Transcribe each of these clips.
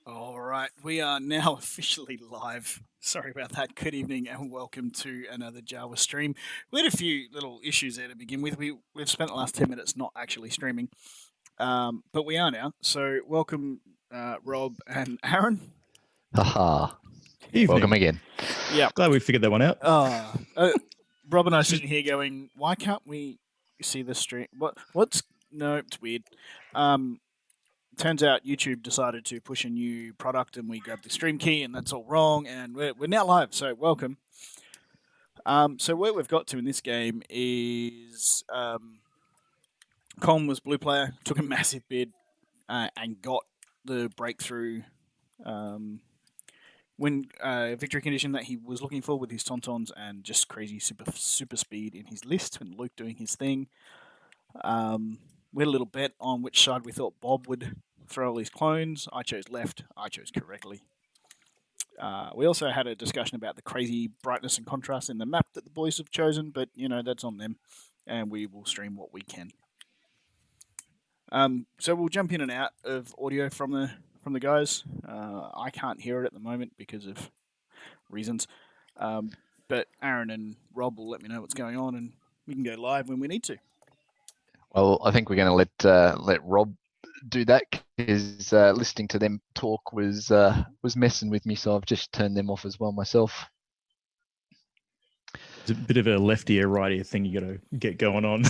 All right, we are now officially live. Sorry about that. Good evening and welcome to another JAWA stream. We had a few little issues there to begin with. We've spent the last 10 minutes not actually streaming, but we are now. So welcome, Rob and Aaron. Haha. Evening. Welcome again. Yeah. Glad we figured that one out. Rob and I are sitting here going, why can't we see the stream? What's no, it's weird. Turns out YouTube decided to push a new product and we grabbed the stream key and that's all wrong and we're now live, so welcome. So where we've got to in this game is Colm was blue player, took a massive bid and got the breakthrough win victory condition that he was looking for with his TaunTauns and just crazy super speed in his list and Luke doing his thing. We had a little bet on which side we thought Bob would throw all his clones. I chose left. I chose correctly. We also had a discussion about the crazy brightness and contrast in the map that the boys have chosen, but that's on them, and we will stream what we can. So we'll jump in and out of audio from the guys. I can't hear it at the moment because of reasons, but Aaron and Rob will let me know what's going on, and we can go live when we need to. Well, I think we're going to let Rob do that because listening to them talk was messing with me, so I've just turned them off as well myself. It's a bit of a left ear, right ear thing you got to get going on.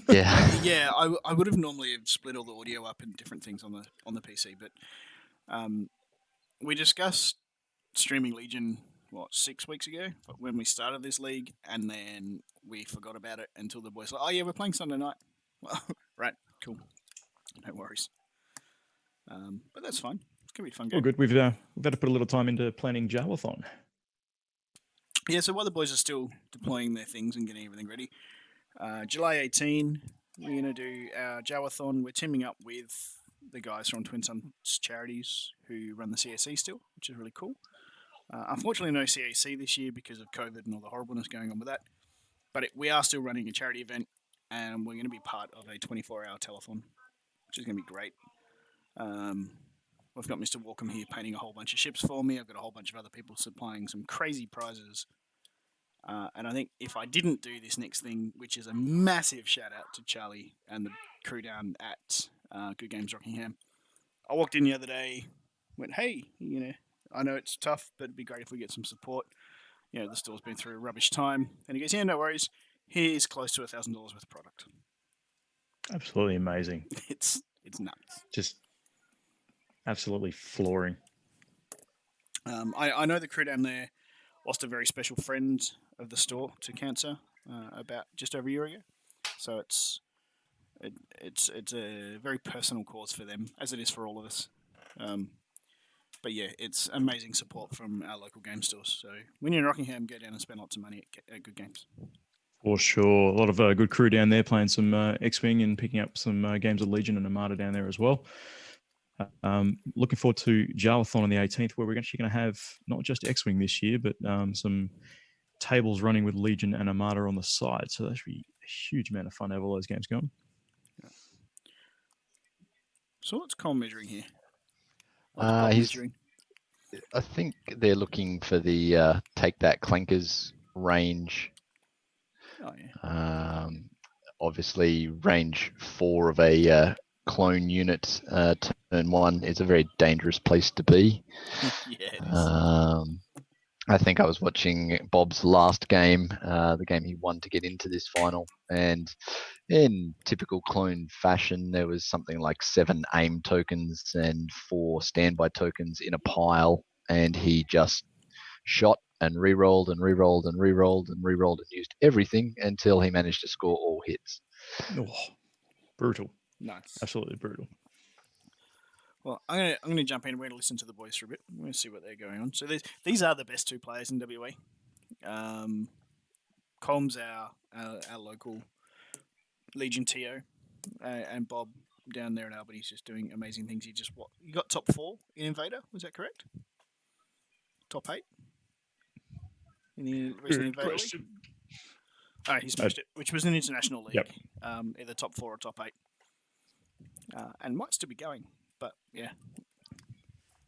Yeah. I would have normally split all the audio up in different things on the PC, but we discussed streaming Legion 6 weeks ago when we started this league, and then we forgot about it until the boys were like, oh yeah, we're playing Sunday night. Well, right, cool. No worries. But that's fine. It's going to be a fun game. Oh, good. We've had to put a little time into planning JAWA-thon. Yeah, so while the boys are still deploying their things and getting everything ready, July 18, we're going to do our JAWA-thon. We're teaming up with the guys from Twin Suns Charities who run the CAC still, which is really cool. Unfortunately, no CAC this year because of COVID and all the horribleness going on with that. But we are still running a charity event, and we're going to be part of a 24-hour telethon, which is going to be great. We've got Mr. Walkham here painting a whole bunch of ships for me. I've got a whole bunch of other people supplying some crazy prizes. And I think if I didn't do this next thing, which is a massive shout out to Charlie and the crew down at Good Games Rockingham, I walked in the other day, went, hey, I know it's tough, but it'd be great if we get some support. The store's been through a rubbish time. And he goes, yeah, no worries. Here's close to $1,000 worth of product. Absolutely amazing. It's nuts. Just absolutely flooring. I know the crew down there lost a very special friend of the store to cancer about just over a year ago. So it's a very personal cause for them, as it is for all of us. But yeah, it's amazing support from our local game stores. So when you're in Rockingham, go down and spend lots of money at Good Games. For sure. A lot of good crew down there playing some X-Wing and picking up some games of Legion and Armada down there as well. Looking forward to JAWA-thon on the 18th, where we're actually going to have not just X-Wing this year, but some tables running with Legion and Armada on the side. So that should be a huge amount of fun to have all those games going. Yeah. So what's Colm measuring here? I think they're looking for the Take That Clankers range. Oh, yeah. Obviously, range 4 of a clone unit turn 1 is a very dangerous place to be. Yeah, it is. I think I was watching Bob's last game, the game he won to get into this final, and in typical clone fashion, there was something like 7 aim tokens and 4 standby tokens in a pile, and he just shot and re-rolled and re-rolled and re-rolled and re-rolled and used everything until he managed to score all hits. Oh, brutal. Nice. Absolutely brutal. Well, I'm gonna jump in. We're gonna listen to the boys for a bit. We're gonna see what they're going on. So these are the best 2 players in WA. Colm's our local Legion TO, and Bob down there in Albany is just doing amazing things. You got top 4 in Invader. Was that correct? Top 8 in the recent Invader League. Oh, he smashed it, which was an international league. Yep. Either top 4 or top 8. and might still be going. But yeah,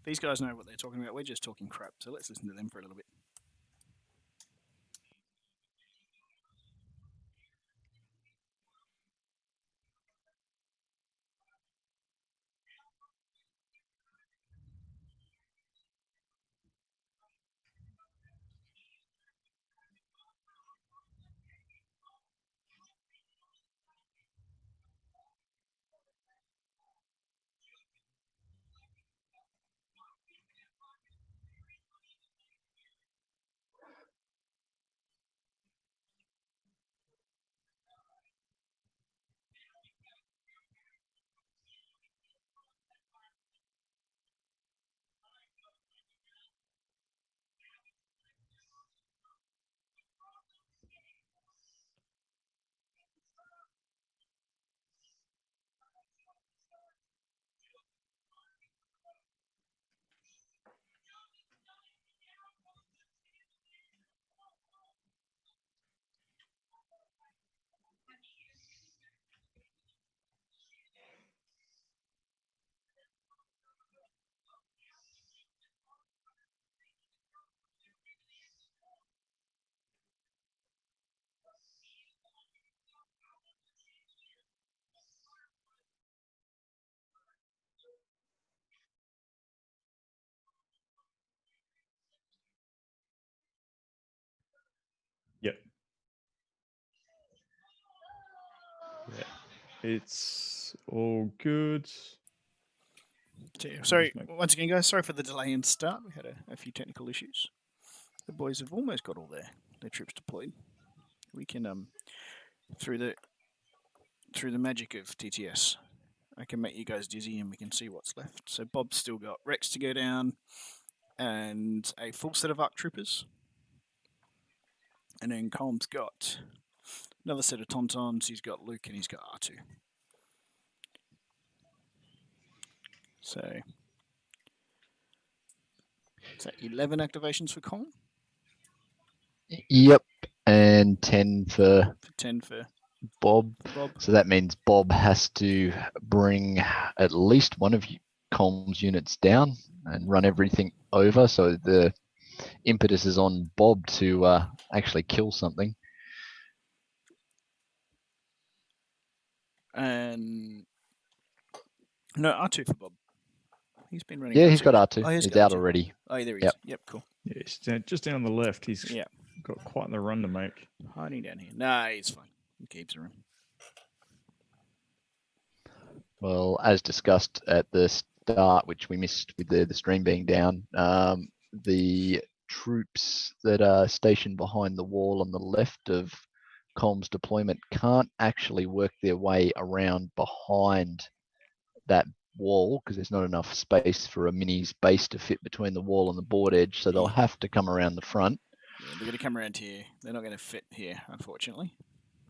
these guys know what they're talking about. We're just talking crap, so let's listen to them for a little bit. Yep. Yeah. It's all good. Sorry, once again, guys. Sorry for the delay in start. We had a few technical issues. The boys have almost got all their troops deployed. We can through the magic of TTS, I can make you guys dizzy and we can see what's left. So Bob's still got Rex to go down and a full set of ARC troopers. And then Colm's got another set of TaunTauns. He's got Luke and he's got R2. So is that 11 activations for Colm? Yep, and 10 for 10 for Bob. Bob. So that means Bob has to bring at least one of Colm's units down and run everything over. So the impetus is on Bob to actually kill something. And no, R2 for Bob. He's been running. Yeah, he's got R2. R2. Oh, he's out already. Oh, there he is. Yep, cool. Yeah, he's just down the left. He's Yeah, got quite the run to make. hiding down here. Nah, he's fine. He keeps around. Well, as discussed at the start, which we missed with the stream being down, the troops that are stationed behind the wall on the left of Colm's deployment can't actually work their way around behind that wall because there's not enough space for a mini's base to fit between the wall and the board edge, so they'll have to come around the front. Yeah, they're going to come around here. They're not going to fit here, unfortunately.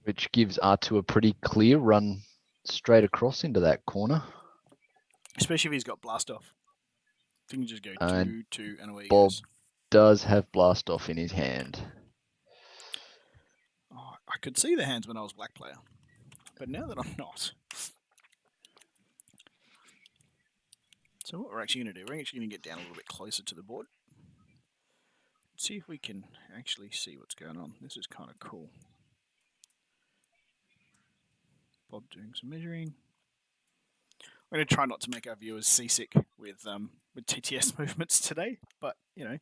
Which gives R2 a pretty clear run straight across into that corner. Especially if he's got blast off. He can just go And 2, and away he Bob goes. does have blast off in his hand. Oh, I could see the hands when I was black player, but now that I'm not. So what we're actually going to do, we're actually going to get down a little bit closer to the board. See if we can actually see what's going on. This is kind of cool. Bob doing some measuring. I'm going to try not to make our viewers seasick with TTS movements today, but you know,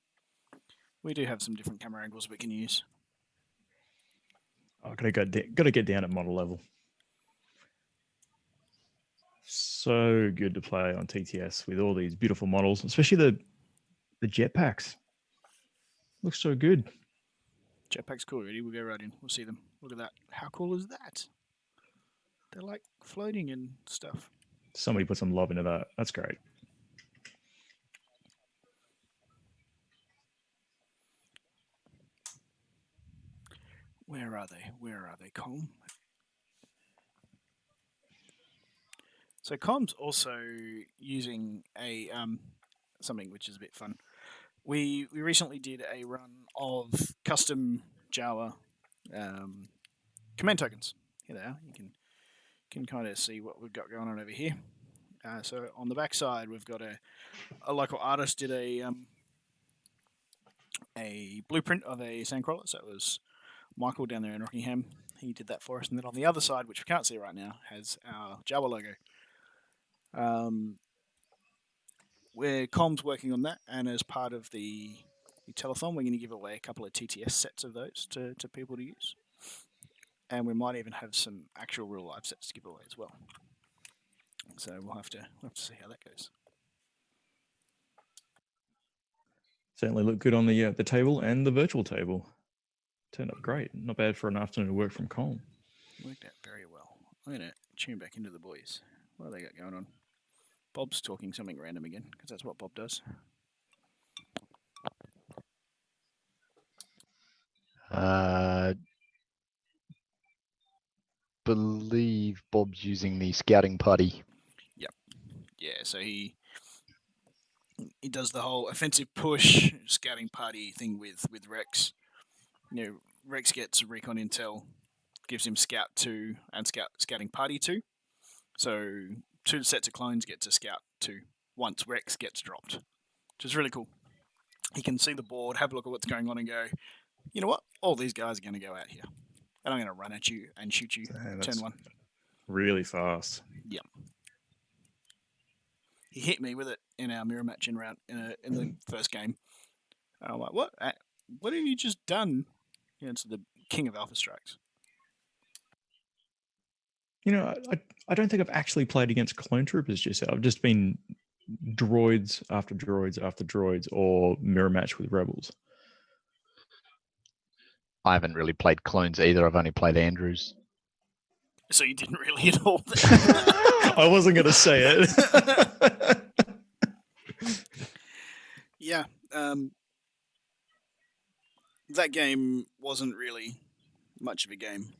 we do have some different camera angles we can use. Oh, gotta get down at model level. So good to play on TTS with all these beautiful models, especially the jetpacks. Looks so good. Jetpack's cool, ready? We'll go right in. We'll see them. Look at that. How cool is that? They're like floating and stuff. Somebody put some love into that. That's great. Where are they? Where are they, Colm? So Colm's also using a something which is a bit fun. We recently did a run of custom JAWA command tokens. Here they are. You can kind of see what we've got going on over here. So on the back side, we've got a local artist did a blueprint of a sandcrawler. So it was Michael down there in Rockingham. He did that for us. And then on the other side, which we can't see right now, has our JAWA logo. Where Colm's working on that, and as part of the telethon, we're going to give away a couple of TTS sets of those to people to use. And we might even have some actual real life sets to give away as well. So we'll have to see how that goes. Certainly look good on the table and the virtual table. Turned up great. Not bad for an afternoon of work from Colm. Worked out very well. I'm going to tune back into the boys. What have they got going on? Bob's talking something random again, because that's what Bob does. Believe Bob's using the scouting party. Yep. Yeah, so he does the whole offensive push scouting party thing with Rex. You know, Rex gets recon intel, gives him scout 2 and scouting party 2. So 2 sets of clones get to scout 2 once Rex gets dropped, which is really cool. He can see the board, have a look at what's going on, and go, you know what? All these guys are going to go out here, and I'm going to run at you and shoot you. Turn 1. Really fast. Yep. He hit me with it in our mirror match in the first game. I'm like, what? What have you just done? It's the king of alpha strikes. You know, I don't think I've actually played against clone troopers just yet. I've just been droids after droids after droids, or mirror match with rebels. I haven't really played clones either. I've only played Andrews. So you didn't really at all. I wasn't going to say it. Yeah. That game wasn't really much of a game.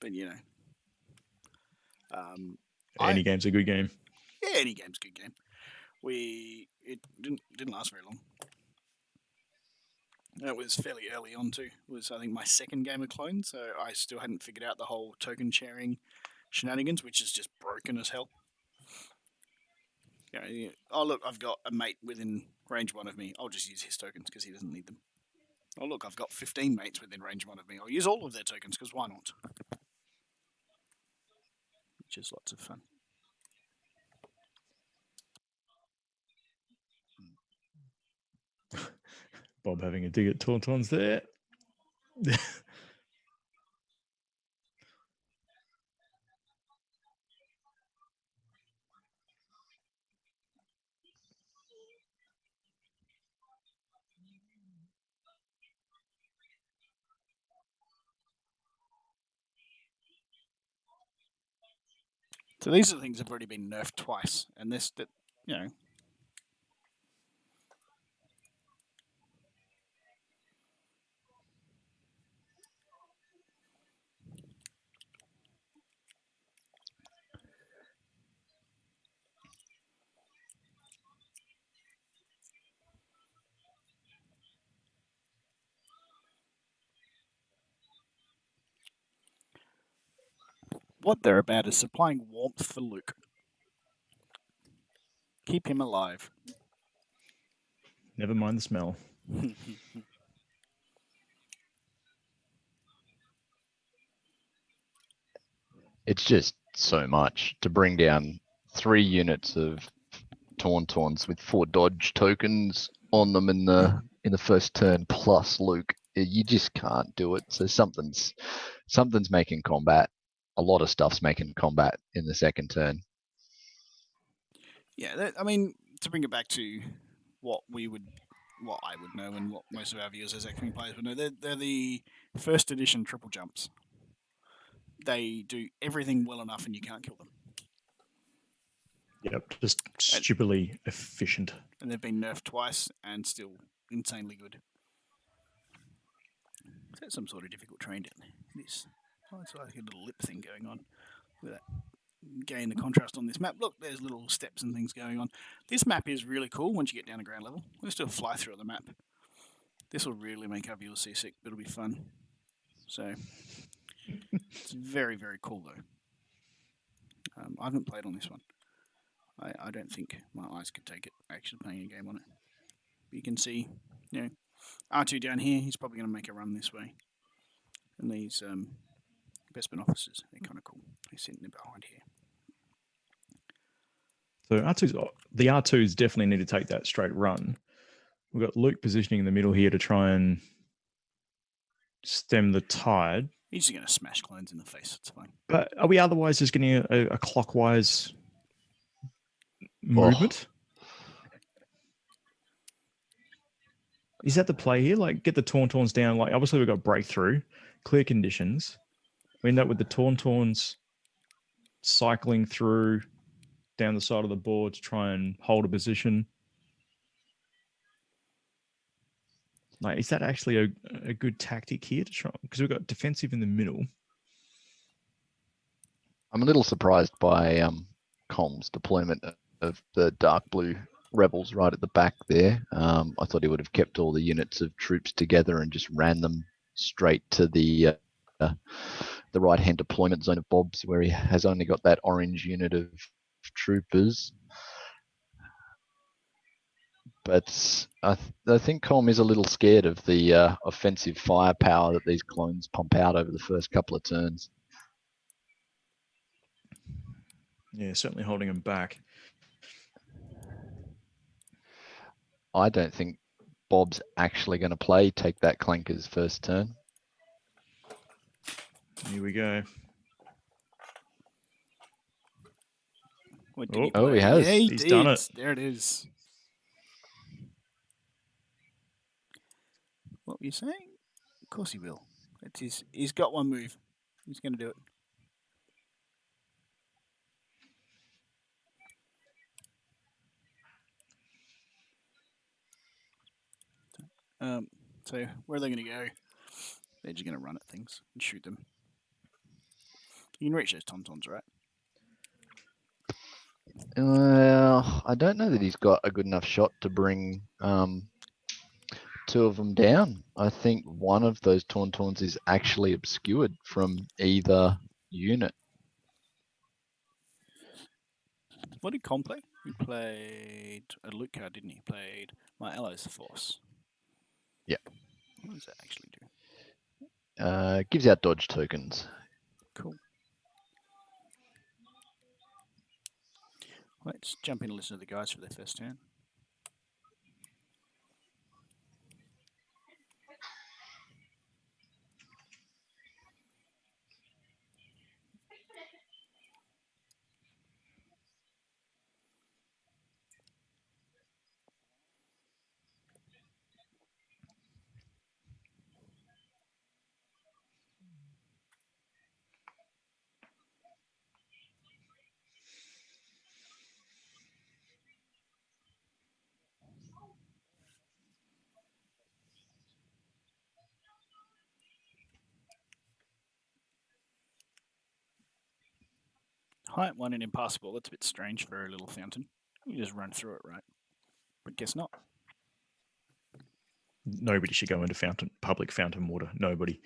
But, you know. Any game's a good game. Yeah, any game's a good game. It didn't last very long. It was fairly early on too. It was, I think, my second game of clone, so I still hadn't figured out the whole token sharing shenanigans, which is just broken as hell. You know, oh look, I've got a mate within range 1 of me. I'll just use his tokens because he doesn't need them. Oh look, I've got 15 mates within range 1 of me. I'll use all of their tokens because why not? Which is lots of fun. Bob having a dig at TaunTaun's there. So these are the things that have already been nerfed twice, and this, that, you know. What they're about is supplying warmth for Luke. Keep him alive. Never mind the smell. It's just so much to bring down 3 units of TaunTauns with 4 dodge tokens on them in the first turn plus Luke. You just can't do it. So something's making combat. A lot of stuff's making combat in the second turn. Yeah, I mean, to bring it back to what I would know, and what most of our viewers as X-Wing players would know, they're the first edition triple jumps. They do everything well enough, and you can't kill them. Yep, just stupidly efficient. And they've been nerfed twice, and still insanely good. Is that some sort of difficult terrain down there? It is. Oh, it's like a little lip thing going on. Look at that. Gain the contrast on this map. Look, there's little steps and things going on. This map is really cool once you get down to ground level. Let's do a fly through of the map. This will really make our viewers seasick, but it'll be fun. So, it's very, very cool though. I haven't played on this one. I don't think my eyes could take it actually playing a game on it. But you can see, R2 down here, he's probably going to make a run this way. And these investment officers, they're kind of cool. They're sitting there behind here. So the R2s definitely need to take that straight run. We've got Luke positioning in the middle here to try and stem the tide. He's just going to smash clones in the face. It's fine. But are we otherwise just getting a clockwise movement? Is that the play here? Like, get the TaunTauns down. Like, obviously we've got breakthrough, clear conditions. We end up with the TaunTauns cycling through down the side of the board to try and hold a position. Like, is that actually a good tactic here to try? Because we've got defensive in the middle. I'm a little surprised by Colm's deployment of the dark blue rebels right at the back there. I thought he would have kept all the units of troops together and just ran them straight to the right-hand deployment zone of Bob's, where he has only got that orange unit of troopers. But I think Colm is a little scared of the offensive firepower that these clones pump out over the first couple of turns. Yeah, certainly holding him back. I don't think Bob's actually going to take that clanker's first turn. Here we go. What did he Oh, play? he has. Yeah, He's done it. There it is. What were you saying? Of course he will. He's got one move. He's going to do it. So where are they going to go? They're just going to run at things and shoot them. You can reach those TaunTauns, right? Well, I don't know that he's got a good enough shot to bring two of them down. I think one of those TaunTauns is actually obscured from either unit. What did Colm play? He played a Luke card, didn't he? He played My Allies Force. Yeah. What does that actually do? Gives out dodge tokens. Cool. Let's jump in and listen to the guys for their first turn. Height 1 and Impassable. That's a bit strange for a little fountain. You just run through it, right? But guess not. Nobody should go into public fountain water. Nobody.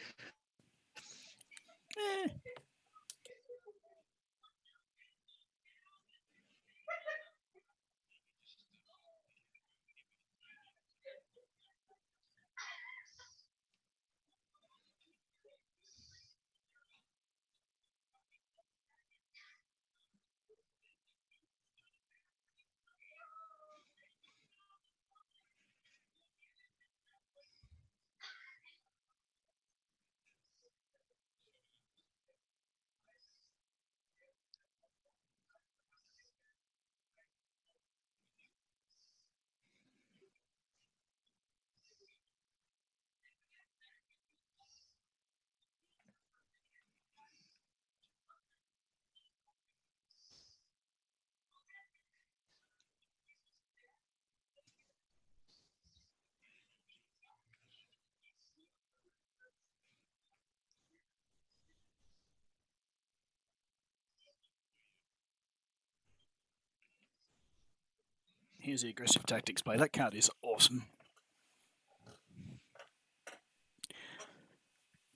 Here's the aggressive tactics play. That card is awesome.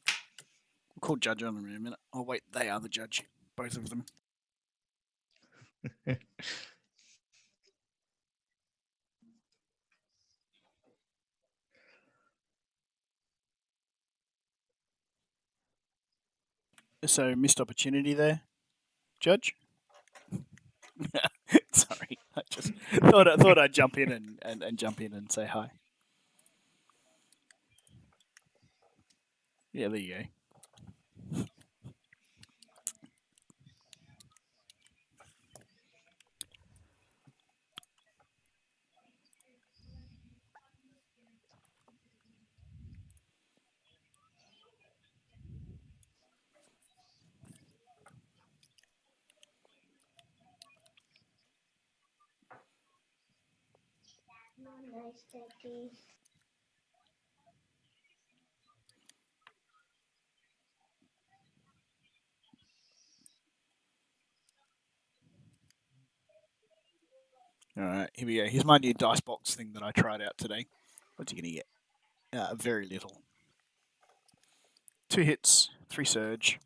We'll call judge on them in a minute. Oh wait, they are the judge. Both of them. So missed opportunity there, Judge. Sorry, I just thought I'd jump in and jump in and say hi. Yeah, there you go. Nice, Daddy. All right, here we go. Here's my new dice box thing that I tried out today. What's he gonna get? Very little. 2 hits, 3 surge.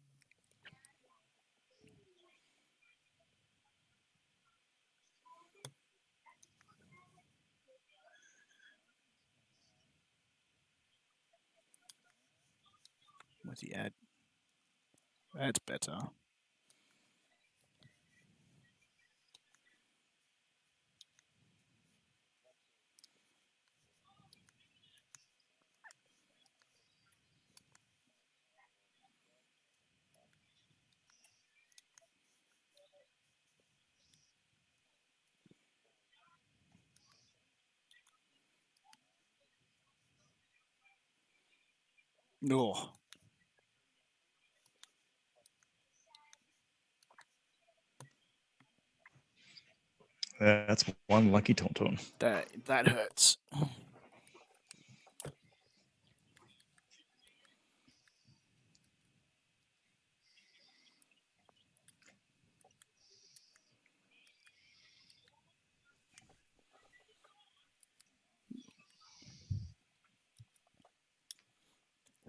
What's he add? That's better. Oh, That's one lucky TaunTaun. that hurts.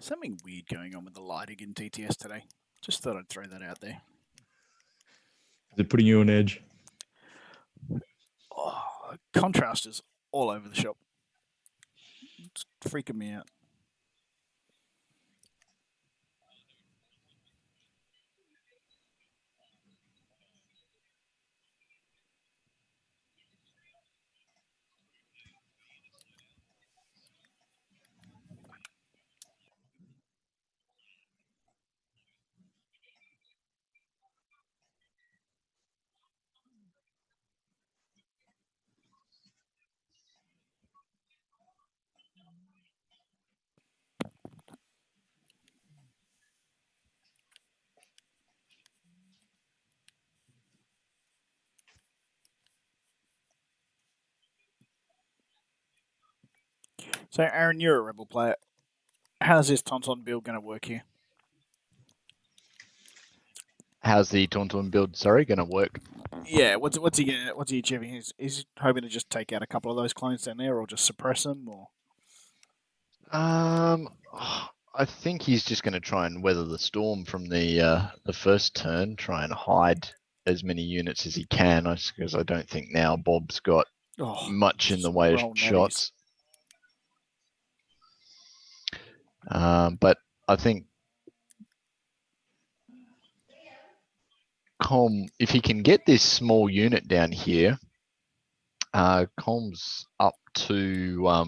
Something weird going on with the lighting in TTS today. Just thought I'd throw that out there. Is it putting you on edge? Oh, contrast is all over the shop. It's freaking me out. So, Aaron, you're a Rebel player. How's this TaunTaun build going to work here? How's the TaunTaun build, sorry, going to work? Yeah, what's he achieving? He's hoping to just take out a couple of those clones down there, or just suppress them, or I think he's just going to try and weather the storm from the first turn, try and hide as many units as he can, because I don't think now Bob's got much in the way of shots. But I think Colm, if he can get this small unit down here, Colm's up to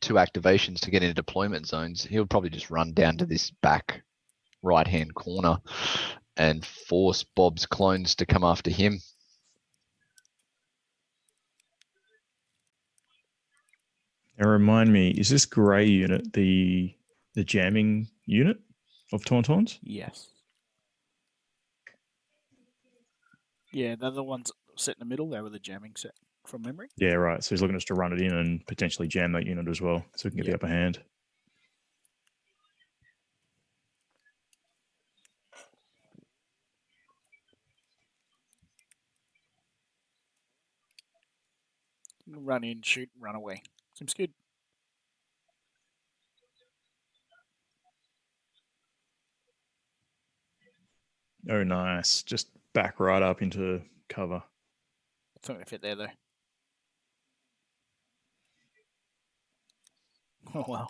2 activations to get into deployment zones. He'll probably just run down to this back right-hand corner and force Bob's clones to come after him. Now remind me, is this grey unit the jamming unit of TaunTaun's? Yes. Yeah, they're the ones set in the middle. They were the jamming set from memory. Yeah, right. So he's looking just to run it in and potentially jam that unit as well, so we can get the upper hand. Run in, shoot, run away. Seems good. Oh, nice. Just back right up into cover. It's not going to fit there, though. Oh, wow.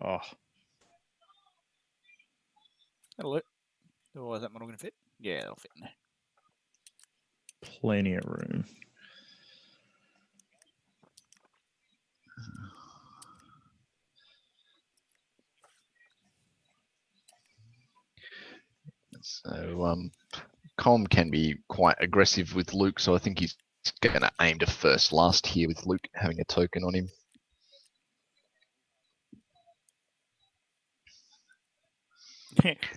Oh. That'll look. Oh, is that model going to fit? Yeah, that'll fit in there. Plenty of room. So Colm can be quite aggressive with Luke, so I think he's going to aim to first last here with Luke having a token on him.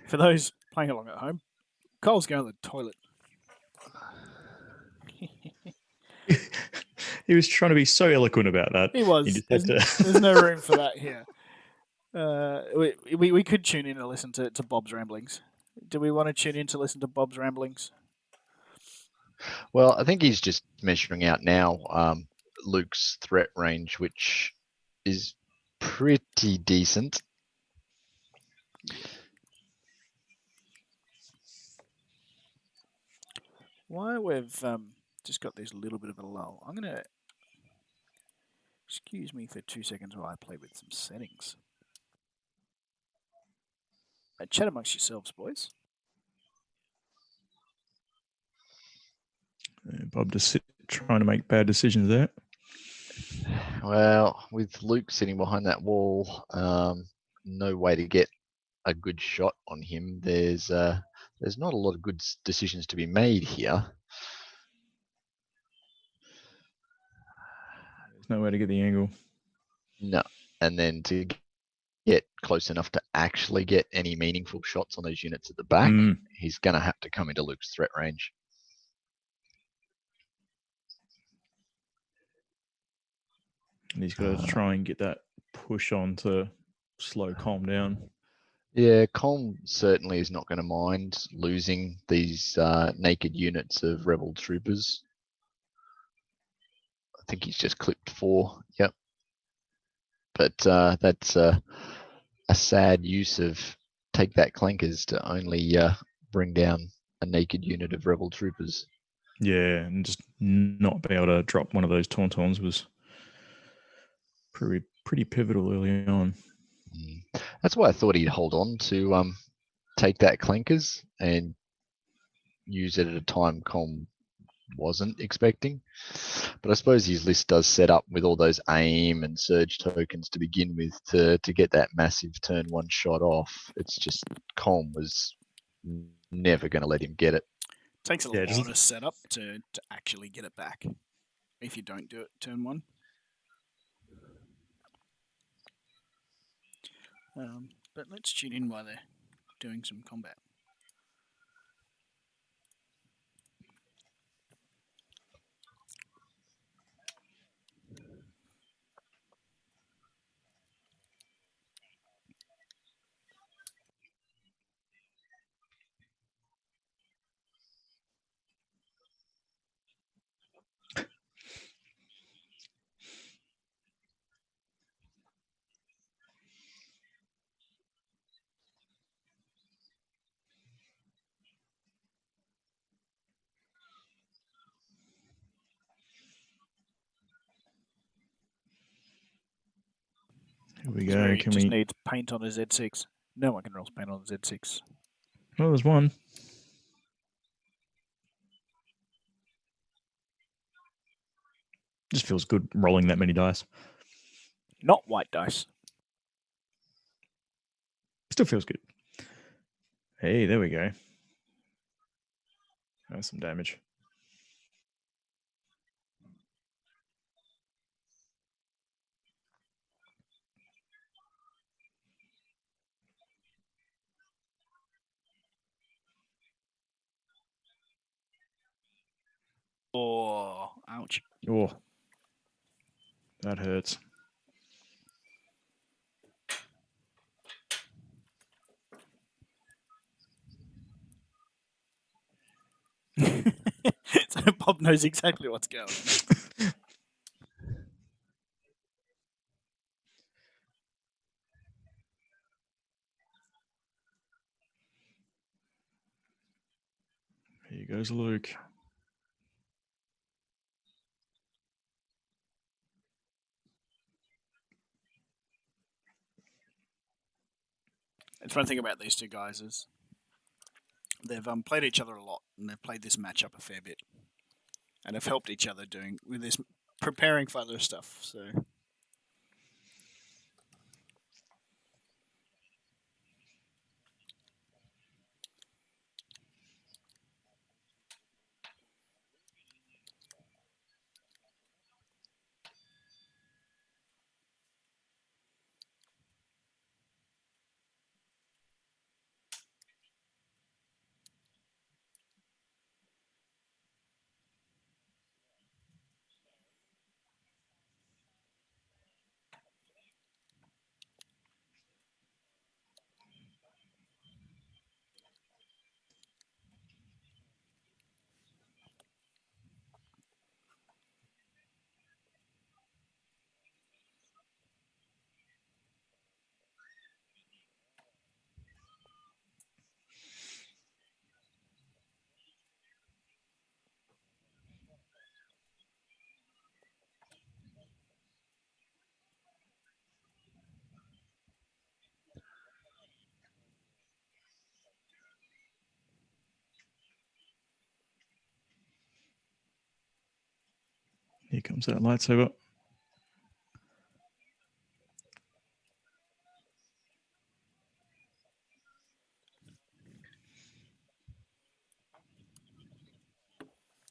For those playing along at home, Cole's going to the toilet. He was trying to be so eloquent about that. He was. He just had There's no room for that here. We could tune in and listen to Bob's ramblings. Do we want to tune in to listen to Bob's ramblings? Well, I think he's just measuring out now Luke's threat range, which is pretty decent. Why we've just got this little bit of a lull, I'm going to... Excuse me for 2 seconds while I play with some settings. Chat amongst yourselves, boys. Bob just trying to make bad decisions there. Well, with Luke sitting behind that wall, no way to get a good shot on him. There's not a lot of good decisions to be made here. There's no way to get the angle. No, and then to get close enough to actually get any meaningful shots on those units at the back, he's going to have to come into Luke's threat range. And he's got to try and get that push on to slow Colm down. Yeah, Colm certainly is not going to mind losing these naked units of rebel troopers. I think he's just clipped 4. Yep. But that's a sad use of take that clankers to only bring down a naked unit of rebel troopers. Yeah, and just not be able to drop one of those TaunTauns was pretty pivotal early on. That's why I thought he'd hold on to take that clankers and use it at a time Colm wasn't expecting. But I suppose his list does set up with all those aim and surge tokens to begin with to get that massive turn 1 shot off. It's just Colm was never going to let him get it. Takes a lot of setup to actually get it back if you don't do it turn 1. But let's tune in while they're doing some combat. Here we go. He just needs paint on his Z6. No one can roll paint on the Z6. Well, there's one. Just feels good rolling that many dice. Not white dice. Still feels good. Hey, there we go. That's some damage. Oh, ouch. Oh, that hurts. So Bob knows exactly what's going on. Here goes Luke. The fun thing about these two guys is they've played each other a lot, and they've played this matchup a fair bit, and have helped each other doing with this preparing for other stuff. So. Here comes that lightsaber.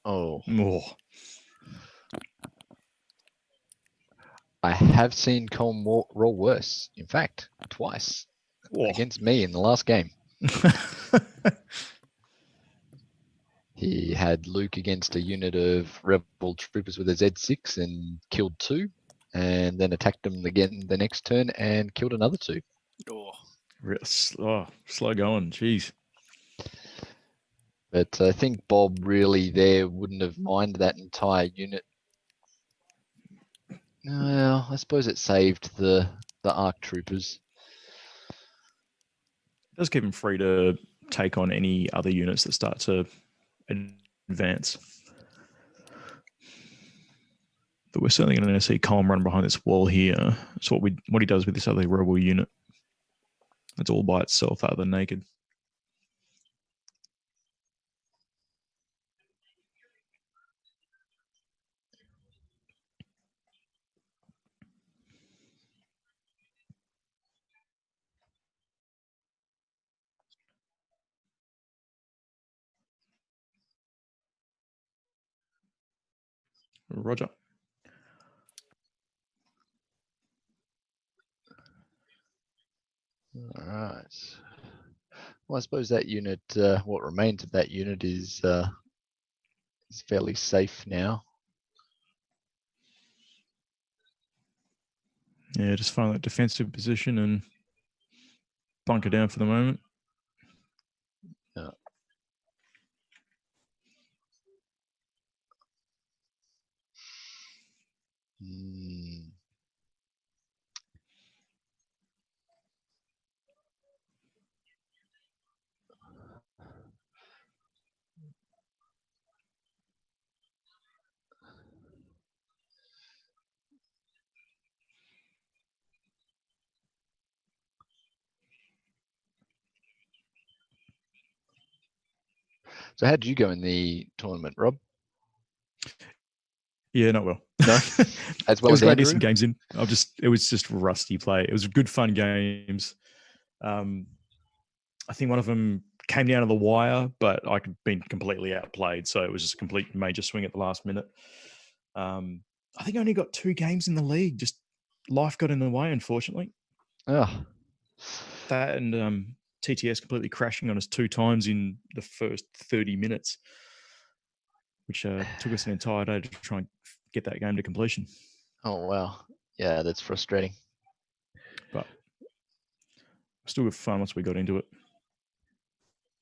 Oh, Oh, I have seen Colm roll worse. In fact, twice oh. against me in the last game. He had Luke against a unit of rebel troopers with a Z6 and killed 2, and then attacked them again the next turn and killed another 2. Oh. Slow going. Jeez. But I think Bob really there wouldn't have minded that entire unit. Well, I suppose it saved the ARC troopers. It does keep him free to take on any other units that start to advance. But we're certainly going to see Colm run behind this wall here. It's what he does with this other rebel unit. It's all by itself other than naked. Roger. All right. Well, I suppose that unit, what remains of that unit is fairly safe now. Yeah, just find that defensive position and bunker down for the moment. Yeah. So how did you go in the tournament, Rob? Yeah, not well. No, as well it was as great to Andrew? get some games in. It was just rusty play. It was good fun games. I think one of them came down to the wire, but I had been completely outplayed, so it was just a complete major swing at the last minute. I think I only got 2 games in the league. Just life got in the way, unfortunately. Oh. That and TTS completely crashing on us 2 times in the first 30 minutes, which took us an entire day to try and get that game to completion. Oh, wow. Yeah, that's frustrating. But still good fun once we got into it.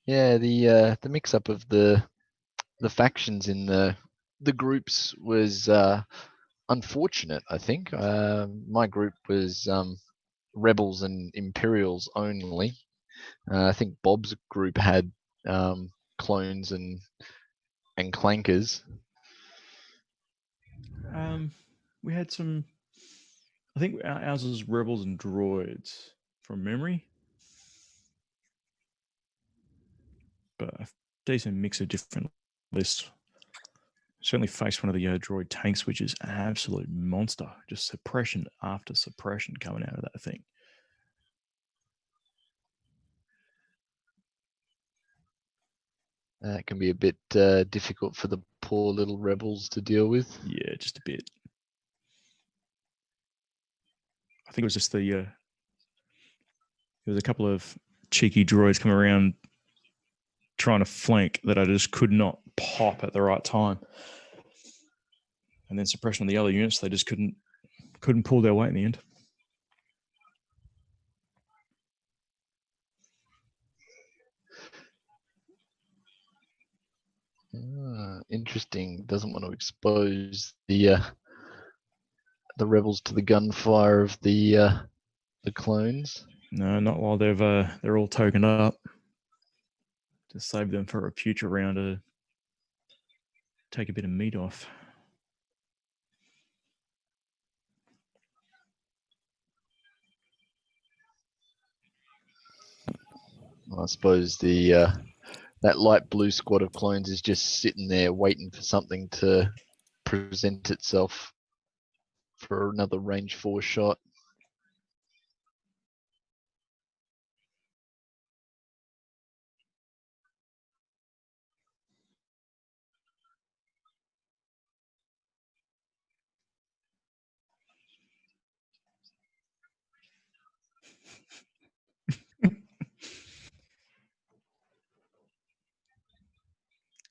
Yeah, the mix-up of the factions in the groups was unfortunate, I think. My group was Rebels and Imperials only. I think Bob's group had clones and clankers. We had some. I think ours was Rebels and Droids from memory. a decent mix of different lists. Certainly faced one of the droid tanks, which is an absolute monster. Just suppression after suppression coming out of that thing. That can be a bit difficult for the poor little rebels to deal with. Yeah, just a bit. I think it was just there was a couple of cheeky droids coming around trying to flank that I just could not pop at the right time. And then suppression on the other units, they just couldn't pull their weight in the end. Interesting. Doesn't want to expose the rebels to the gunfire of the clones. No, not while they're all tokened up. Just save them for a future round to take a bit of meat off. I suppose the that light blue squad of clones is just sitting there waiting for something to present itself for another range 4 shot.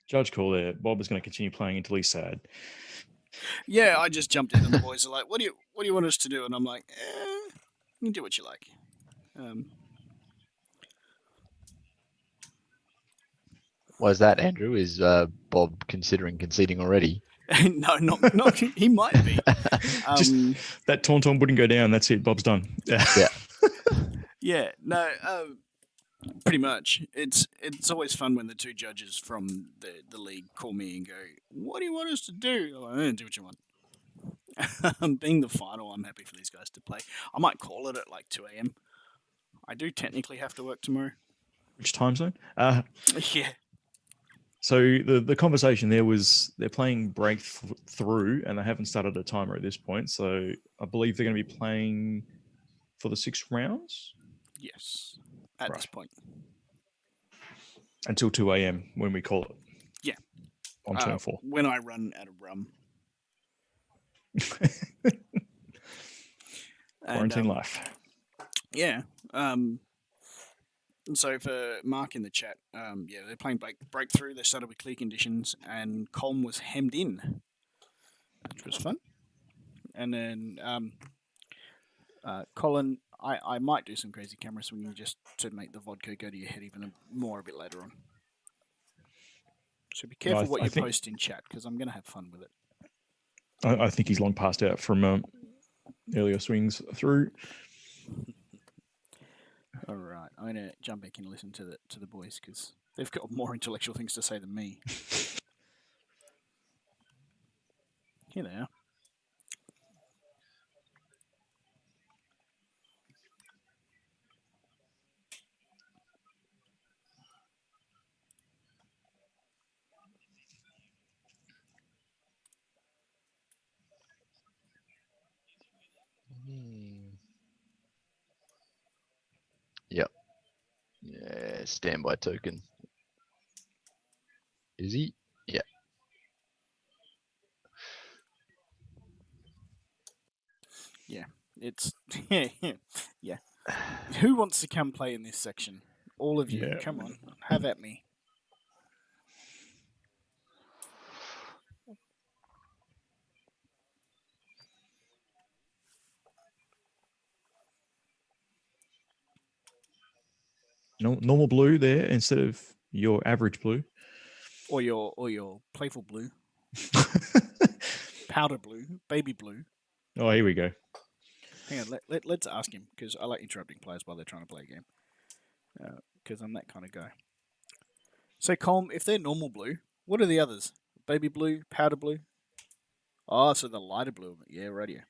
Judge call there. Bob is going to continue playing until he's sad. Yeah, I just jumped in and the boys are like, what do you want us to do? And I'm like, you can do what you like. Why is that, Andrew? Is Bob considering conceding already? No, not he might be. Just that TaunTaun wouldn't go down. That's it. Bob's done. Yeah. Yeah, no, pretty much. It's always fun when the two judges from the league call me and go, "What do you want us to do?" I'm like, do what you want. Being the final, I'm happy for these guys to play. I might call it at like 2 a.m. I do technically have to work tomorrow. Which time zone? Yeah. So the conversation there was they're playing breakthrough and they haven't started a timer at this point. So I believe they're going to be playing for the 6 rounds? Yes. At this point. Until 2 a.m. when we call it. Yeah. On turn 4. When I run out of rum. Quarantine life. Yeah. So for Mark in the chat, they're playing breakthrough. They started with clear conditions, and Colm was hemmed in, which was fun. And then Colin, I might do some crazy camera swinging just to make the vodka go to your head even more a bit later on. So be careful what you post in chat because I'm going to have fun with it. I think he's long passed out from earlier swings through. All right, I'm going to jump back and listen to the boys because they've got more intellectual things to say than me. Here they are. Yep. Yeah, standby token. Is he? Yeah. Yeah, it's yeah. Who wants to come play in this section? All of you, come on, have at me. Normal blue there instead of your average blue. Or your playful blue. Powder blue, baby blue. Oh, here we go. Hang on, let's ask him, because I like interrupting players while they're trying to play a game. Because I'm that kind of guy. So, Colm, if they're normal blue, what are the others? Baby blue, powder blue? Oh, so the lighter blue. Yeah, radio.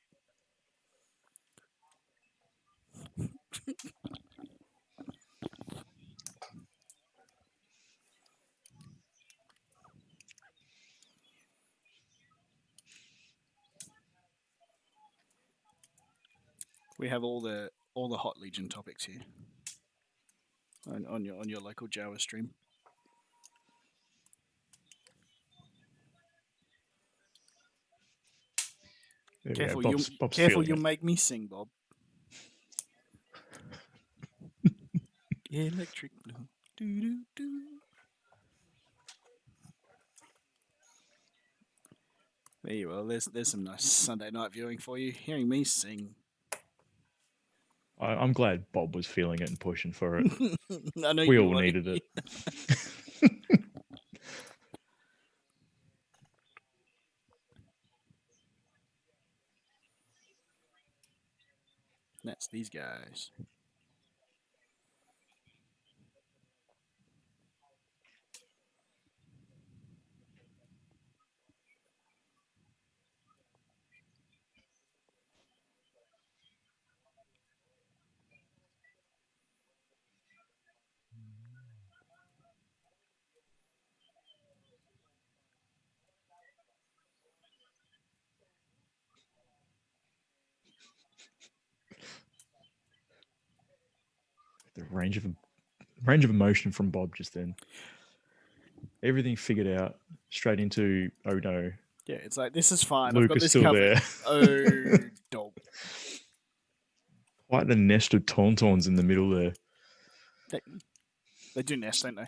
We have all the hot Legion topics here on your local JAWA stream. There we Careful, go. Bob's careful, feeling you'll it. make me sing, Bob. Electric blue. Do, do, do. There you are. There's some nice Sunday night viewing for you. Hearing me sing. I'm glad Bob was feeling it and pushing for it. I know We you all were. needed it. That's these guys. The range of emotion from Bob just then. Everything figured out. Straight into, oh no, Yeah, it's like, this is fine. Luke I've got is this still covered. there. Oh, dope. Quite the nest of TaunTauns in the middle there. They do nest, don't they?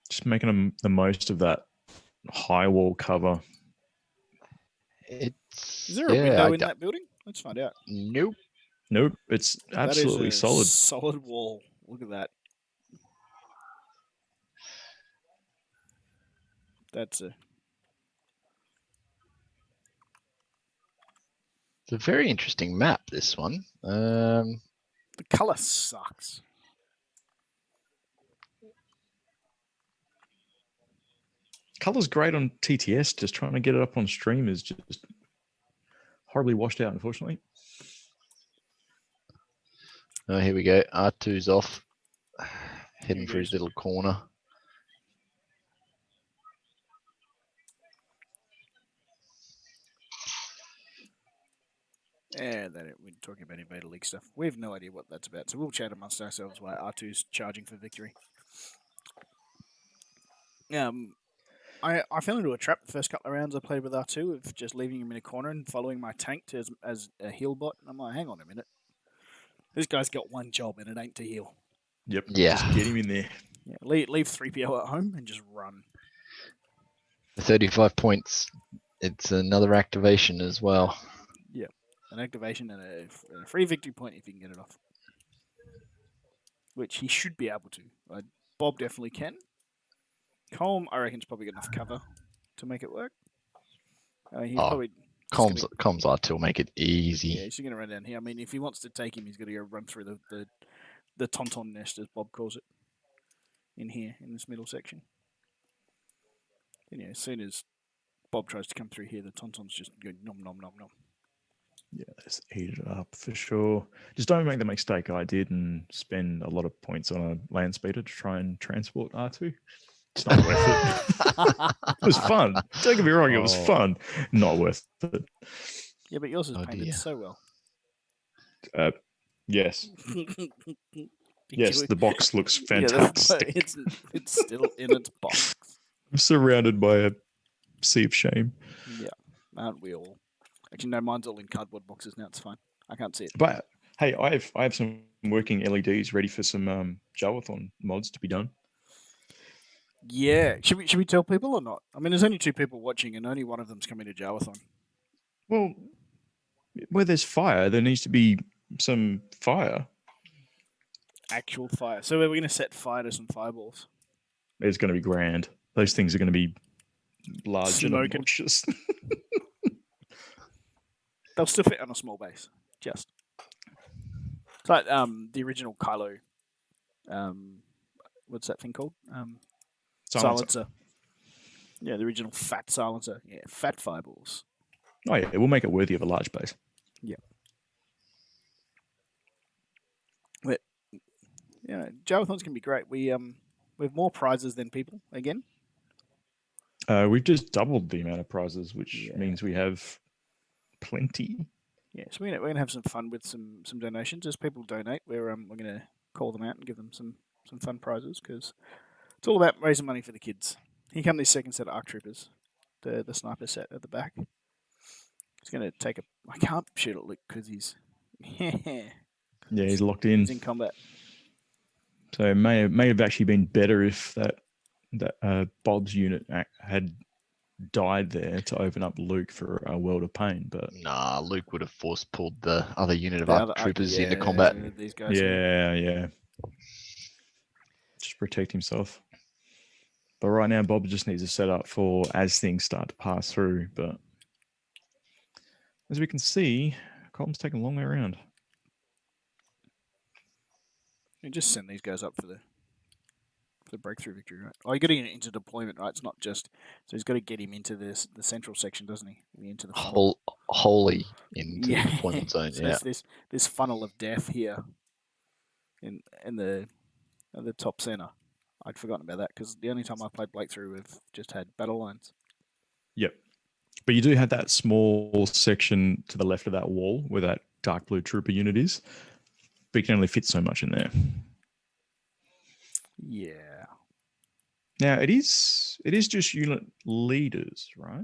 Just making them the most of that high wall cover. It's Is there a window in that building? Let's find out. Nope. Nope, it's absolutely that is a solid. Solid wall. Look at that. That's a. It's a very interesting map, this one. The color sucks. Color's great on TTS. Just trying to get it up on stream is just horribly washed out, unfortunately. Oh, here we go. R2's off. Heading Here for his goes. little corner. Yeah, we're talking about Invader League stuff. We have no idea what that's about, so we'll chat amongst ourselves while R2's charging for victory. I fell into a trap the first couple of rounds I played with R2 of just leaving him in a corner and following my tank as a heal bot. And I'm like, hang on a minute. This guy's got one job and it ain't to heal. Yep. Yeah. Just get him in there. Yeah, leave 3PO at home and just run. 35 points. It's another activation as well. Yeah. An activation and a free victory point if you can get it off. Which he should be able to. Bob definitely can. Colm, I reckon, is probably got enough cover to make it work. He's probably... Colm's R2 will make it easy. Yeah, he's going to run down here. I mean, if he wants to take him, he's going to go run through the TaunTaun nest, as Bob calls it, in here, in this middle section. And yeah, as soon as Bob tries to come through here, the TaunTaun's just go nom nom nom nom. Yeah, let's eat it up for sure. Just don't make the mistake I did and spend a lot of points on a land speeder to try and transport R2. It's not worth it. It was fun. Don't get me wrong, it was fun. Not worth it. Yeah, but yours is painted so well. Yes. Yes, the box looks Yeah, fantastic. it's still in its box. I'm surrounded by a sea of shame. Yeah, aren't we all? Actually, no, mine's all in cardboard boxes now. It's fine. I can't see it. But hey, I have some working LEDs ready for some JAWA-thon mods to be done. Yeah, should we tell people or not? I mean, there's only 2 people watching, and only one of them's coming to JAWA-thon. Well, where there's fire, there needs to be some fire. Actual fire. So we're going to set fire to some fireballs. It's going to be grand. Those things are going to be large and Smoking. obnoxious. They'll still fit on a small base. Just. It's like the original Kylo. What's that thing called? Silencer. Yeah, the original fat silencer. Yeah, fat fireballs. Oh yeah, it will make it worthy of a large base. Yeah. But yeah, JAWA-thons can be great. We have more prizes than people again. We've just doubled the amount of prizes, which means we have plenty. Yeah, so we're gonna have some fun with some donations. As people donate, we're gonna call them out and give them some fun prizes because it's all about raising money for the kids. Here come this second set of ARC troopers, the sniper set at the back. He's gonna take a. I can't shoot at Luke because he's Yeah, he's locked in. He's in combat. So it may have actually been better if that Bob's unit had died there to open up Luke for a world of pain. But Nah, Luke would have force pulled the other unit of The ARC other troopers yeah, into combat. These guys. here. yeah, just protect himself. But right now, Bob just needs to set up for as things start to pass through. But as we can see, Colm's taking a long way around. You just send these guys up for the breakthrough victory, right? Oh, you got to get into deployment, right? It's not just so he's got to get him into the central section, doesn't he? Into the wholly into the deployment zone. So yeah, there's this funnel of death here in the top center. I'd forgotten about that because the only time I played breakthrough, we've just had battle lines. Yep. But you do have that small section to the left of that wall where that dark blue trooper unit is. But you can only fit so much in there. Yeah. Now it is just unit leaders, right?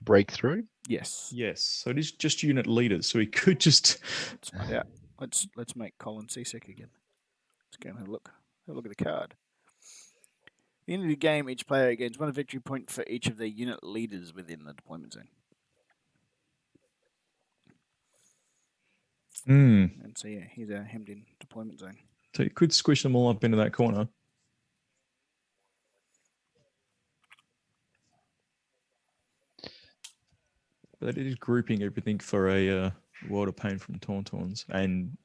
breakthrough. Yes. Yes. So it is just unit leaders. So he could just Let's find out. Let's make Colin seasick again. Let's go and have a look. Have a look at the card. At the end of the game, each player gains 1 victory point for each of their unit leaders within the deployment zone. And so yeah, he's a hemmed in deployment zone. So you could squish them all up into that corner. But it is grouping everything for a world of pain from TaunTaun's, and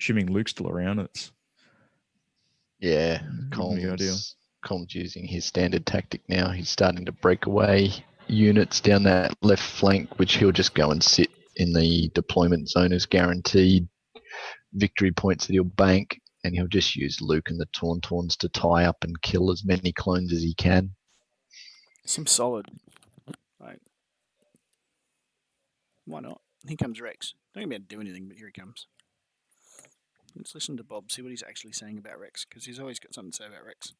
assuming Luke's still around, it's Colm's using his standard tactic now. He's starting to break away units down that left flank, which he'll just go and sit in the deployment zone as guaranteed victory points that he'll bank, and he'll just use Luke and the TaunTauns to tie up and kill as many clones as he can. Seems solid. Right. Why not? Here comes Rex. Don't even have to do anything, but here he comes. Let's listen to Bob, see what he's actually saying about Rex, because he's always got something to say about Rex.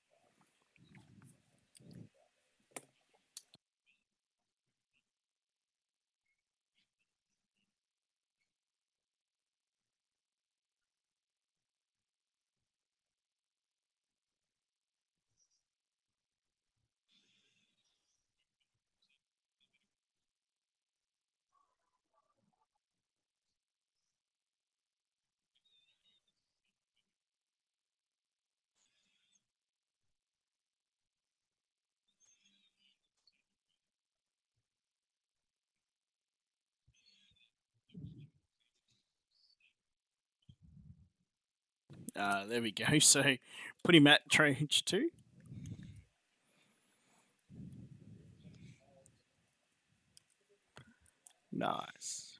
There we go. So, put him at Tranche 2. Nice.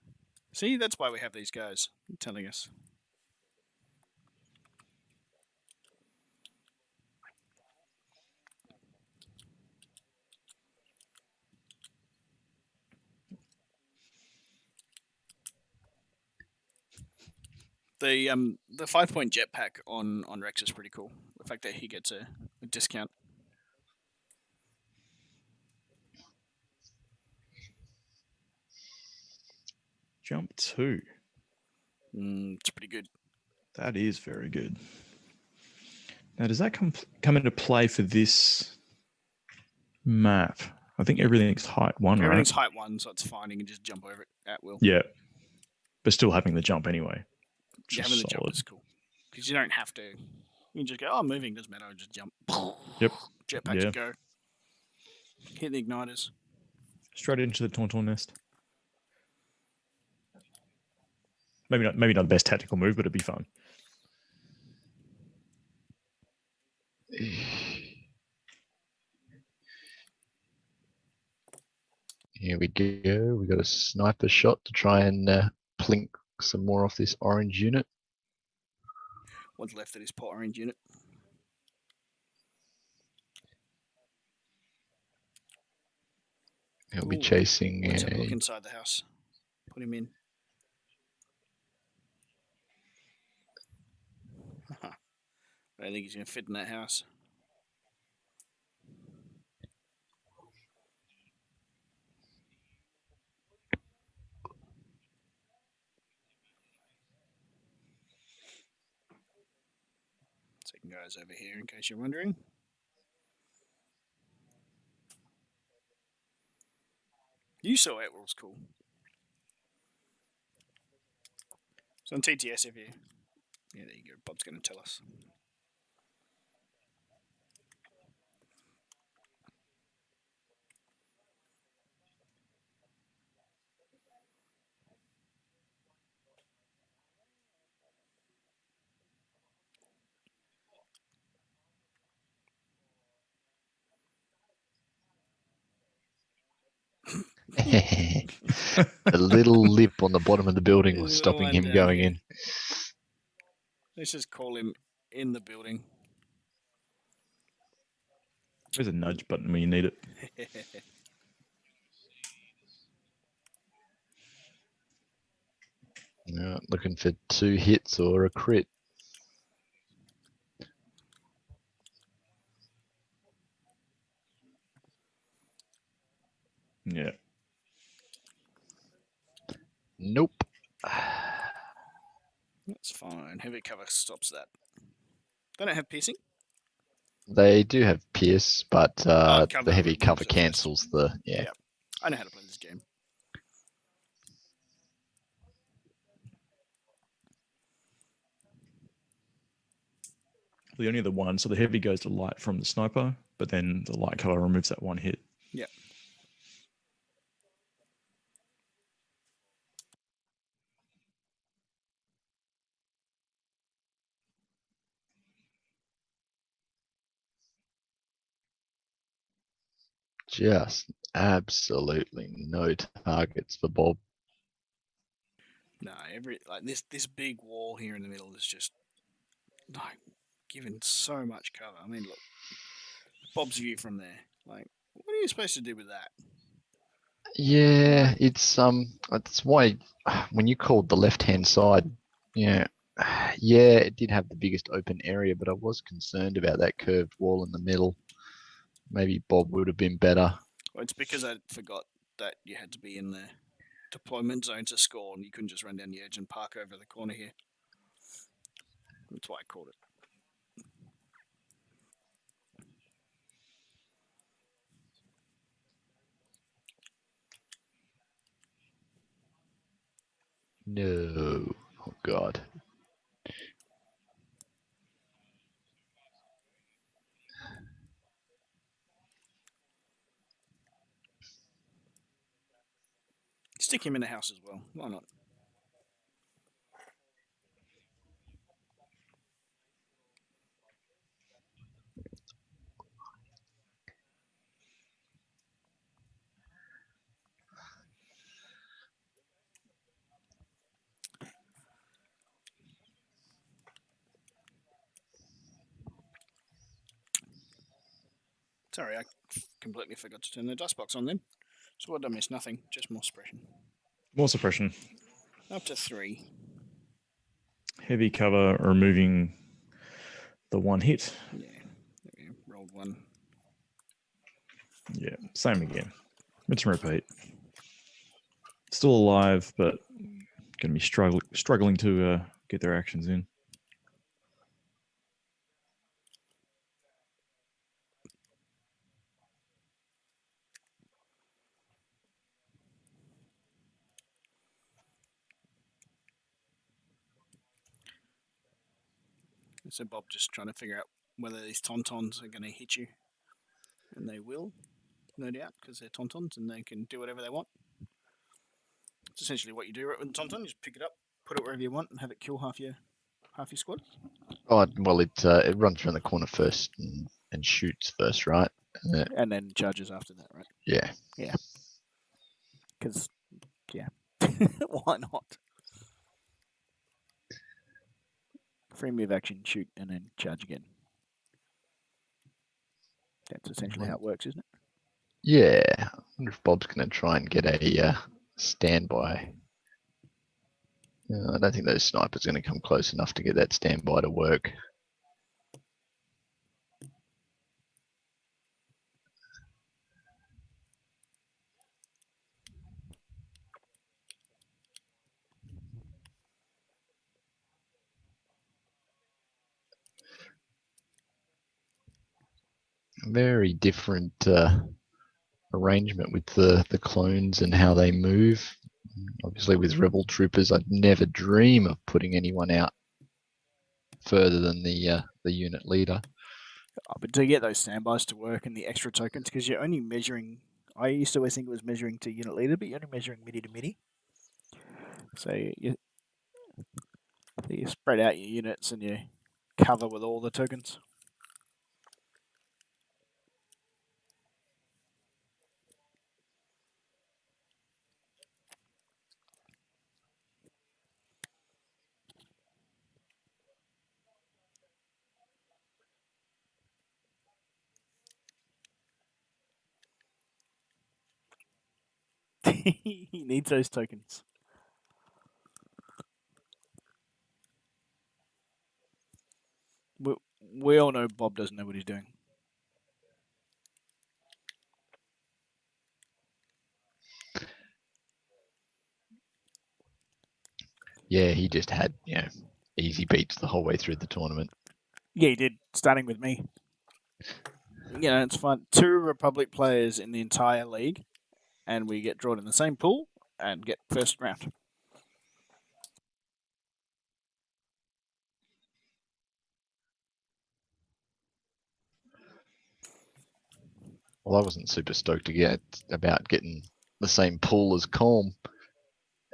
See, that's why we have these guys telling us. The 5-point jetpack on Rex is pretty cool. The fact that he gets a discount. jump 2. It's pretty good. That is very good. Now, does that come into play for this map? I think everything's height 1, right? Everything's height 1, so it's fine. You can just jump over it at will. Yeah. But still having the jump anyway. Yeah, having the jump is cool. Because you don't have to. You can just go, I'm moving, doesn't matter, just jump. Yep. Jetpack to go. Hit the igniters. Straight into the TaunTaun nest. Maybe not the best tactical move, but it'd be fun. Here we go. We got a sniper shot to try and plink some more off this orange unit. One's left of this pot orange unit. He'll be chasing. Let's have a look inside the house. Put him in. I don't think he's going to fit in that house. Second guy's over here, in case you're wondering. You saw it, was cool. It's on TTS if you. Yeah, there you go. Bob's going to tell us. The little lip on the bottom of the building was There's a little stopping one him down going here. in. Let's just call him in the building. There's a nudge button when you need it. Looking for 2 hits or a crit. Yeah. Nope. That's fine. Heavy cover stops that. They don't have piercing? They do have Pierce, but cover the heavy removes cover it first. cancels the Yeah. I know how to play this game. The only other one, so the heavy goes to light from the sniper, but then the light cover removes that 1 hit. Yeah. Just absolutely no targets for Bob. No, this big wall here in the middle is just like giving so much cover. I mean, look, Bob's view from there. Like, what are you supposed to do with that? Yeah, it's why when you called the left-hand side, yeah, it did have the biggest open area, but I was concerned about that curved wall in the middle. Maybe Bob would have been better. Well, it's because I forgot that you had to be in the deployment zone to score, and you couldn't just run down the edge and park over the corner here. That's why I called it. No. Oh, God. Stick him in the house as well. Why not? Sorry, I completely forgot to turn the dust box on then. So what did I miss? Nothing. Just more suppression. More suppression. Up to 3. Heavy cover removing the 1 hit. Yeah. There we go. Rolled 1. Yeah, same again. Rinse and repeat. Still alive, but going to be struggling to get their actions in. So Bob just trying to figure out whether these TaunTauns are going to hit you. And they will, no doubt, because they're TaunTauns and they can do whatever they want. It's essentially what you do right with the TaunTaun. You just pick it up, put it wherever you want, and have it kill half your squad. Oh, well, it runs around the corner first and shoots first, right? And then charges after that, right? Yeah. Because, yeah, why not? Free move action, shoot, and then charge again. That's essentially how it works, isn't it? Yeah. I wonder if Bob's going to try and get a standby I don't think those snipers are going to come close enough to get that standby to work. Very different arrangement with the clones and how they move. Obviously, with rebel troopers, I'd never dream of putting anyone out further than the unit leader. But to get those standbys to work and the extra tokens, because you're only measuring. I used to always think it was measuring to unit leader, but you're only measuring midi to midi. So you spread out your units and you cover with all the tokens. He needs those tokens. We all know Bob doesn't know what he's doing. Yeah, he just had, easy beats the whole way through the tournament. Yeah, he did, starting with me. It's fun. 2 Republic players in the entire league, and we get drawn in the same pool and get first round. Well, I wasn't super stoked about getting the same pool as Colm,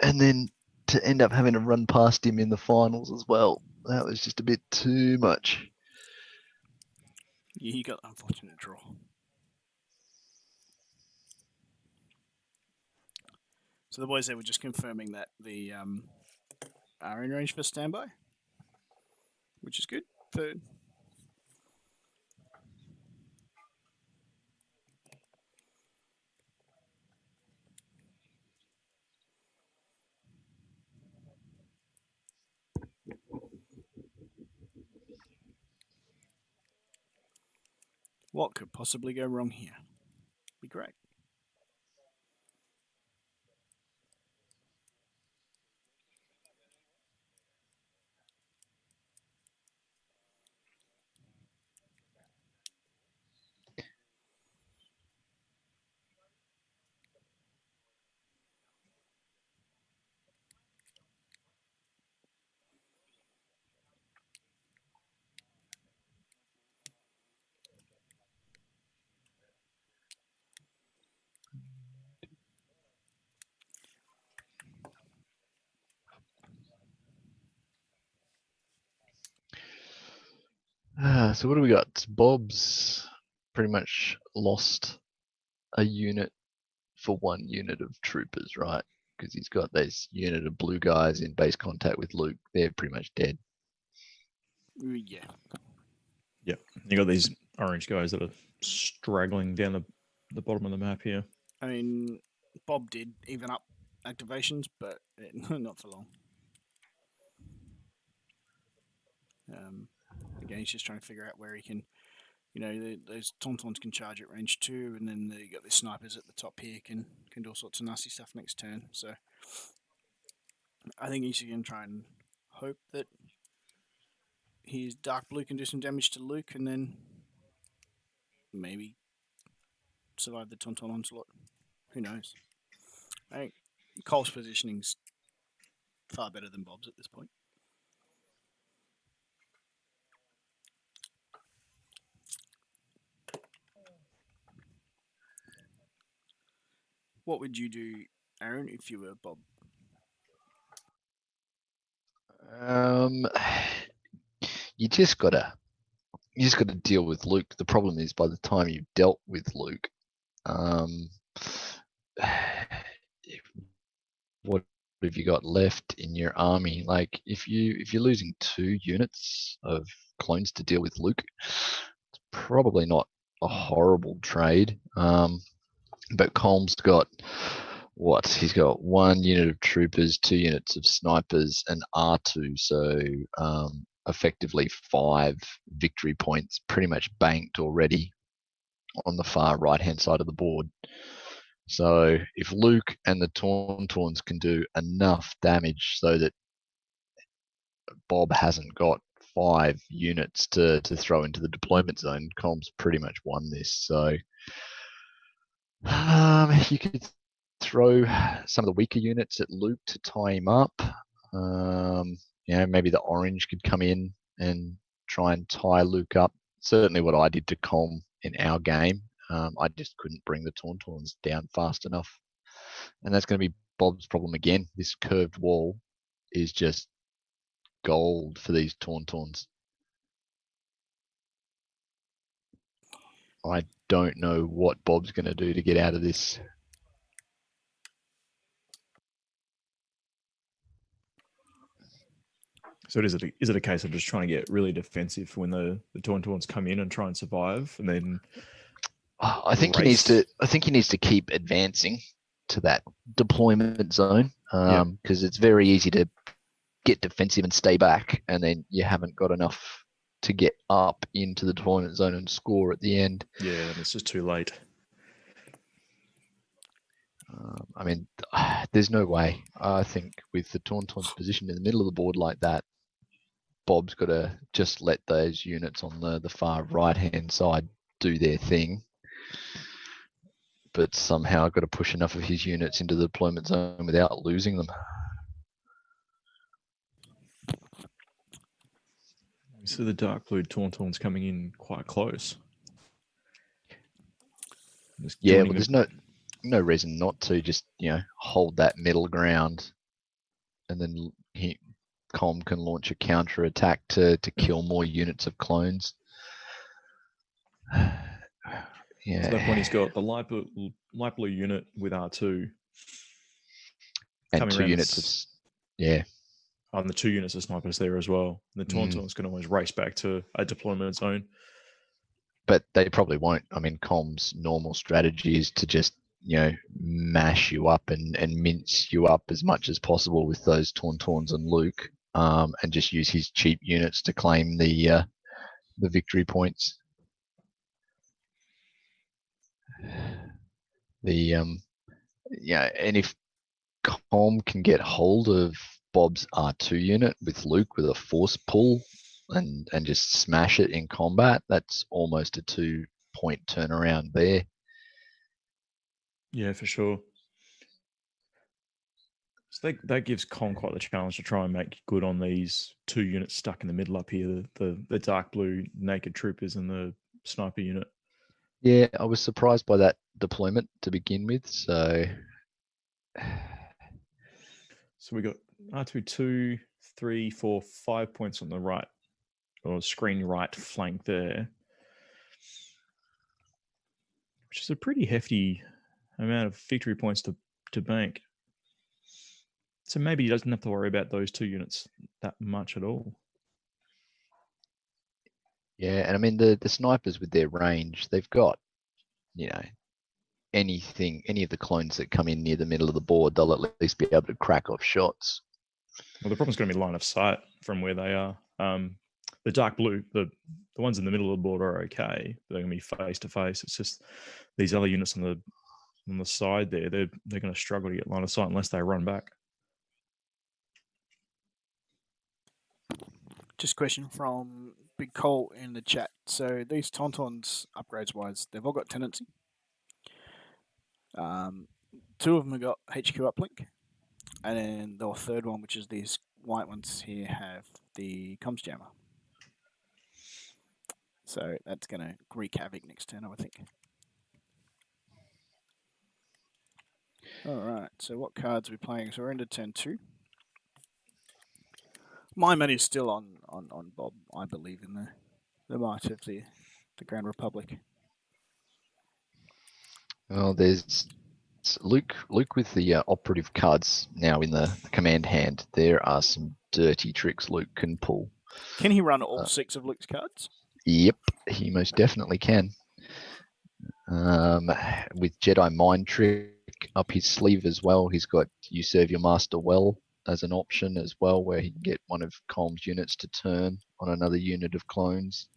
and then to end up having to run past him in the finals as well. That was just a bit too much. Yeah, he got an unfortunate draw. So the boys there were just confirming that the are in range for standby, which is good. What could possibly go wrong here? Be great. So what do we got? Bob's pretty much lost a unit for 1 unit of troopers, right? Because he's got this unit of blue guys in base contact with Luke. They're pretty much dead. Yeah. Yep. You got these orange guys that are straggling down the bottom of the map here. I mean, Bob did even up activations, but not for long. Again, he's just trying to figure out where he can, those TaunTauns can charge at range 2, and then you got the snipers at the top here can do all sorts of nasty stuff next turn. So I think he's going to try and hope that his Dark Blue can do some damage to Luke, and then maybe survive the TaunTaun onslaught. Who knows? I think Cole's positioning's far better than Bob's at this point. What would you do, Aaron, if you were Bob? You just gotta deal with Luke. The problem is, by the time you've dealt with Luke, what have you got left in your army? Like, if you're losing 2 units of clones to deal with Luke, it's probably not a horrible trade. But Colm's got He's got 1 unit of troopers, 2 units of snipers, and R2. So effectively 5 victory points pretty much banked already on the far right-hand side of the board. So if Luke and the TaunTauns can do enough damage so that Bob hasn't got 5 units to throw into the deployment zone, Colm's pretty much won this. So you could throw some of the weaker units at Luke to tie him up. Maybe the orange could come in and try and tie Luke up. Certainly what I did to Colm in our game. I just couldn't bring the TaunTauns down fast enough. And that's going to be Bob's problem again. This curved wall is just gold for these TaunTauns. I don't know what Bob's going to do to get out of this. So is it a case of just trying to get really defensive when the TaunTauns come in and try and survive, and then? I think he needs to keep advancing to that deployment zone because it's very easy to get defensive and stay back, and then you haven't got enough to get up into the deployment zone and score at the end. Yeah, and it's just too late. There's no way. I think with the TaunTaun's positioned in the middle of the board like that, Bob's got to just let those units on the far right-hand side do their thing. But somehow got to push enough of his units into the deployment zone without losing them. So the dark blue TaunTaun's coming in quite close. Yeah, well, there's no reason not to just hold that middle ground, and then Colm can launch a counter attack to kill more units of clones. Yeah. So that point, he's got the light blue unit with R2, and 2 units of and the 2 units of snipers there as well. The TaunTaun's can always race back to a deployment zone. But they probably won't. Colm's normal strategy is to just mash you up and mince you up as much as possible with those TaunTauns and Luke, and just use his cheap units to claim the victory points. And if Colm can get hold of Bob's R2 unit with Luke with a force pull and just smash it in combat, that's almost a 2-point turnaround there. Yeah, for sure. So that gives Colm quite the challenge to try and make good on these 2 units stuck in the middle up here, the dark blue naked troopers and the sniper unit. Yeah, I was surprised by that deployment to begin with. So we got R2, 2, 3, 4, 5 points on the right, or screen right flank there, which is a pretty hefty amount of victory points to bank. So maybe he doesn't have to worry about those 2 units that much at all. Yeah, and the snipers with their range, they've got, any of the clones that come in near the middle of the board, they'll at least be able to crack off shots. Well, the problem's going to be line of sight from where they are. The dark blue, the ones in the middle of the board are okay, but they're going to be face to face. It's just these other units on the side there, they're going to struggle to get line of sight unless they run back. Just a question from Big Cole in the chat. So these TaunTauns, upgrades wise, they've all got tendency. 2 of them have got HQ uplink, and then the third one, which is these white ones here, have the comms jammer. So that's going to wreak havoc next turn, I would think. All right, so what cards are we playing? So we're into turn 2. My money's still on Bob. I believe in the might of the Grand Republic. Well, there's Luke with the operative cards now in the command hand. There are some dirty tricks Luke can pull. Can he run all 6 of Luke's cards? Yep, he most definitely can. With Jedi Mind Trick up his sleeve as well. He's got You Serve Your Master Well as an option as well, where he can get one of Colm's units to turn on another unit of clones.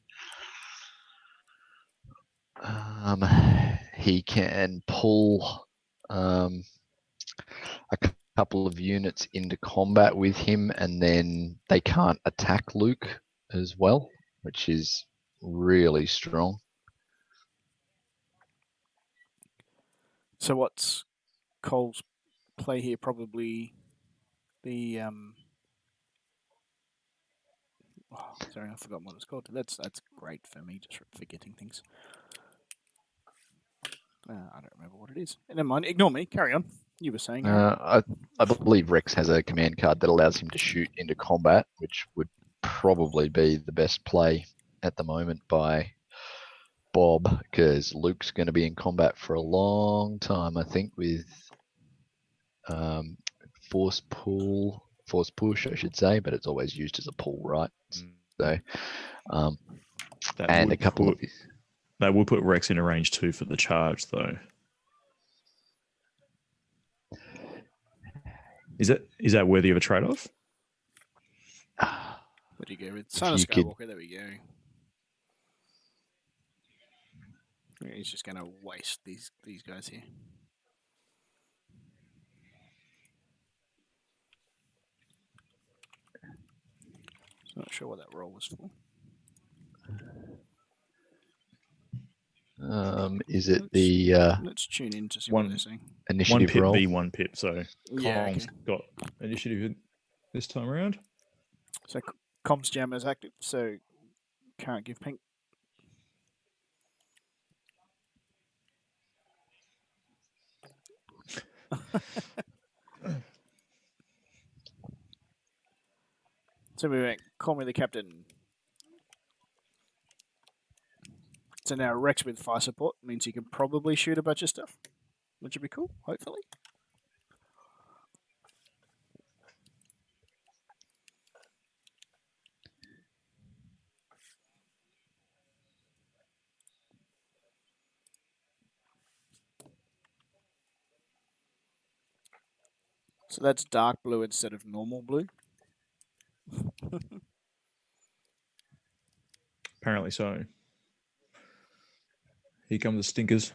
He can pull a couple of units into combat with him, and then they can't attack Luke as well, which is really strong. So what's Cole's play here? Probably the sorry, I've forgotten what it's called. That's great for me, just forgetting things. I don't remember what it is. Never mind. Ignore me. Carry on. You were saying. I believe Rex has a command card that allows him to shoot into combat, which would probably be the best play at the moment by Bob, because Luke's going to be in combat for a long time, I think, with force push, I should say, but it's always used as a pull, right? So, and a couple of that will put Rex in a range 2 for the charge, though. Is that worthy of a trade-off? What do you go with? Son of Skywalker. There we go. He's just going to waste these guys here. Not sure what that roll was for. Is it the let's tune in to see what they're saying. Initiative 1 pip roll? v 1 pip, so Yeah, Colm's got initiative this time around. So comms jam is active, so can't give pink. So we went, call me the captain. So now Rex with fire support means he can probably shoot a bunch of stuff, which would be cool, hopefully. So that's dark blue instead of normal blue. Apparently so. Here come the stinkers.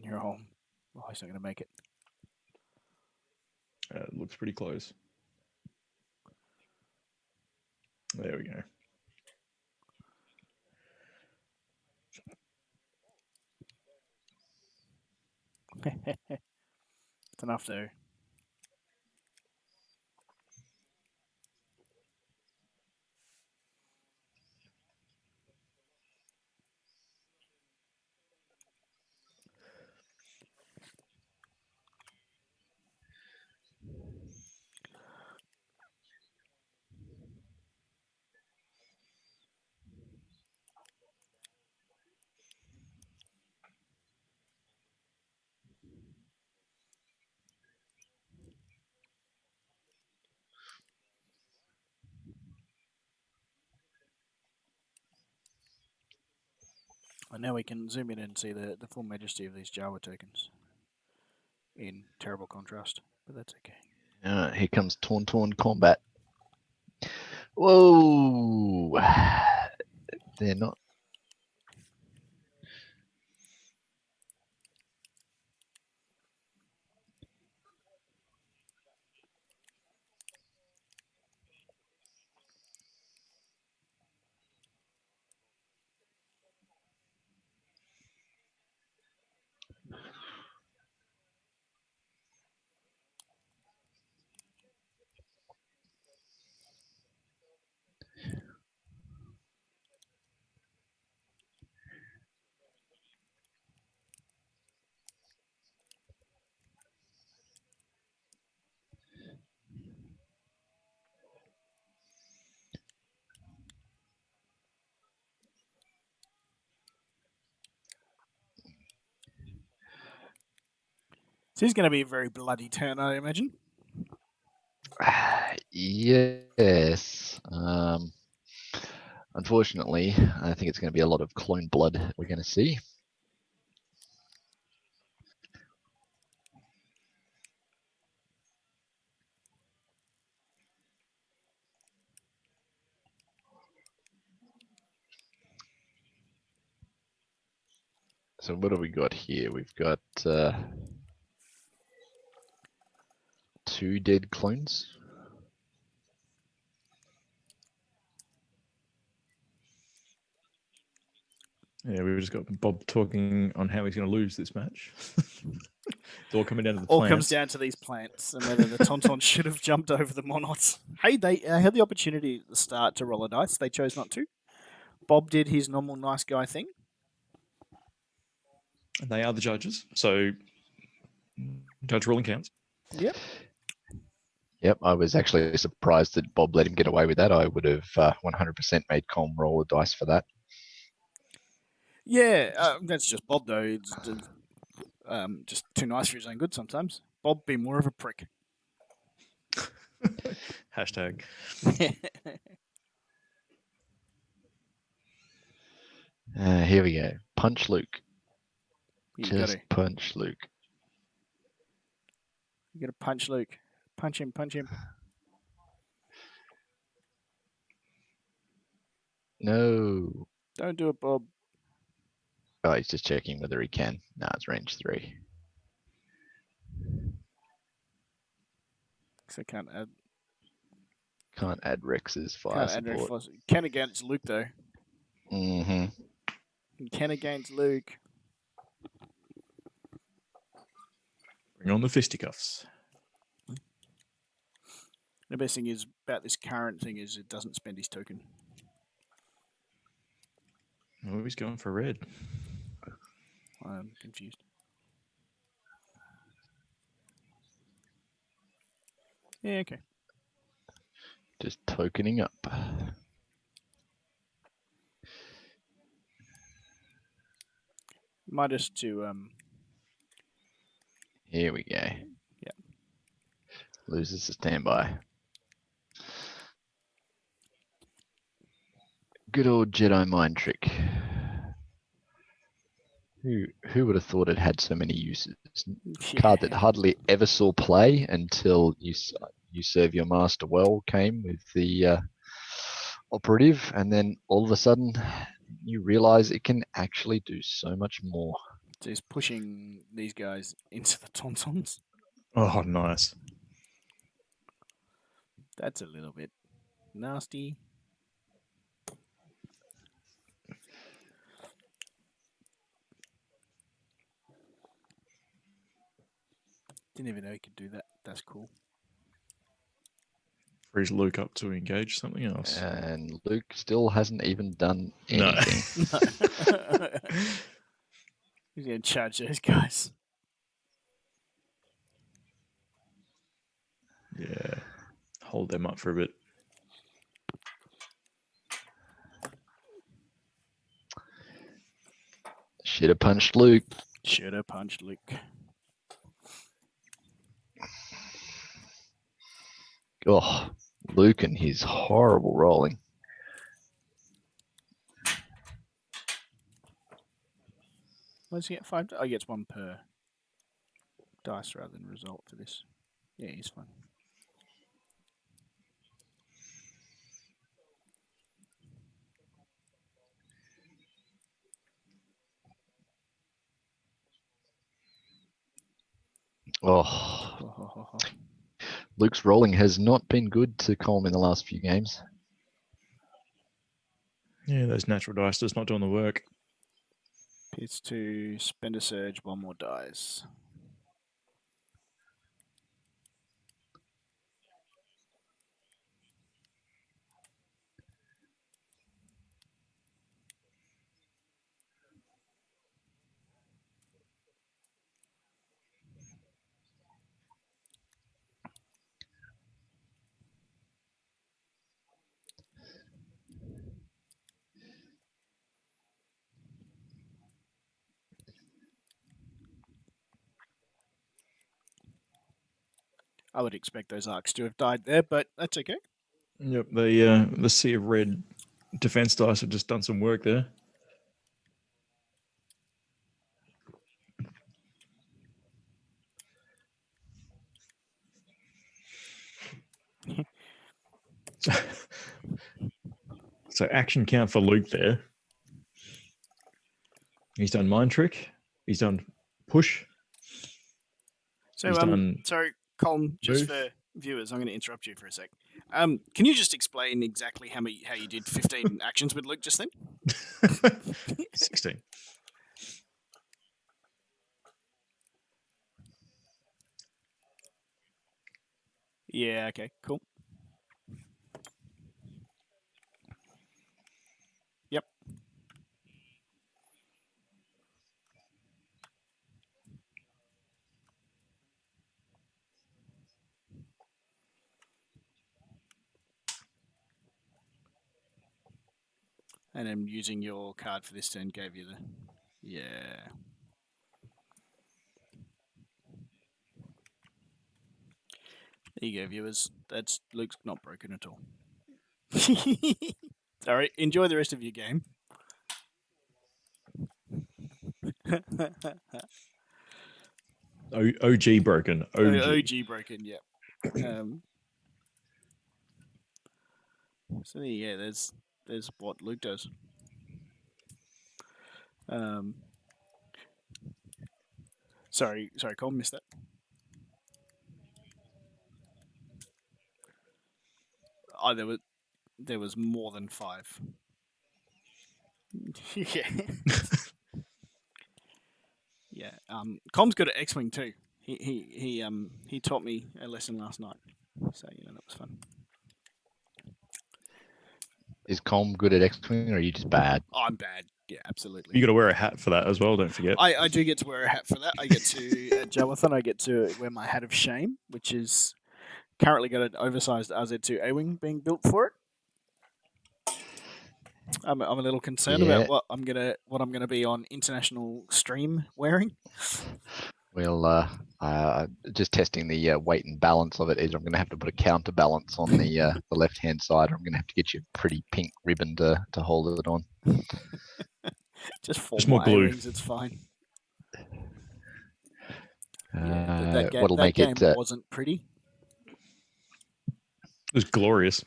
You're home. Oh, he's not going to make it. It looks pretty close. There we go. It's enough though. And now we can zoom in and see the full majesty of these JAWA tokens in terrible contrast, but that's okay. Here comes TaunTaun combat. Whoa! They're not. This is going to be a very bloody turn, I imagine. Yes. Unfortunately, I think it's going to be a lot of clone blood we're going to see. So what have we got here? We've got 2 dead clones. Yeah, we just got Bob talking on how he's going to lose this match. It's all coming down to the All plants. comes down to these plants and whether the TaunTaun should have jumped over the Monots. Hey, they had the opportunity at the start to roll a dice. They chose not to. Bob did his normal nice guy thing. They are the judges, so judge ruling counts. Yep. Yep, I was actually surprised that Bob let him get away with that. I would have 100% made Colm roll a dice for that. Yeah, that's just Bob, though. It's just too nice for his own good sometimes. Bob be more of a prick. Hashtag. Here we go. Punch Luke. You Just gotta, punch Luke. you gotta punch Luke. Punch him, punch him. No. Don't do it, Bob. Oh, he's just checking whether he can. No, it's range 3. Because I can't add. Can't add Rex's fire Can't add support. Rex. Can against Luke, though. Mm-hmm. Can against Luke. Bring on the fisticuffs. The best thing is about this current thing is it doesn't spend his token. Oh, he's going for red. I'm confused. Yeah, okay. Just tokening up. Might just to Here we go. Yeah. Loses the standby. Good old Jedi mind trick. Who would have thought it had so many uses? Card that hardly ever saw play until you serve your master well came with the operative, and then all of a sudden you realize it can actually do so much more. So he's pushing these guys into the TaunTauns. Oh, nice. That's a little bit nasty. Didn't even know he could do that. That's cool. Frees Luke up to engage something else. And Luke still hasn't even done No. anything. He's going to charge those guys. Yeah. Hold them up for a bit. Should have punched Luke. Should have punched Luke. Oh, Luke and his horrible rolling. What does he get? 5? Oh, he gets 1 per dice rather than result for this. Yeah, he's fine. Oh, Luke's rolling has not been good to Colm in the last few games. Yeah, those natural dice just not doing the work. It's to spend a surge, 1 more dice. I would expect those arcs to have died there, but that's okay. Yep, the Sea of Red defense dice have just done some work there. So action count for Luke there. He's done Mind Trick. He's done Push. So, He's done sorry, Colm, just move. for viewers, I'm going to interrupt you for a sec. Can you just explain exactly how you did 15 actions with Luke just then? 16. Yeah, okay, cool. Yep. And then using your card for this turn gave you the... Yeah. There you go, viewers. That's Luke's not broken at all. Sorry, enjoy the rest of your game. OG broken. OG broken, yeah. So yeah, there's what Luke does. Sorry, Colm, missed that. Oh, there was more than 5. Yeah. Yeah. Colm's good at X-Wing too. He taught me a lesson last night. So that was fun. Is Colm good at X-Wing, or are you just bad? Oh, I'm bad. Yeah, absolutely. You got to wear a hat for that as well. Don't forget. I do get to wear a hat for that. I get to at JAWA, I get to wear my hat of shame, which is currently got an oversized RZ2 A-wing being built for it. I'm a little concerned about what I'm gonna be on international stream wearing. Well, just testing the weight and balance of it. Is I'm going to have to put a counterbalance on the left-hand side. Or I'm going to have to get you a pretty pink ribbon to hold it on. Just more glue. A-wings, it's fine. What'll that make game it wasn't pretty. It was glorious.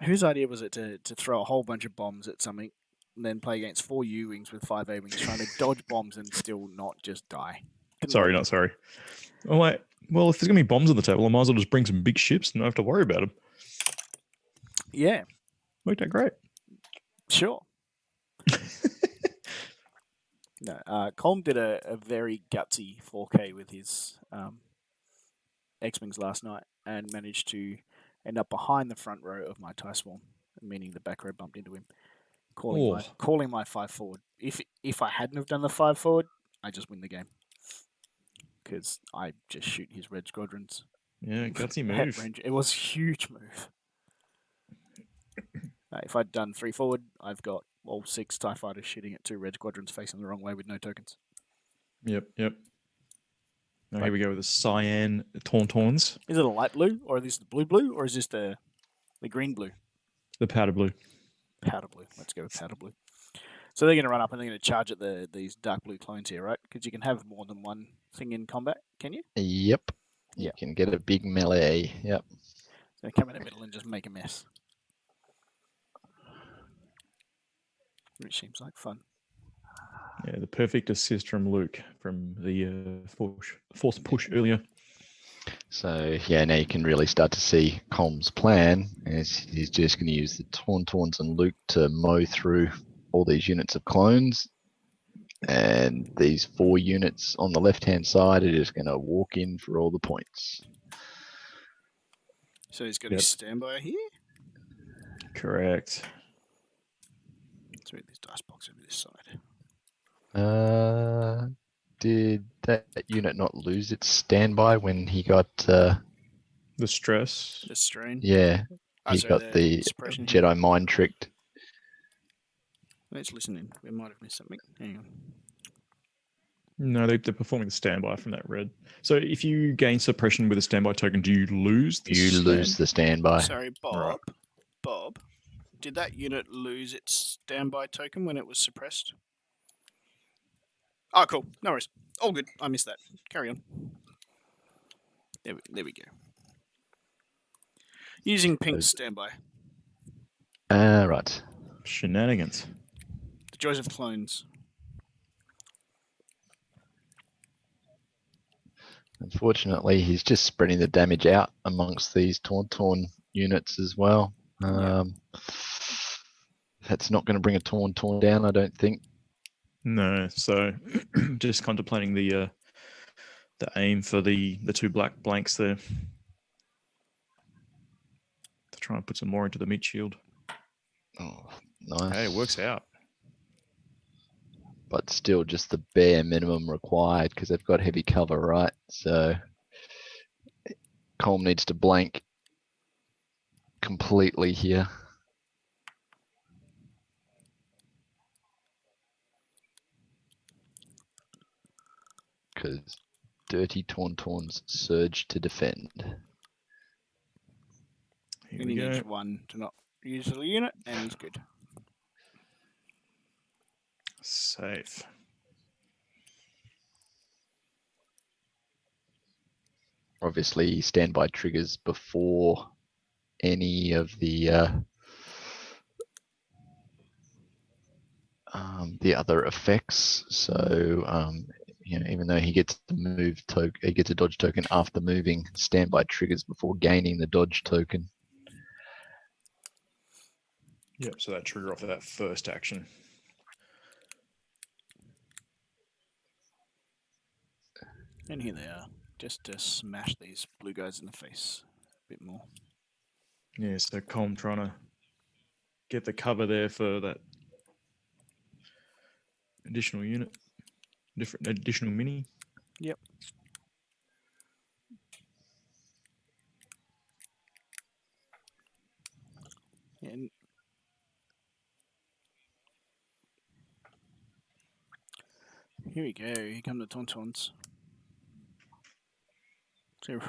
Whose idea was it to throw a whole bunch of bombs at something and then play against 4 U-wings with 5 A-wings trying to dodge bombs and still not just die? Not sorry. I'm like, well, if there's going to be bombs on the table, I might as well just bring some big ships and not have to worry about them. Yeah. Worked out great. Sure. No, Colm did a very gutsy 4K with his X-Wings last night and managed to end up behind the front row of my TIE Swarm, meaning the back row bumped into him, calling my 5 forward. If I hadn't have done the 5 forward, I just win the game because I just shoot his red squadrons. Yeah, gutsy move. It was a huge move. If I'd done 3 forward, I've got all 6 TIE fighters shooting at 2 red squadrons facing the wrong way with no tokens. Yep. Now here we go with the cyan TaunTauns. Is it a light blue, or is this the blue, or is this the green blue? The powder blue. Powder blue. Let's go with powder blue. So they're going to run up and they're going to charge at these dark blue clones here, right? Because you can have more than one thing in combat, can you? Yep. You can get a big melee. Yep. So come in the middle and just make a mess. Which seems like fun. Yeah, the perfect assist from Luke from the force push earlier. So now you can really start to see Colm's plan. He's just going to use the TaunTauns and Luke to mow through all these units of clones, and these 4 units on the left-hand side are just going to walk in for all the points. So he's got his standby here. Correct. Let's move this dice box over this side. Did that unit not lose its standby when he got the stress? The strain? Yeah. He got the Jedi mind tricked. Let's listen in. We might have missed something. Hang on. No, they're performing the standby from that red. So if you gain suppression with a standby token, do you lose the You lose the standby. Sorry, Bob. Right. Bob, did that unit lose its standby token when it was suppressed? Oh, cool. No worries. All good. I missed that. Carry on. There we go. Using pink standby. Right. Shenanigans. The joys of clones. Unfortunately, he's just spreading the damage out amongst these TaunTaun units as well. That's not going to bring a TaunTaun down, I don't think. No, so just contemplating the aim for the two black blanks there. To try and put some more into the mid shield. Oh, nice. Hey, it works out. But still just the bare minimum required because they've got heavy cover, right? So Colm needs to blank completely here. Because dirty TaunTauns surge to defend. Here And we he go. needs one to not use the unit, and he's good. Safe. Obviously, standby triggers before any of the other effects. So even though he gets the move token, he gets a dodge token after moving. Standby triggers before gaining the dodge token. Yep, so that trigger off of that first action. And here they are, just to smash these blue guys in the face a bit more. Yeah, so Colm trying to get the cover there for that additional unit, additional mini. Yep. And here we go. Here come the TaunTauns. So,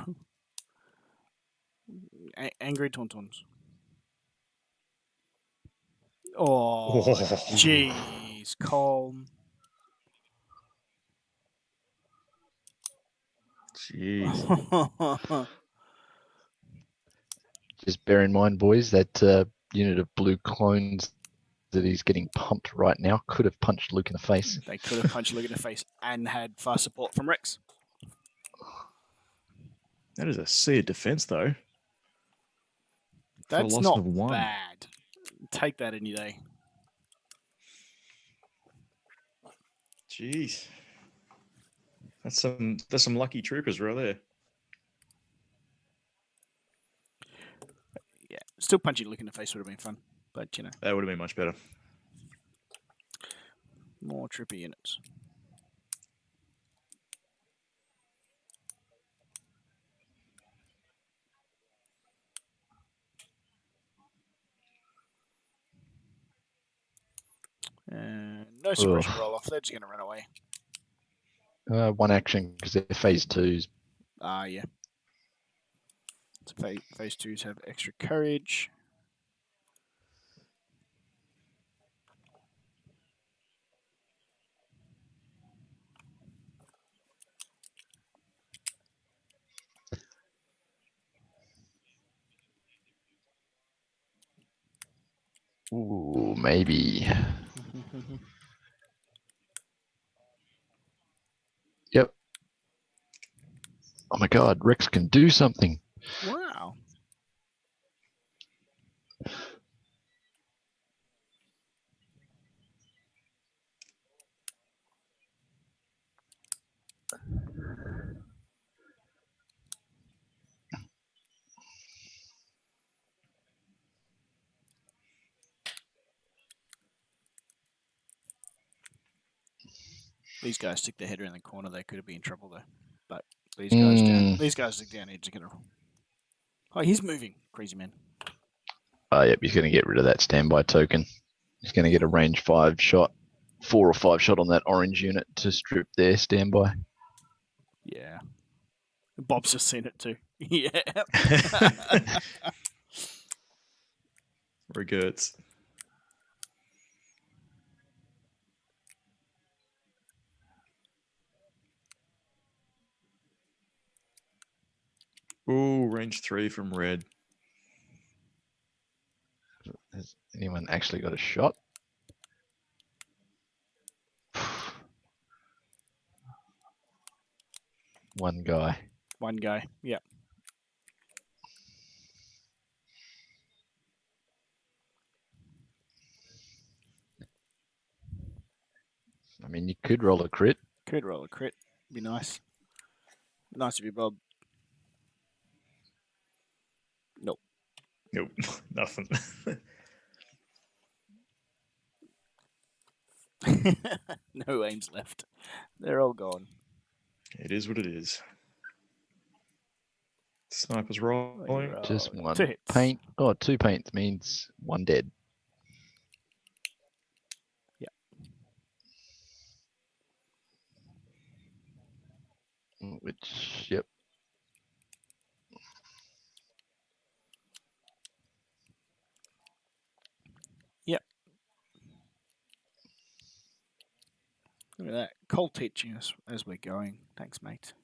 angry TaunTauns. Oh, jeez, Colm. Jeez. Just bear in mind, boys, that unit of blue clones that he's getting pumped right now could have punched Luke in the face. They could have punched Luke in the face and had fast support from Rex. That is a sea of defense, though. That's loss not of one. bad. Take that any day. Jeez. That's some lucky troopers right there. Yeah, still punching Luke in the face would have been fun, but That would have been much better. more trooper units. No suppression roll off. They're just going to run away. One action because they're phase twos. Yeah. So phase twos have extra courage. Ooh, maybe. Yep. Oh my God, Rex can do something. Wow. These guys stick their head around the corner. They could have been in trouble though. But these guys down. These guys down here to get a. Oh, he's moving, crazy man. Oh, yep, he's going to get rid of that standby token. He's going to get a range 5 shot. 4 or 5 shot on that orange unit to strip their standby. Yeah. Bob's just seen it too. Yeah. Regrets. Ooh, range 3 from red. Has anyone actually got a shot? One guy. One guy. Yeah. I mean, you could roll a crit. Could roll a crit. Be nice. Nice of you, Bob. Nope. Nope, nothing. No aims left. They're all gone. It is what it is. Sniper's rolling. Just Oh, one 2 hits. paint. Oh, 2 paints means 1 dead. Yeah. Which, yep. Yep. Look at that. Cole teaching us as we're going. Thanks, mate.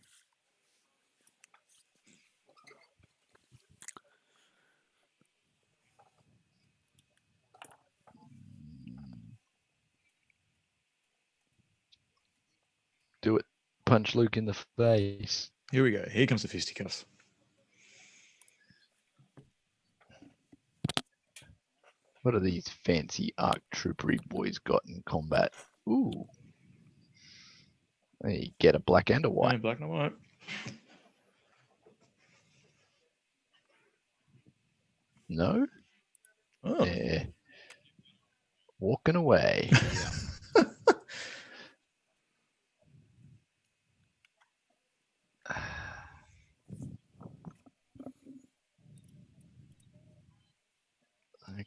Do it. Punch Luke in the face. Here we go. Here comes the fisticuffs. What are these fancy ARC troopery boys got in combat? Ooh. They get a black and a white. Yeah, black and white. No? Oh. They're walking away.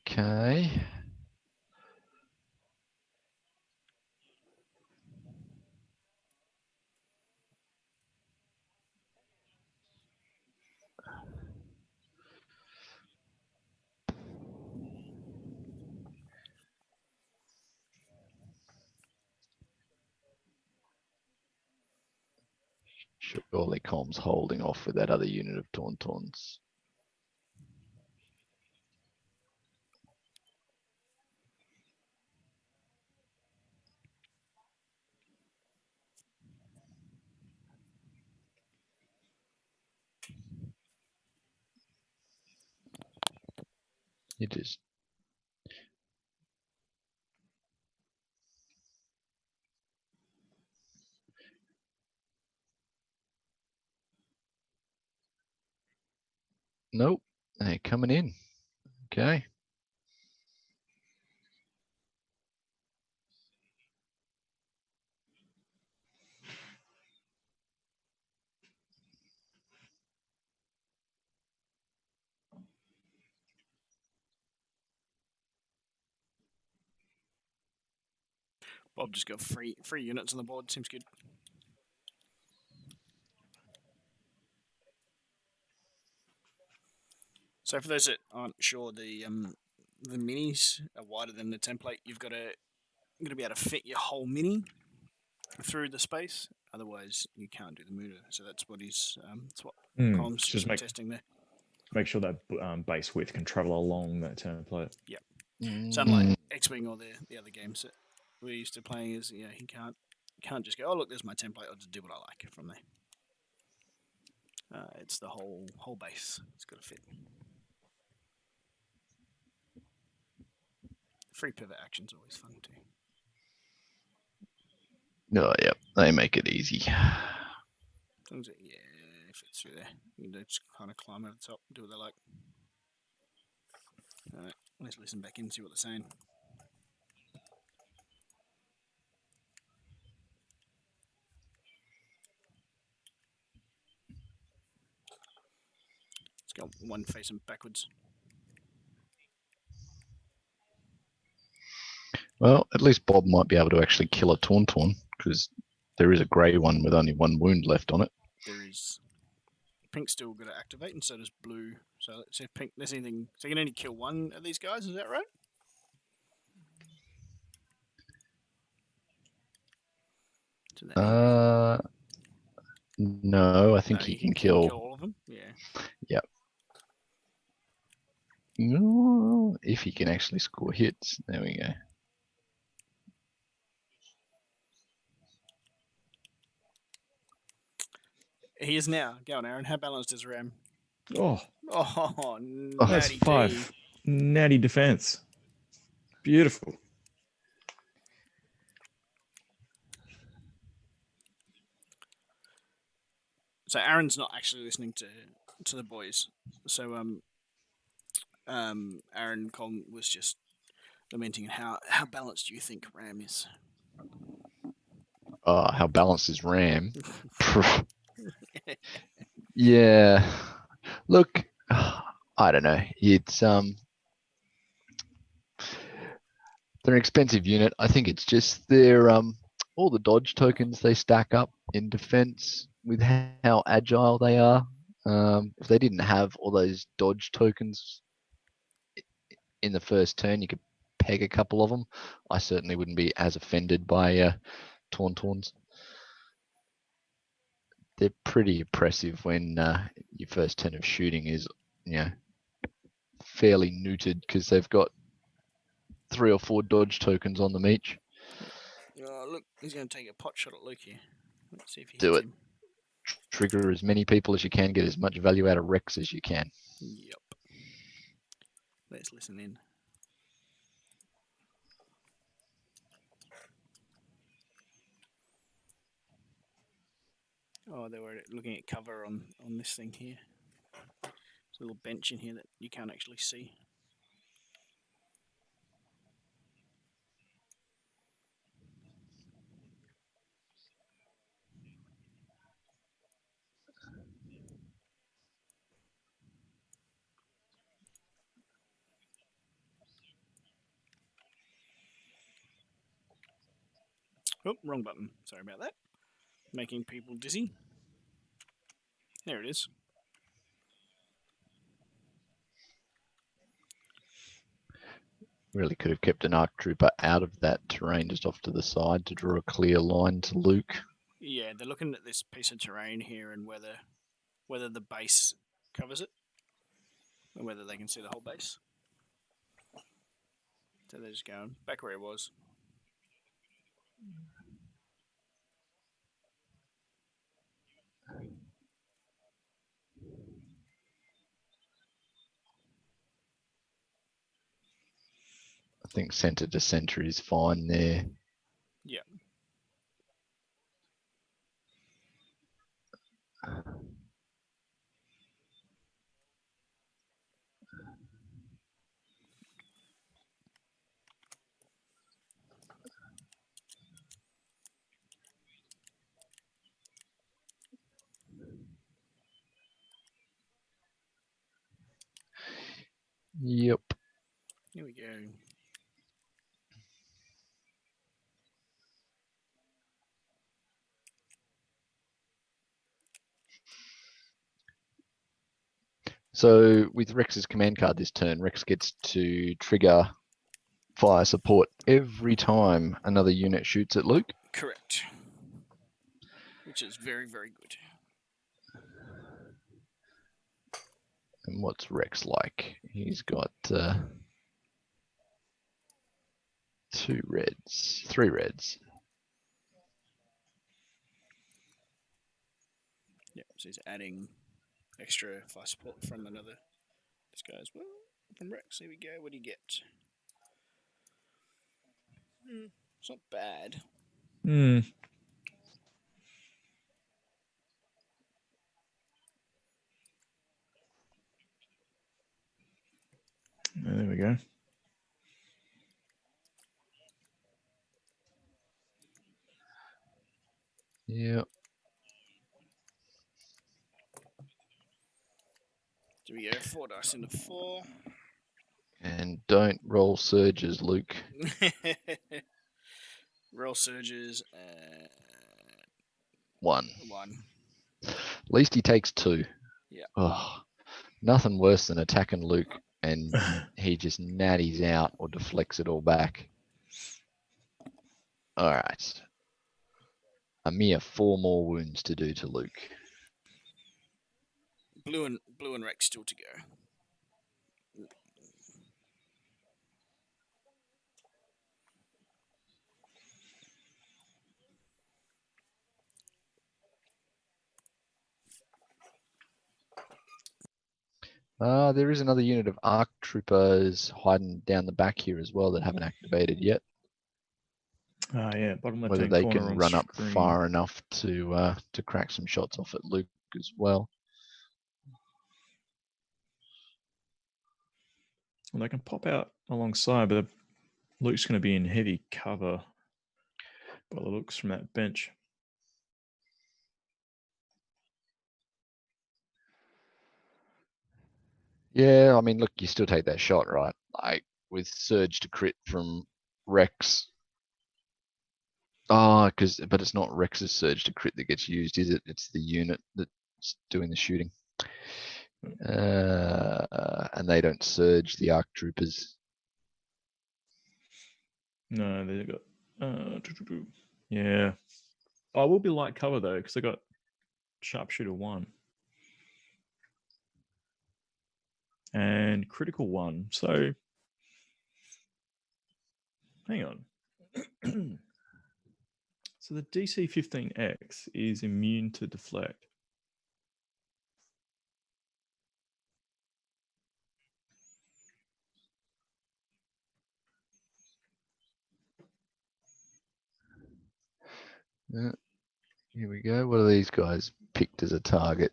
Okay. Surely Colm's holding off with that other unit of TaunTauns. You just nope. They're coming in. Okay. Bob just got three units on the board. Seems good. So for those that aren't sure, the minis are wider than the template. You've got to be able to fit your whole mini through the space. Otherwise, you can't do the mooter. So that's what he's that's what Colm's just testing there. Make sure that base width can travel along that template. Yep. So unlike X-Wing or the other games that we're used to playing, is he can't just go, oh look, there's my template. I'll just do what I like from there. It's the whole base. It's got to fit. Free pivot action's always fun too. Oh, yep. They make it easy. As long as it fits through there. You can just kind of climb over the top, do what they like. Alright, let's listen back in and see what they're saying. Let's go one facing backwards. Well, at least Bob might be able to actually kill a TaunTaun, because there is a grey one with only one wound left on it. There is. Pink's still going to activate, and so does blue. So let's see if Pink there's anything. So you can only kill one of these guys, is that right? No, I think No, he you can kill kill. all of them. Yeah. Yep. No, if he can actually score hits. There we go. He is now. Go on, Aaron. How balanced is Ram? Oh, Oh, that's natty 5. Natty defense. Beautiful. So Aaron's not actually listening to the boys. So Aaron Colm was just lamenting how balanced do you think Ram is? How balanced is Ram? Yeah. Look, I don't know. It's they're an expensive unit. I think it's just their all the dodge tokens they stack up in defense with how agile they are. If they didn't have all those dodge tokens in the first turn, you could peg a couple of them. I certainly wouldn't be as offended by TaunTauns. They're pretty oppressive when your first turn of shooting is, fairly neutered because they've got 3 or 4 dodge tokens on them each. Oh, look, he's going to take a pot shot at Luke here. Let's see if he Do hits it. him. Trigger as many people as you can, get as much value out of Rex as you can. Yep. Let's listen in. Oh, they were looking at cover on this thing here. There's a little bench in here that you can't actually see. Oh, wrong button. Sorry about that. Making people dizzy. There it is. Really could have kept an ARC Trooper out of that terrain just off to the side to draw a clear line to Luke. Yeah, they're looking at this piece of terrain here and whether the base covers it and whether they can see the whole base. So they're just going back where it was. I think center to center is fine there. Yeah. Yep. Here we go. So with Rex's command card this turn, Rex gets to trigger fire support every time another unit shoots at Luke. Correct. Which is very, very good. And what's Rex like? He's got 2 reds, 3 reds. Yeah, so he's adding extra fire support from another. This guy as well. From Rex, here we go. What do you get? It's not bad. Hmm. There we go. Yeah. Do we go 4 dice into 4? And don't roll surges, Luke. Roll surges. 1. 1. At least he takes 2. Yeah. Oh, nothing worse than attacking Luke and he just natties out or deflects it all back. All right. A mere 4 more wounds to do to Luke. Blue and Rex still to go. There is another unit of ARC troopers hiding down the back here as well that haven't activated yet. Yeah, bottom left Whether hand they corner can on run up screen. far enough to crack some shots off at Luke as well. Well, they can pop out alongside, but Luke's going to be in heavy cover by the looks from that bench. Yeah, I mean, look, you still take that shot, right? Like with surge to crit from Rex. But it's not Rex's surge to crit that gets used, is it? It's the unit that's doing the shooting. And they don't surge the ARC troopers. No, they've got. Yeah. I will be light cover though, because they got sharpshooter 1 and critical 1. So, hang on. So the DC 15X is immune to deflect. Here we go. What are these guys picked as a target?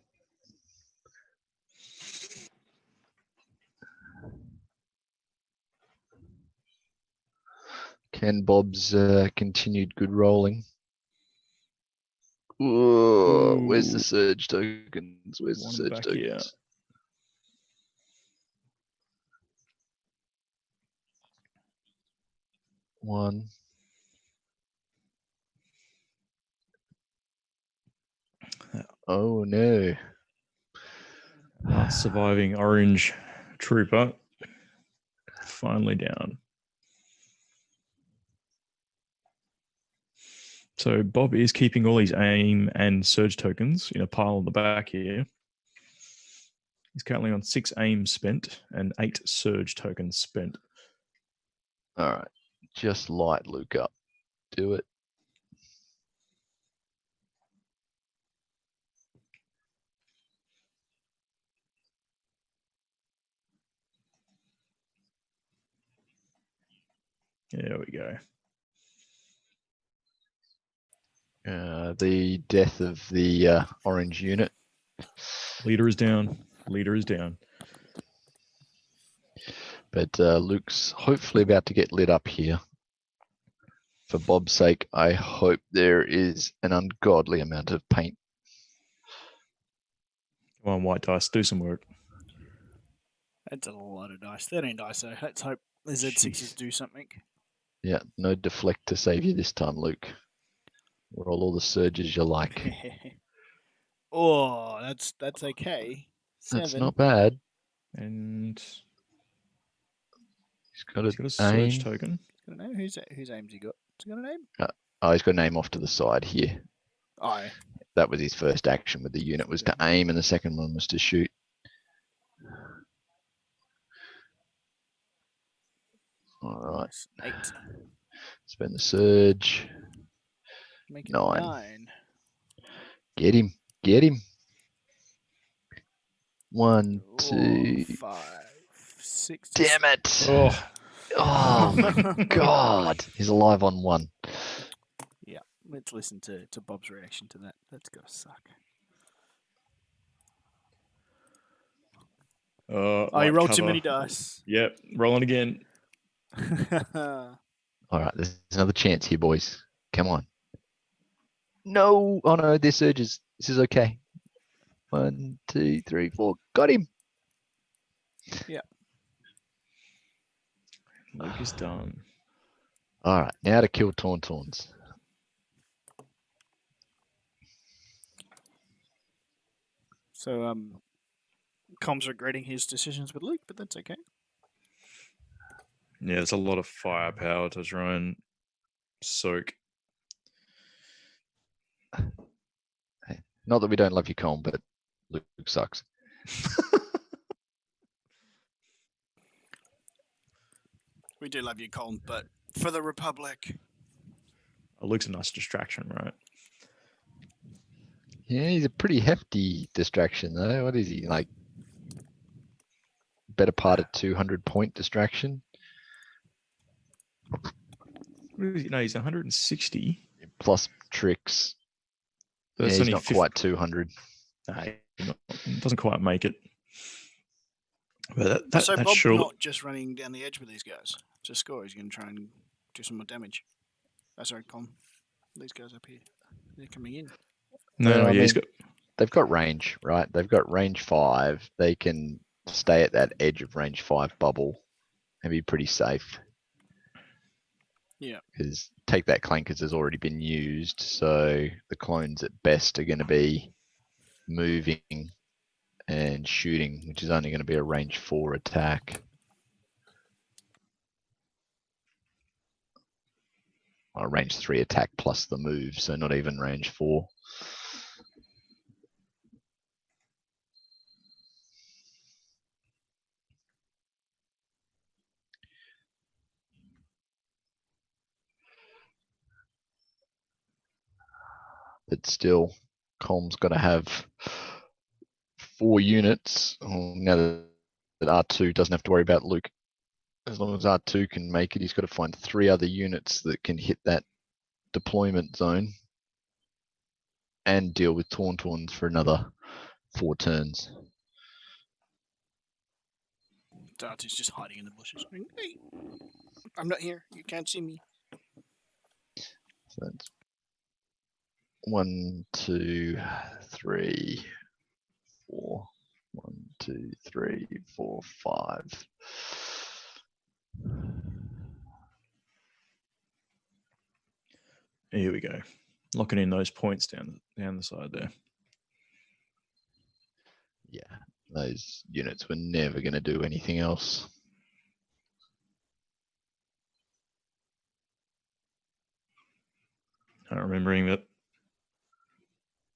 Ken Bob's continued good rolling. Ooh, where's the surge tokens? Where's the surge tokens? Here. One. Oh no. Surviving orange trooper. Finally down. So Bob is keeping all his aim and surge tokens in a pile on the back here. He's currently on 6 aim spent and 8 surge tokens spent. All right. Just light Luke up. Do it. There we go. The death of the orange unit. Leader is down. Leader is down. But Luke's hopefully about to get lit up here. For Bob's sake, I hope there is an ungodly amount of paint. Come on, white dice, do some work. That's a lot of dice. 13 dice, so let's hope the Z6s do something. Yeah, no deflect to save you this time, Luke. Roll all the surges you like. Oh, that's okay. 7. That's not bad. And He's got he's got a surge aim. token. Got a name? Whose aim's he got? Has he got a name? Oh, he's got an aim off to the side here. Oh. That was his first action with the unit, was to aim, and the second one was to shoot. All right. 8. Spend the surge. Make it 9. 9. Get him. Get him. 1, 2. 5, 6. Damn it. Oh, Oh my God. He's alive on 1. Yeah, let's listen to Bob's reaction to that. That's gotta suck. Oh, you rolled too many dice. Yep, rolling again. All right, there's another chance here, boys. Come on. No. Oh no, there's surges. This is okay. 1, 2, 3, 4. Got him. Yeah. Luke is done. All right, now to kill TaunTauns. So, Colm's regretting his decisions with Luke, but that's okay. Yeah, there's a lot of firepower to try and soak. Not that we don't love you, Colm, but Luke sucks. We do love you, Colm, but for the Republic. Luke's a nice distraction, right? Yeah, he's a pretty hefty distraction, though. What is he, like? Better part of 200-point distraction? What is he? No, he's 160. Plus tricks. But Yeah, that's he's only not quite 200. Doesn't quite make it. But that, So that's Bob's sure. not just running down the edge with these guys to score. He's going to try and do some more damage. That's right, Colm. These guys up here, they're coming in. No, I yeah, mean, they've got range, right? They've got range 5. They can stay at that edge of range 5 bubble and be pretty safe. Yeah. Because take that clankers has already been used, so the clones at best are going to be moving and shooting, which is only going to be a range 4 attack. Or range 3 attack plus the move, so not even range 4. But still, Colm's got to have 4 units. Now that R2 doesn't have to worry about Luke. As long as R2 can make it, he's got to find 3 other units that can hit that deployment zone and deal with TaunTauns for another 4 turns. Darty's just hiding in the bushes. Hey, I'm not here. You can't see me. So that's 1, 2, 3, 4. 1, 2, 3, 4, 5. Here we go. Locking in those points down the side there. Yeah, those units were never going to do anything else. Remembering that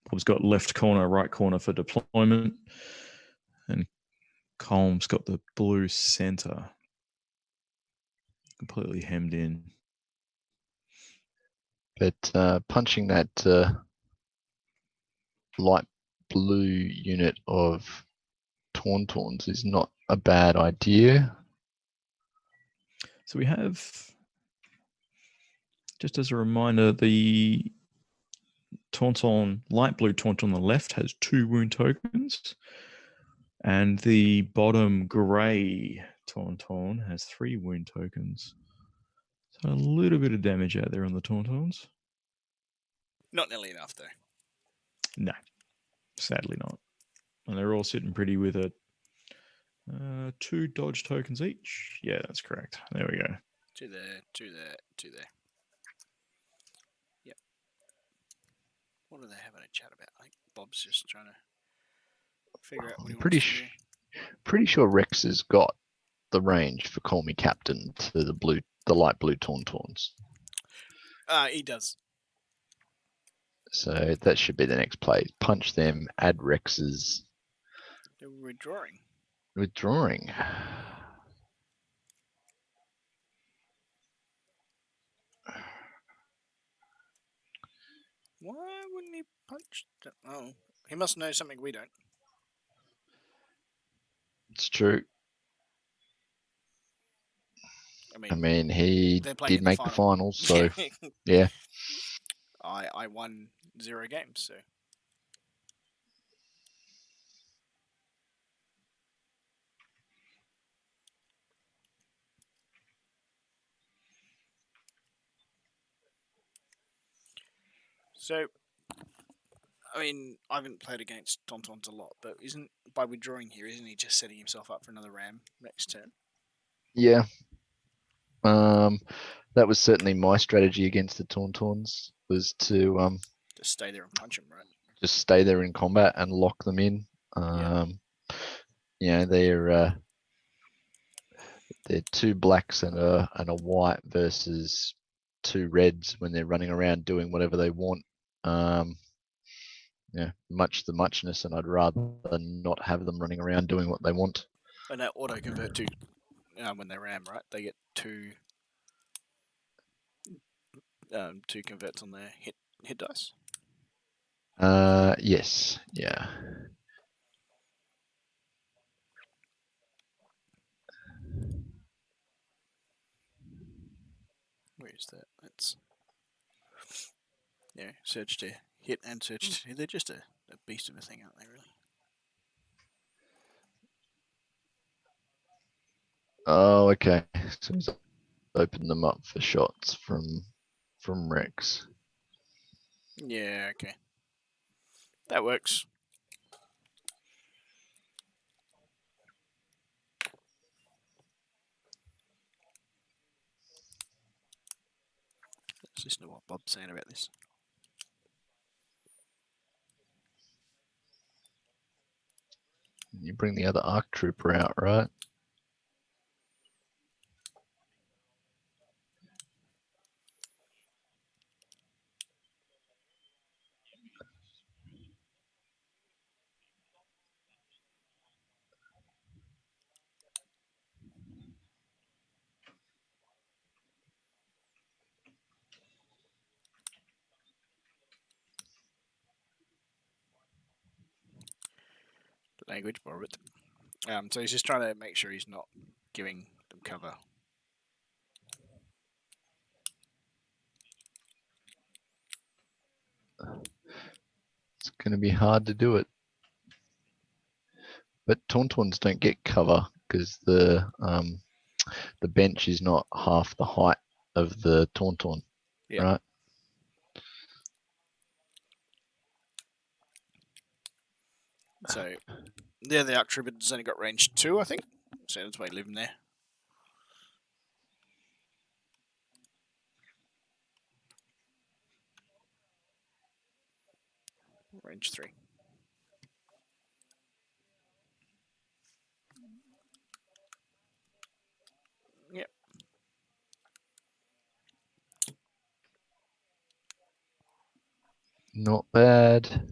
Bob's got left corner, right corner for deployment, and Colm's got the blue center completely hemmed in. But punching that light blue unit of TaunTauns is not a bad idea. So we have, just as a reminder, the TaunTaun, light blue TaunTaun on the left has 2 wound tokens, and the bottom grey TaunTaun has 3 wound tokens. So a little bit of damage out there on the TaunTauns. Not nearly enough, though. No, sadly not. And they're all sitting pretty with a 2 dodge tokens each. Yeah, that's correct. There we go. 2 there, 2 there, 2 there. Yep. What are they having a chat about? I think Bob's just trying to figure out what he wants to do. Pretty sure Rex has got the range for Call Me Captain to the light blue TaunTauns. He does. So that should be the next play. Punch them, add Rex's. They're withdrawing. Withdrawing. Why wouldn't he punch them? Oh, he must know something we don't. It's true. I mean he did make the finals, so yeah. I won 0 games, so. So, I mean, I haven't played against TaunTauns a lot, but by withdrawing here, isn't he just setting himself up for another ram next turn? Yeah. That was certainly my strategy against the TaunTauns, was to Just stay there and punch him, right? just stay there in combat and lock them in. You know, they're 2 blacks and a white versus 2 reds when they're running around doing whatever they want. Yeah, much the muchness, and I'd rather not have them running around doing what they want. And that auto convert to when they ram, right? They get 2 converts on their hit dice. Yes, yeah. Where is that? That's surge to hit and surge to. They're just a beast of a thing, aren't they? Really. Oh, okay. So he's opened them up for shots from Rex. Yeah. Okay. That works. Let's listen to what Bob's saying about this. You bring the other ARC trooper out, right? Language, Robert. So he's just trying to make sure he's not giving them cover. It's going to be hard to do it. But TaunTauns don't get cover because the bench is not half the height of the TaunTaun, right? So the ARC trooper's only got range 2, I think. So that's why he living there. Range 3. Yep. Not bad.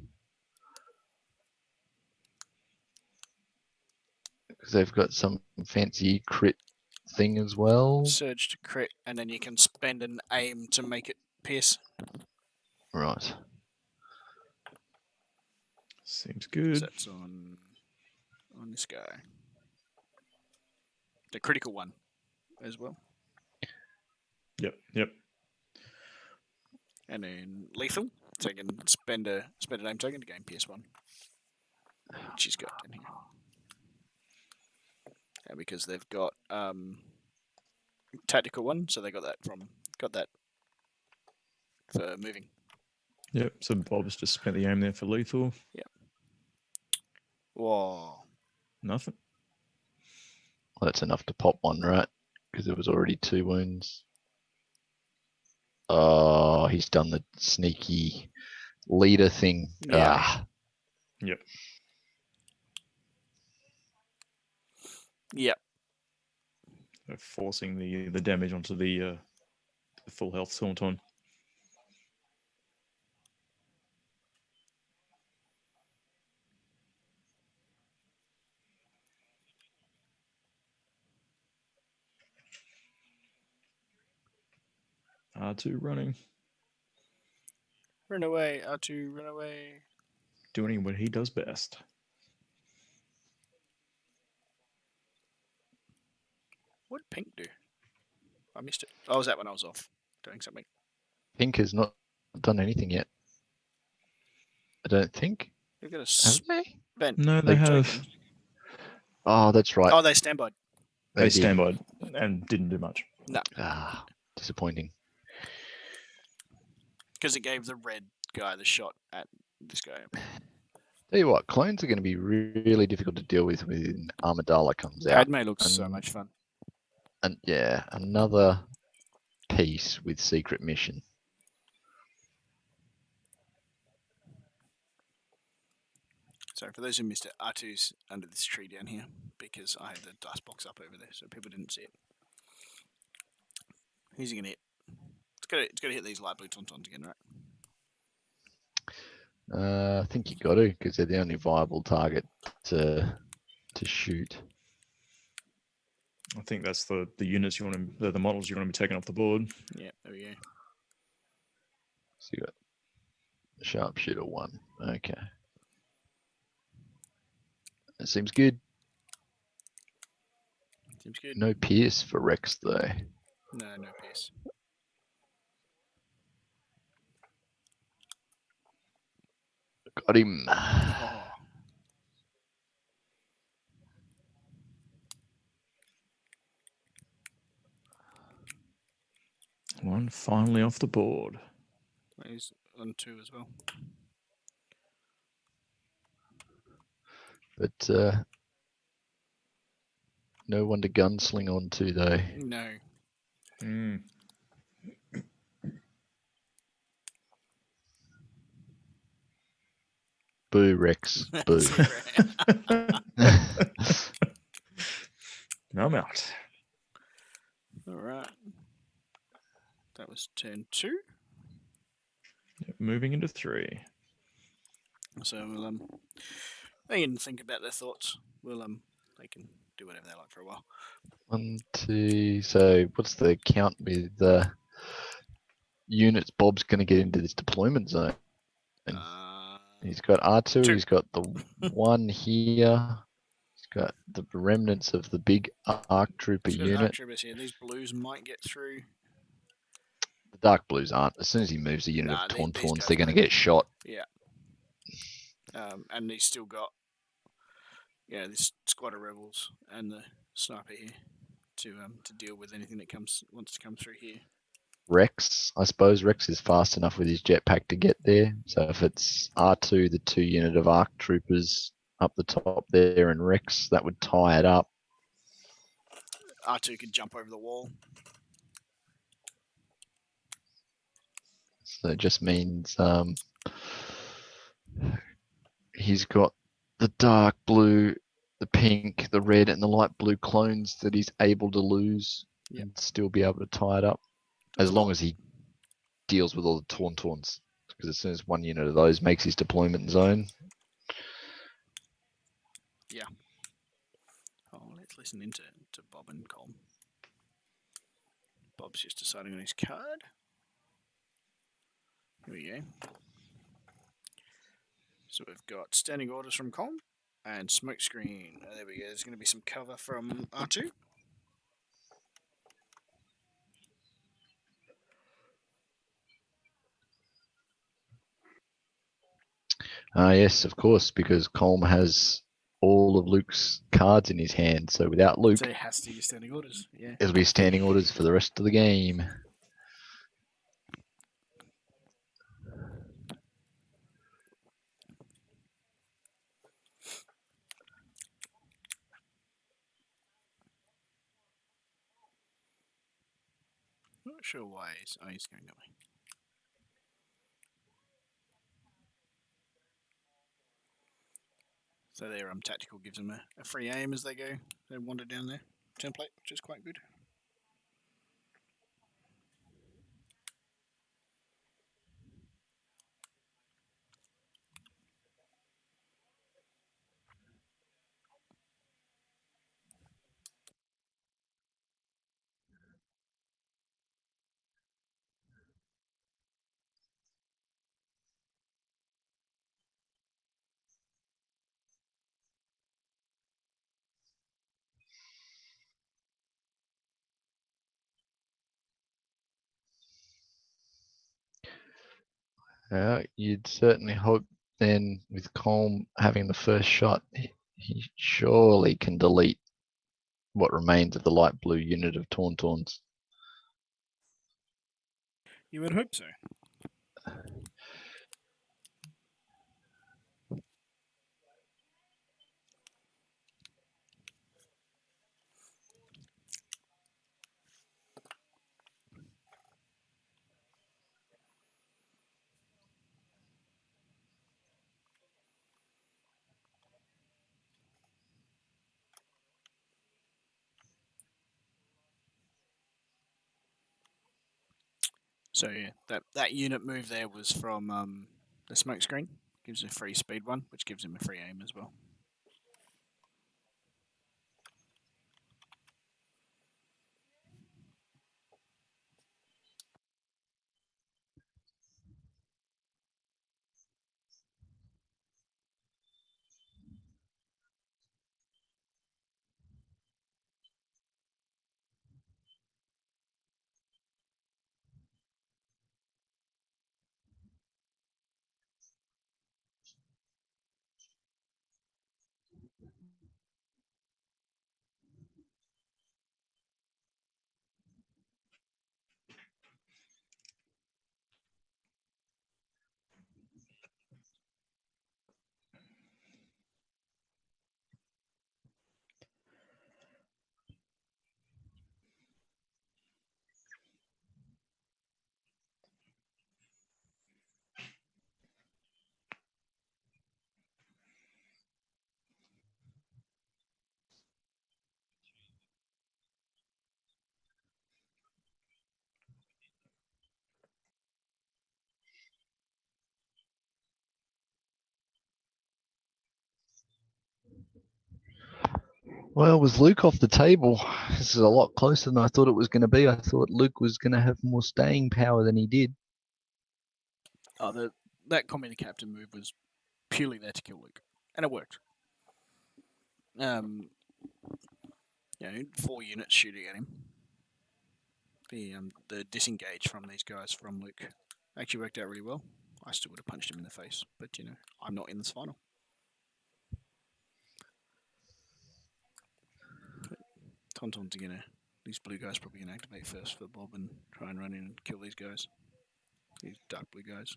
Because they've got some fancy crit thing as well. Surge to crit, and then you can spend an aim to make it pierce. Right. Seems good. So that's on this guy. The critical one as well. Yep. And then lethal, so you can spend an aim token to gain PS1, which he's got in here. And because they've got tactical one, so they got that for moving. Yep. So Bob's just spent the aim there for lethal. Yep. Whoa. Nothing. Well, that's enough to pop one, right? Because there was already 2 wounds. Oh, he's done the sneaky leader thing. Yeah. Yep. Yep. Forcing the damage onto the full health TaunTaun. R2 running. Run away, R2, run away. Doing what he does best. What did Pink do? I missed it. Oh, was that when I was off doing something? Pink has not done anything yet. I don't think. They've got a Have they? spent. No, they have. token. Oh, that's right. Oh, they stand by. They did. stand by and didn't do much. No, Disappointing. because it gave the red guy the shot at this guy. Tell you what, clones are going to be really difficult to deal with when Amidala comes out. Padme looks so much fun. And yeah, another piece with secret mission. So for those who missed it, R2's under this tree down here because I had the dice box up over there, so people didn't see it. Who's he gonna hit? It's gotta hit these light blue tauntauns again, right? I think you got to, because they're the only viable target to shoot. I think that's the units you want to, the models you want to be taking off the board. Yeah, there we go. So you got sharpshooter 1. Okay. That seems good. Seems good. No pierce for Rex though. No pierce. Got him. Oh. One finally off the board. He's on 2 as well. But no one to gunsling onto though. No. Mm. Boo, Rex. Boo. No, I'm out. All right. That was turn 2. Moving into 3. So we'll they can think about their thoughts. We'll they can do whatever they like for a while. 1, 2. So what's the count with units Bob's going to get into this deployment zone? He's got R2. 2. He's got the 1 here. He's got the remnants of the big ARC Trooper So the unit. Arc Troopers here. These blues might get through. The dark blues aren't. As soon as he moves a unit Nah, of these Tauntauns, guys they're going to will. get shot. Yeah. And he's still got this squad of rebels and the sniper here to deal with anything that wants to come through here. Rex, I suppose Rex is fast enough with his jetpack to get there. So if it's R2, the 2 unit of ARC Troopers up the top there, and Rex, that would tie it up. R2 could jump over the wall. So it just means he's got the dark blue, the pink, the red, and the light blue clones that he's able to lose and still be able to tie it up. As long as he deals with all the Tauntauns. Because as soon as 1 unit of those makes his deployment zone. Yeah. Oh, let's listen into Bob and Colm. Bob's just deciding on his card. Here we go. So we've got standing orders from Colm and smokescreen. There we go. There's going to be some cover from R2. Yes, of course, because Colm has all of Luke's cards in his hand. So without Luke, So he has to use standing orders. Yeah. it'll be standing orders for the rest of the game. Not sure why he's going that way. So their tactical gives them a free aim as they go. They wander down their template, which is quite good. You'd certainly hope then with Colm having the first shot, he surely can delete what remains of the light blue unit of Tauntauns. You would hope so. So yeah, that unit move there was from the smoke screen. Gives a free speed one, which gives him a free aim as well. Well, was Luke off the table? This is a lot closer than I thought it was going to be. I thought Luke was going to have more staying power than he did. Oh, that Commander Captain move was purely there to kill Luke, and it worked. 4 units shooting at him. The disengage from these guys from Luke actually worked out really well. I still would have punched him in the face, but I'm not in this final. TaunTaun's these blue guys probably gonna activate first for Bob and try and run in and kill these guys. These dark blue guys.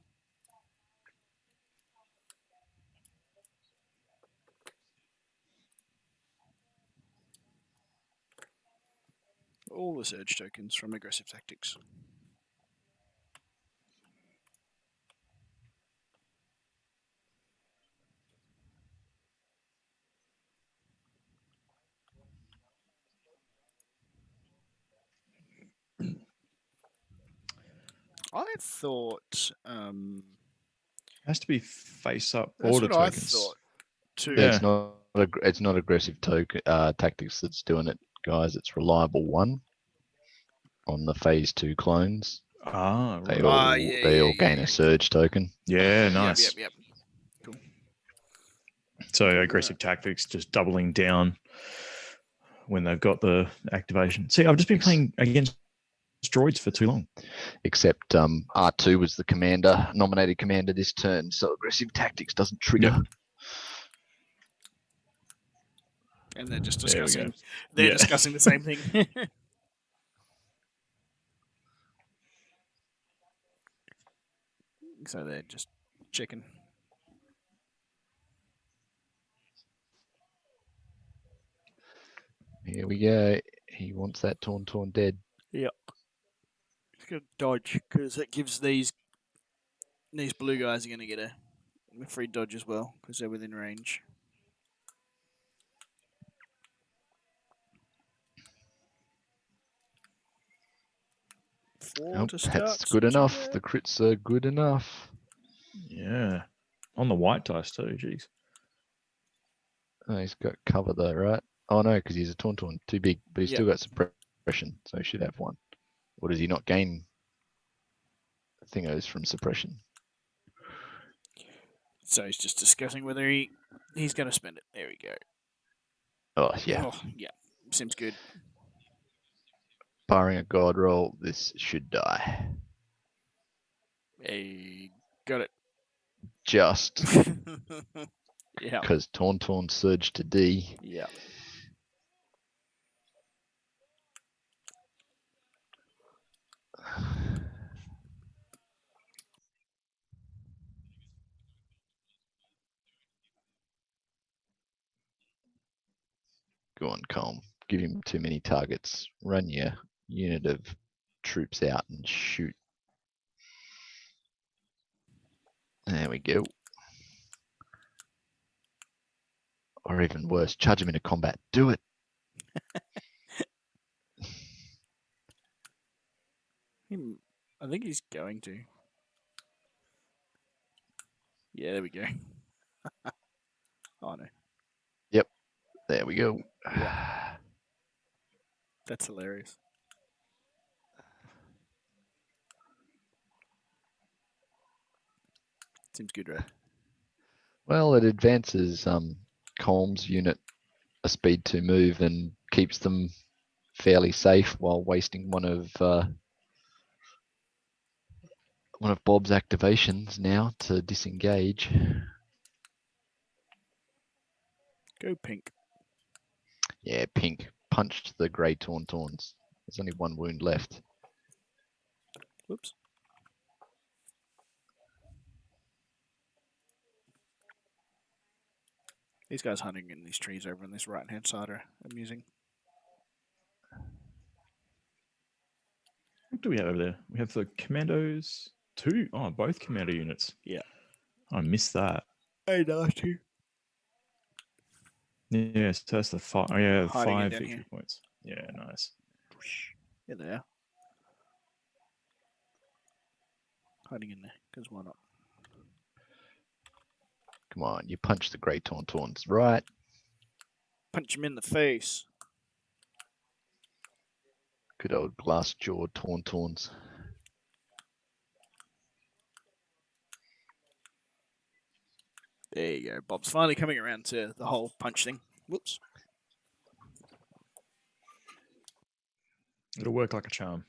All the surge tokens from aggressive tactics. I thought Has to be face up that's border what tokens. I thought too. Yeah. It's not aggressive tactics that's doing it, guys. It's reliable one on the phase 2 clones. Ah, They right. all gain a surge token. Yeah, nice. Yep. Cool. So aggressive tactics just doubling down when they've got the activation. See, I've just been playing against droids for too long. Except R2 was the nominated commander this turn, so aggressive tactics doesn't trigger. Yep. And they're just There we discussing. go. They're Yeah. discussing the same thing. So they're just checking. Here we go. He wants that TaunTaun dead. Yep. He's gonna dodge because it gives these blue guys are gonna get a free dodge as well because they're within range. That's good enough. The crits are good enough. Yeah. On the white dice too, jeez. Oh, he's got cover though, right? Oh no, because he's a TaunTaun, too big, but he's still got suppression, so he should have one. Or does he not gain thingos from suppression? So he's just discussing whether he's going to spend it. There we go. Oh yeah. Oh, yeah. Seems good. Barring a god roll, this should die. Hey, got it. Just Yeah. because TaunTaun surged to D. Yeah. Go on, Colm. Give him too many targets. Run your unit of troops out and shoot. There we go. Or even worse, charge him into combat. Do it. I think he's going to. Yeah, there we go. Oh no, There we go. that's hilarious. Seems good, right? Well, it advances Colm's unit a speed to move and keeps them fairly safe while wasting one of Bob's activations now to disengage. Go pink. Yeah, pink punched the grey TaunTauns. There's only one wound left. Whoops. These guys hunting in these trees over on this right-hand side are amusing. What do we have over there? We have the commandos. 2. Oh, both commando units. Yeah. I missed that. Hey, nice too. Yes, that's the 5. Oh, yeah, Hiding it 5 down victory here. points. Yeah, nice. Yeah, they are. Hiding in there, because why not? Come on, you punch the grey TaunTauns, right? Punch him in the face. Good old glass-jawed TaunTauns. There you go. Bob's finally coming around to the whole punch thing. Whoops. It'll work like a charm.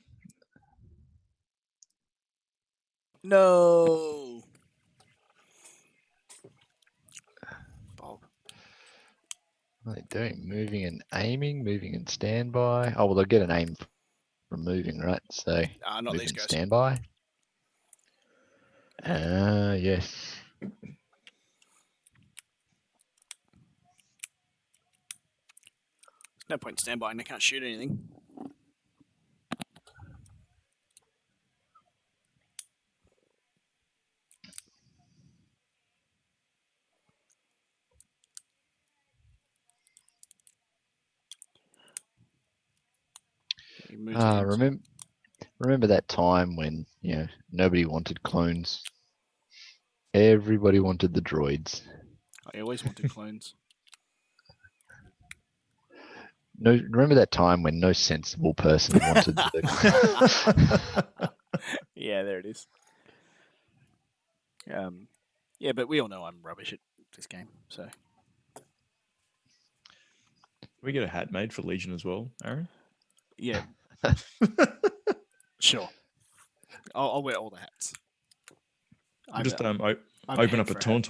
No. Bob. What are they doing? Moving and aiming, moving and standby. Oh, well, they'll get an aim from moving, right? So, Not move these and guys. standby. Yes. No point in standby and they can't shoot anything. He moves in. Remember that time when, nobody wanted clones? Everybody wanted the droids. I always wanted clones. No, remember that time when no sensible person wanted the Yeah, there it is. Yeah, but we all know I'm rubbish at this game, so. We get a hat made for Legion as well, Aaron? Yeah. Sure. I'll wear all the hats. Just I'm open head up a for hat.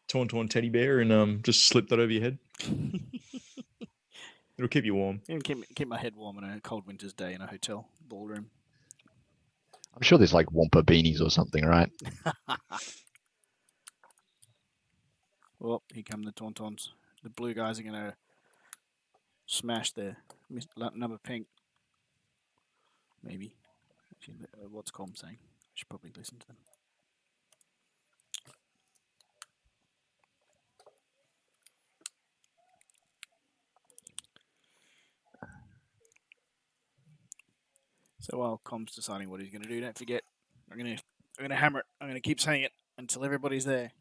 TaunTaun teddy bear and just slip that over your head. It'll keep you warm. Yeah, keep my head warm on a cold winter's day in a hotel ballroom. I'm sure there's like Wampa beanies or something, right? Well, here come the TaunTauns. The blue guys are going to smash the number pink. Maybe. Actually, what's Colm saying? I should probably listen to them. So while Colm's deciding what he's going to do, don't forget, I'm going to hammer it. I'm going to keep saying it until everybody's there.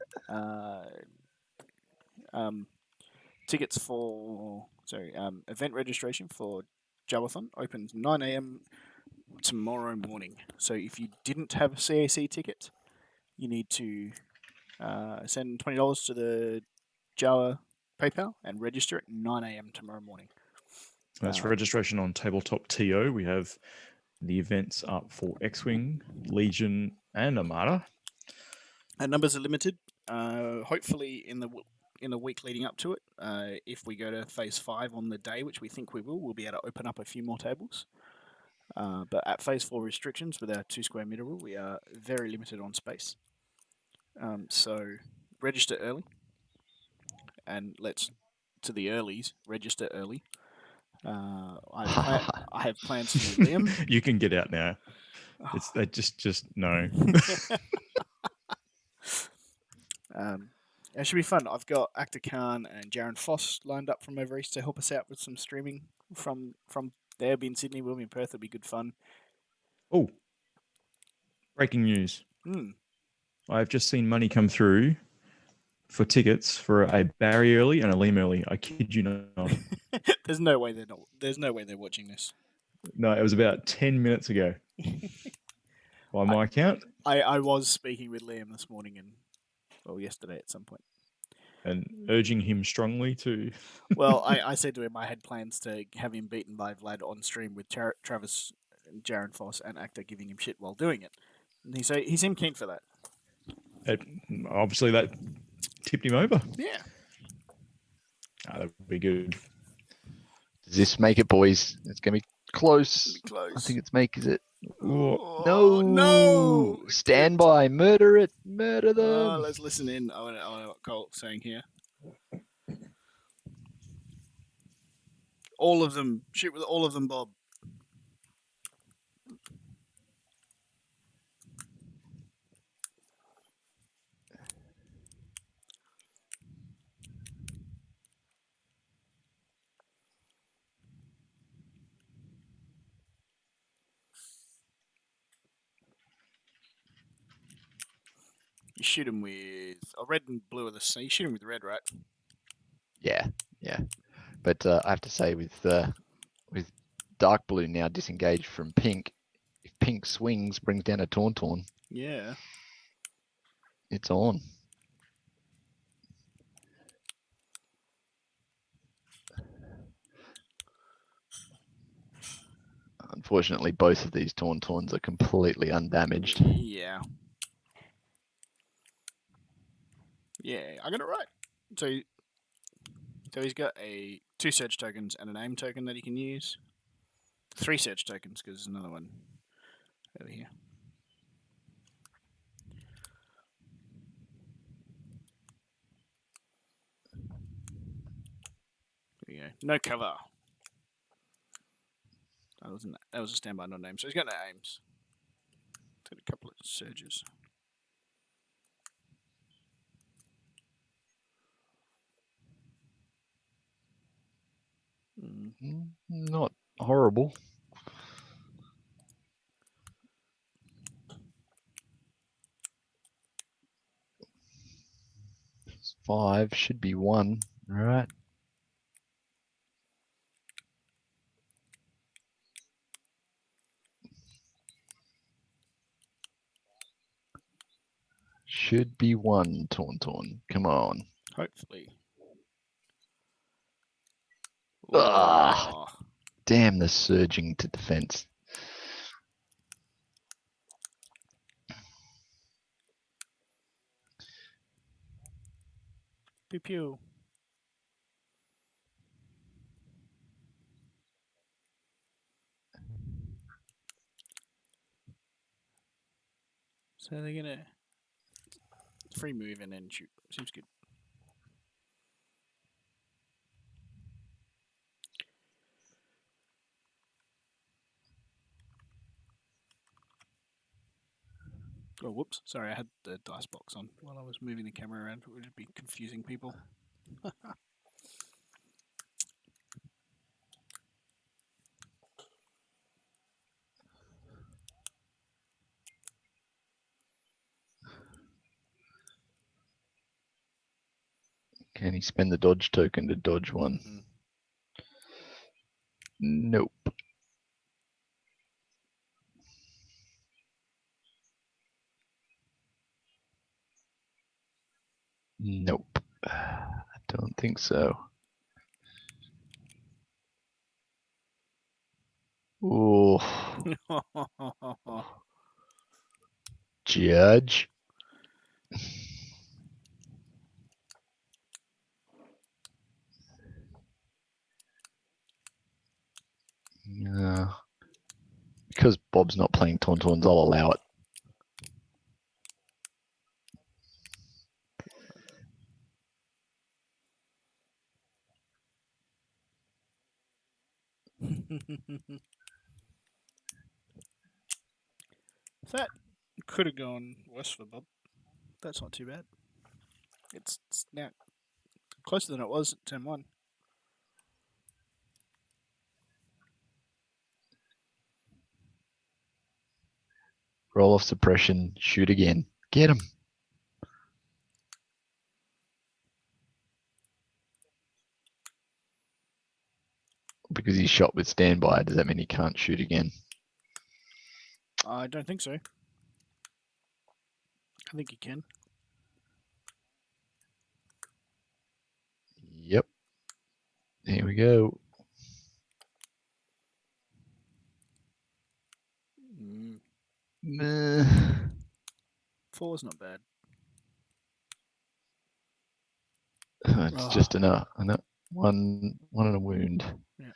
Tickets for event registration for JAWA opens 9 a.m. tomorrow morning. So if you didn't have a CAC ticket, you need to send $20 to the JAWA PayPal and register at 9 a.m. tomorrow morning. That's registration on Tabletop TO. We have the events up for X-Wing, Legion, and Armada. And numbers are limited. Hopefully in the week leading up to it, if we go to Phase 5 on the day, which we think we will, we'll be able to open up a few more tables. But at Phase 4 restrictions, with our 2 square meter rule, we are very limited on space. So register early, and to the earlies, register early. I have plans for you, Liam. You can get out now. It's just no. It should be fun. I've got Actor Khan and Jaron Foss lined up from over east to help us out with some streaming from there. Be in Sydney, we'll be in Perth. It'll be good fun. Oh, Breaking news. Hmm. I've just seen money come through for tickets for a Barry early and a Liam early. I kid you not. There's no way they're not. There's no way they're watching this. No, it was about 10 minutes ago. By my count. I was speaking with Liam this morning yesterday at some point. And urging him strongly to. Well, I said to him I had plans to have him beaten by Vlad on stream with Travis and Jaron Foss and Actor giving him shit while doing it. And he seemed keen for that. Obviously, that tipped him over. Yeah. That would be good. Does this make it, boys? It's going to be close. Close. I think it's make, is it? Oh, no! Stand by. Murder it. Murder them. Let's listen in. I want to know what Colt's saying here. All of them. Shoot with all of them, Bob. You shoot him with red and blue are the same. You shoot him with red, right? Yeah. But I have to say, with dark blue now disengaged from pink, if pink swings, brings down a TaunTaun, Yeah. it's on. Unfortunately, both of these TaunTauns are completely undamaged. Yeah. Yeah, I got it right. So he's got 2 search tokens and an aim token that he can use. 3 search tokens because there's another one over here. There you go. No cover. That was a standby, not an aim. So he's got no aims. Did a couple of surges. Not horrible. It's 5, should be 1. All right. Should be 1, TaunTaun. Come on. Hopefully. Ah, damn the surging to defense. Pew pew. So they're gonna free move and then shoot. Seems good. Oh, whoops. Sorry, I had the dice box on while I was moving the camera around. It would be confusing people. Can he spend the dodge token to dodge one? Mm-hmm. Nope. Nope. I don't think so. Ooh. Judge. Yeah. Because Bob's not playing TaunTauns, I'll allow it. That could have gone worse for Bob. That's not too bad. It's now closer than it was at turn 1. Roll off suppression. Shoot again. Get him. Because he's shot with standby, does that mean he can't shoot again? I don't think so. I think he can. Yep. Here we go. Meh. 4 is not bad. It's just enough. One and a wound. Yeah.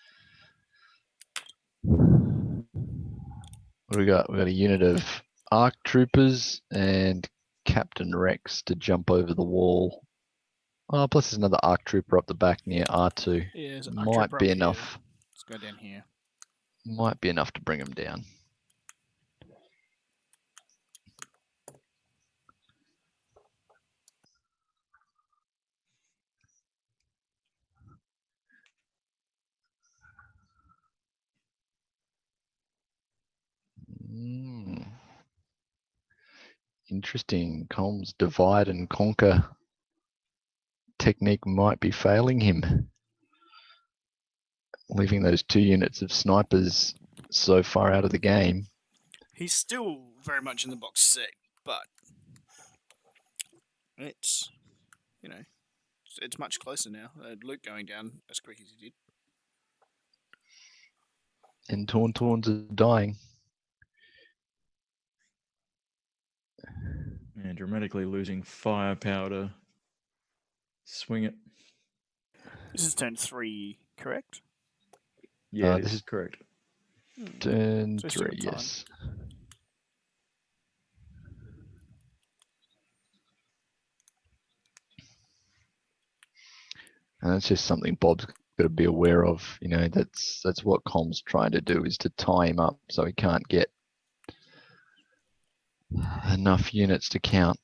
What do we got? We got a unit of ARC troopers and Captain Rex to jump over the wall. Oh, plus there's another ARC trooper up the back near R2. Yeah, there's an Might trooper be up enough. Here. Let's go down here. Might be enough to bring him down. Interesting. Colm's divide and conquer technique might be failing him. Leaving those 2 units of snipers so far out of the game. He's still very much in the box set, but it's, you know, it's much closer now. Luke going down as quick as he did. And TaunTauns are dying. And dramatically losing firepower to swing it. This is turn 3, correct? Yeah, this this is is correct. Turn So still 3, got time. yes. And that's just something Bob's got to be aware of. You know, that's what Colm's trying to do, is to tie him up so he can't get enough units to count.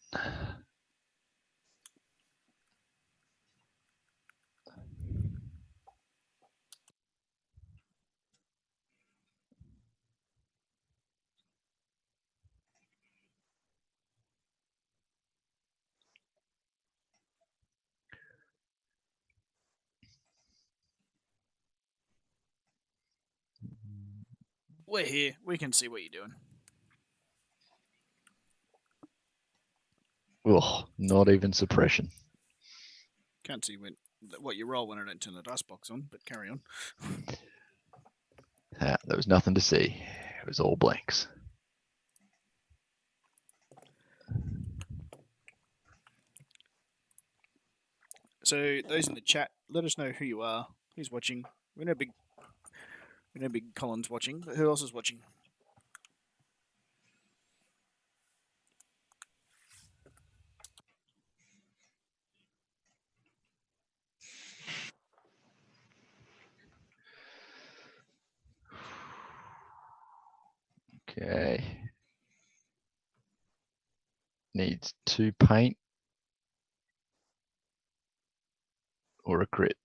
We're here. We can see what you're doing. Ugh, not even suppression. Can't see what you roll when I don't turn the dice box on, but carry on. There was nothing to see. It was all blanks. So those in the chat, let us know who you are, who's watching. We know big Colin's watching, but who else is watching? Okay. Needs 2 paint or a crit.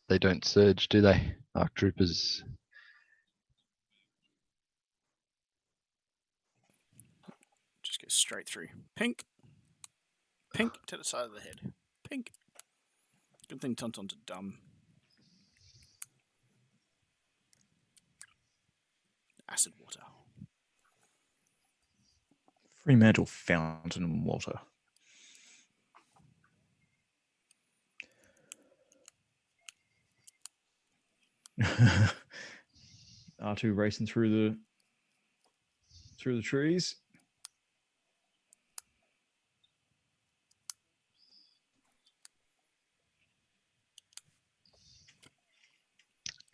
They don't surge, do they? ARC troopers. Just get straight through. Pink. Pink to the side of the head. Pink. Good thing TaunTaun's are dumb. Acid water. Fremantle fountain and water. R2 racing through the trees.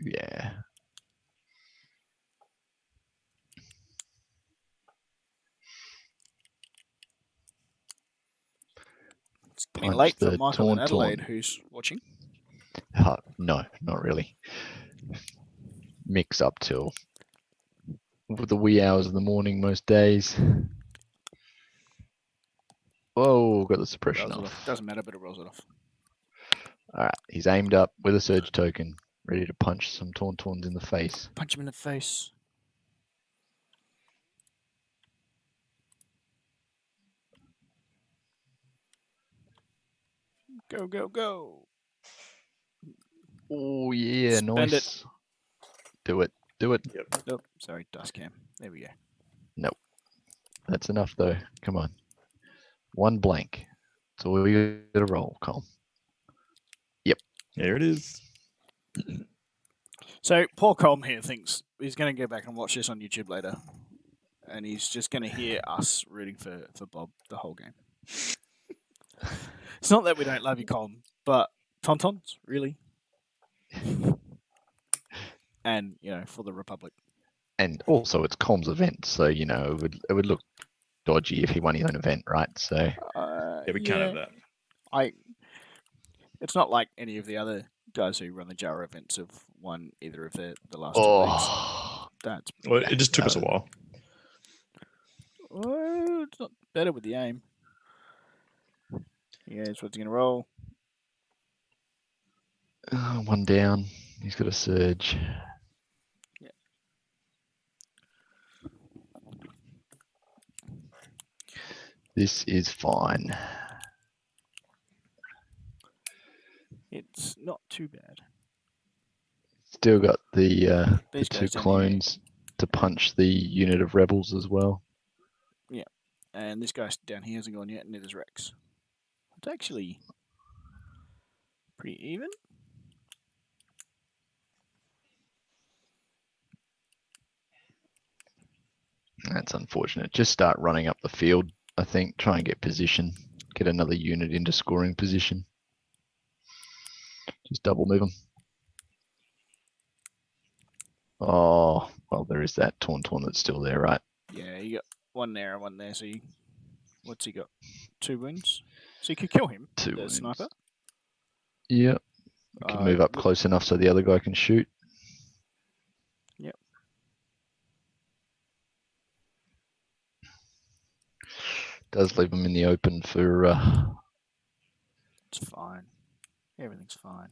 Yeah. It's getting Punch late for the Michael in TaunTaun. Adelaide, who's watching. No, not really. Mix up till the wee hours of the morning most days. Whoa, got the suppression Rolls it off. Doesn't matter, but it rolls it off. All right, he's aimed up with a surge token. Ready to punch some TaunTauns in the face. Punch him in the face. Go, go, go. Oh yeah, Spend nice. Do it. Do it. Oh, sorry, dust cam. There we go. Nope. That's enough though. Come on. One blank. That's all you got to roll, Colm. There it is. So poor Colm here thinks he's going to go back and watch this on YouTube later, and he's just going to hear us rooting for Bob the whole game. It's not that we don't love you, Colm, but TaunTauns, really? And, for the Republic. And also, it's Colm's event, so it would look dodgy if he won his own event, right? So Yeah, we can't have that. It's not like any of the other guys who run the JAWA events have won either of the last 2 weeks. That's Well, it just took us a while. well, it's not better with the aim. Yeah, that's what's going to roll. one down. He's got a surge. Yeah. This is fine. It's not too bad. Still got the These two guys down here. clones to punch the unit of rebels as well. And this guy down here hasn't gone yet, and neither's Rex. It's actually pretty even. That's unfortunate. Just start running up the field, I think. Try and get position. Get another unit into scoring position. Just double move them. Oh, well, there is that TaunTaun that's still there, right? Yeah, you got one there and one there. So what's he got? 2 wounds. So you could kill him. 2 the wounds. sniper. Yep. You can move up close enough so the other guy can shoot. Yep. Does leave them in the open for It's fine. Everything's fine.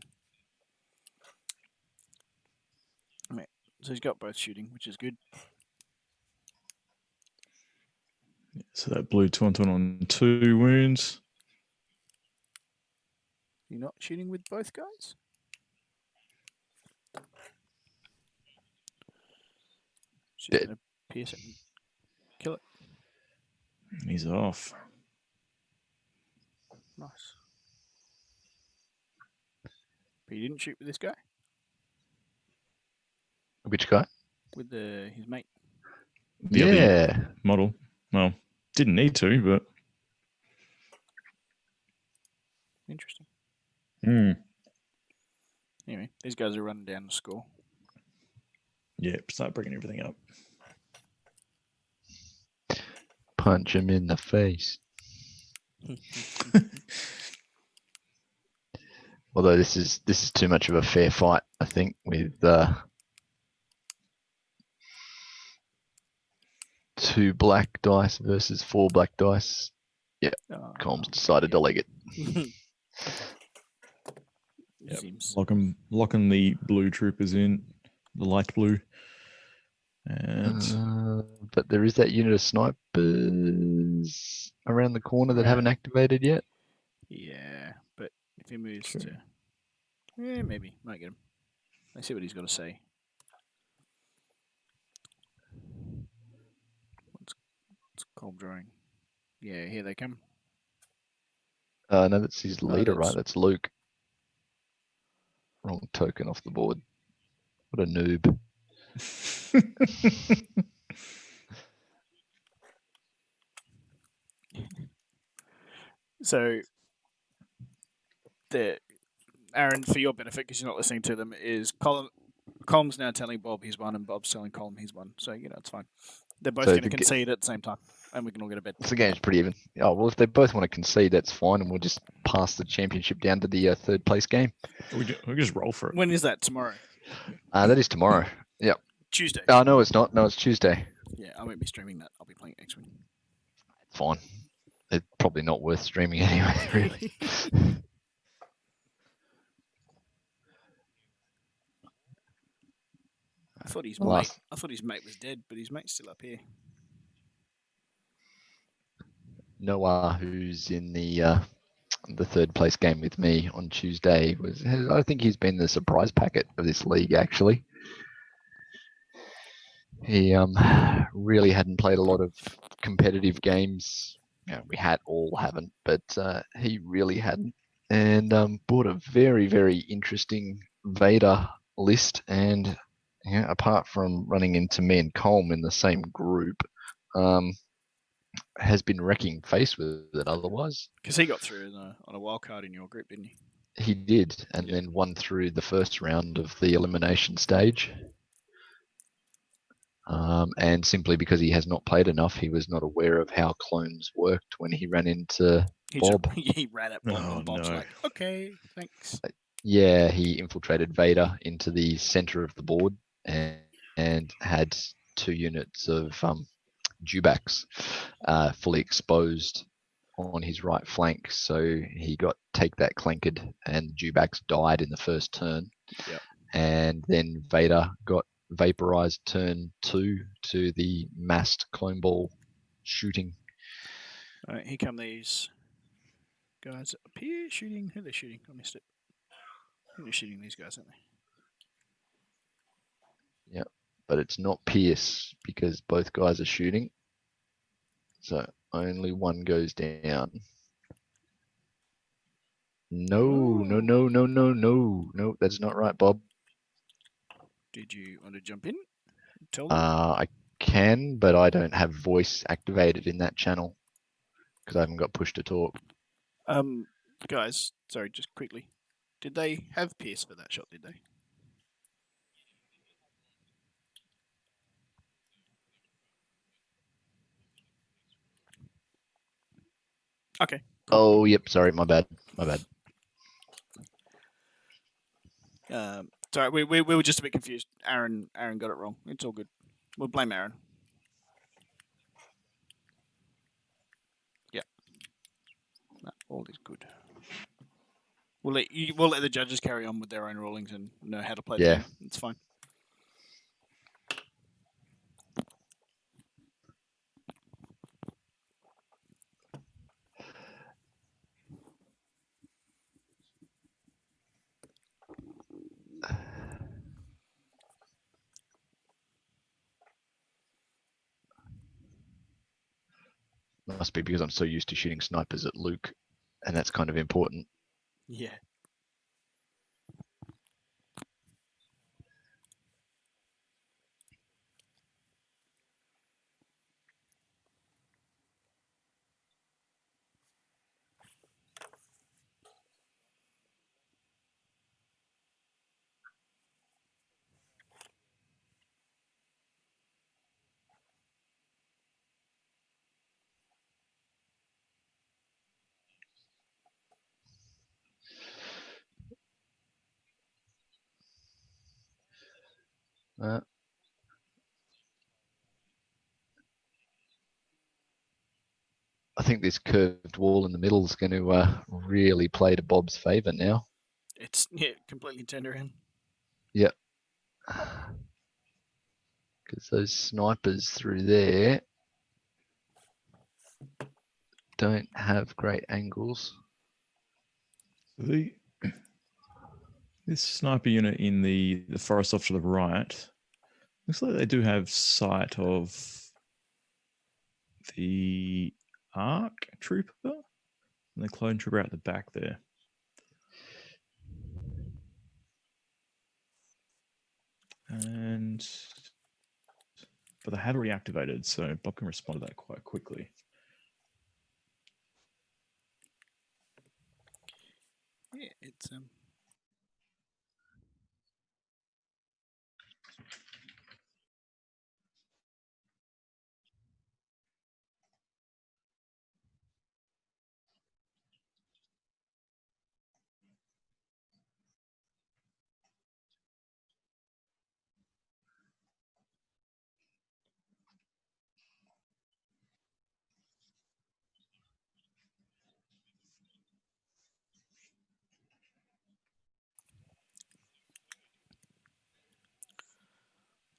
Right. So he's got both shooting, which is good. So that blue TaunTaun on 2 wounds. You're not shooting with both guys? She's Dead. going to pierce it and kill it. He's off. Nice. But you didn't shoot with this guy? which guy? With his mate? The other Yeah. model. Well, didn't need to, but Interesting. yeah, These guys are running down the score. start bringing everything up. Punch him in the face. Although this is too much of a fair fight, I think, with 2 black dice versus 4 black dice. Colm's decided to leg it. Yep. Seems Locking the blue troopers in, the light blue. And But there is that unit of snipers around the corner that haven't activated yet. yeah, but if he moves True. to maybe might get him. Let's see what he's got to say. What's Colm drawing? Yeah, here they come. No, that's his leader, that's- right? That's Luke. Wrong token off the board. What a noob. So, Aaron, for your benefit, because you're not listening to them, is Colm's now telling Bob he's won, and Bob's telling Colm he's won. So it's fine. They're both So going to the concede at the same time, and we can all get a bed. So the game's pretty even. Oh, well, if they both want to concede, that's fine, and we'll just pass the championship down to the third place game. we just roll for it. When is that? Tomorrow? That is tomorrow. Yep. Tuesday. Oh, no, it's not. No, it's Tuesday. Yeah, I won't be streaming that. I'll be playing it next week. It's fine. It's probably not worth streaming anyway, really. thought his Last- mate. I thought his mate was dead, but his mate's still up here. Noah, who's in the third place game with me on Tuesday, I think he's been the surprise packet of this league, actually. He really hadn't played a lot of competitive games. We all haven't, but he really hadn't. And bought a very, very interesting Vader list. And apart from running into me and Colm in the same group, has been wrecking face with it otherwise. Because he got through on a wild card in your group, didn't he? He did, and Yeah. then won through the first round of the elimination stage. And simply because he has not played enough, he was not aware of how clones worked when he ran into Bob. He ran at Bob, Oh, and Bob's no. like, "Okay, thanks." Yeah, he infiltrated Vader into the center of the board and had 2 units of Dewbacks fully exposed on his right flank. So he got take that clanked, and Dewbacks died in the first turn. Yep. And then Vader got vaporized turn 2 to the massed clone ball shooting. All right, here come these guys up here shooting. Who are they shooting? I missed it. I think they're shooting these guys, aren't they? Yep. But it's not Pierce because both guys are shooting. So only one goes down. No, that's not right, Bob. Did you want to jump in? Tell them. I can, but I don't have voice activated in that channel because I haven't got push to talk. Guys, sorry, just quickly. Did they have Pierce for that shot? Did they? Okay. Oh, yep. Sorry, my bad. Sorry, we were just a bit confused. Aaron got it wrong. It's all good. We'll blame Aaron. Yeah. No, all is good. We'll let the judges carry on with their own rulings and know how to play the Yeah. game. It's fine. Must be because I'm so used to shooting snipers at Luke, and that's kind of important. Yeah. Uh, I think this curved wall in the middle is going to really play to Bob's favour now. It's completely turned around. Yep. Because those snipers through there don't have great angles. This sniper unit in the forest off to the right looks like they do have sight of the ARC trooper and the clone trooper out the back there. But they had reactivated, so Bob can respond to that quite quickly. Yeah, it's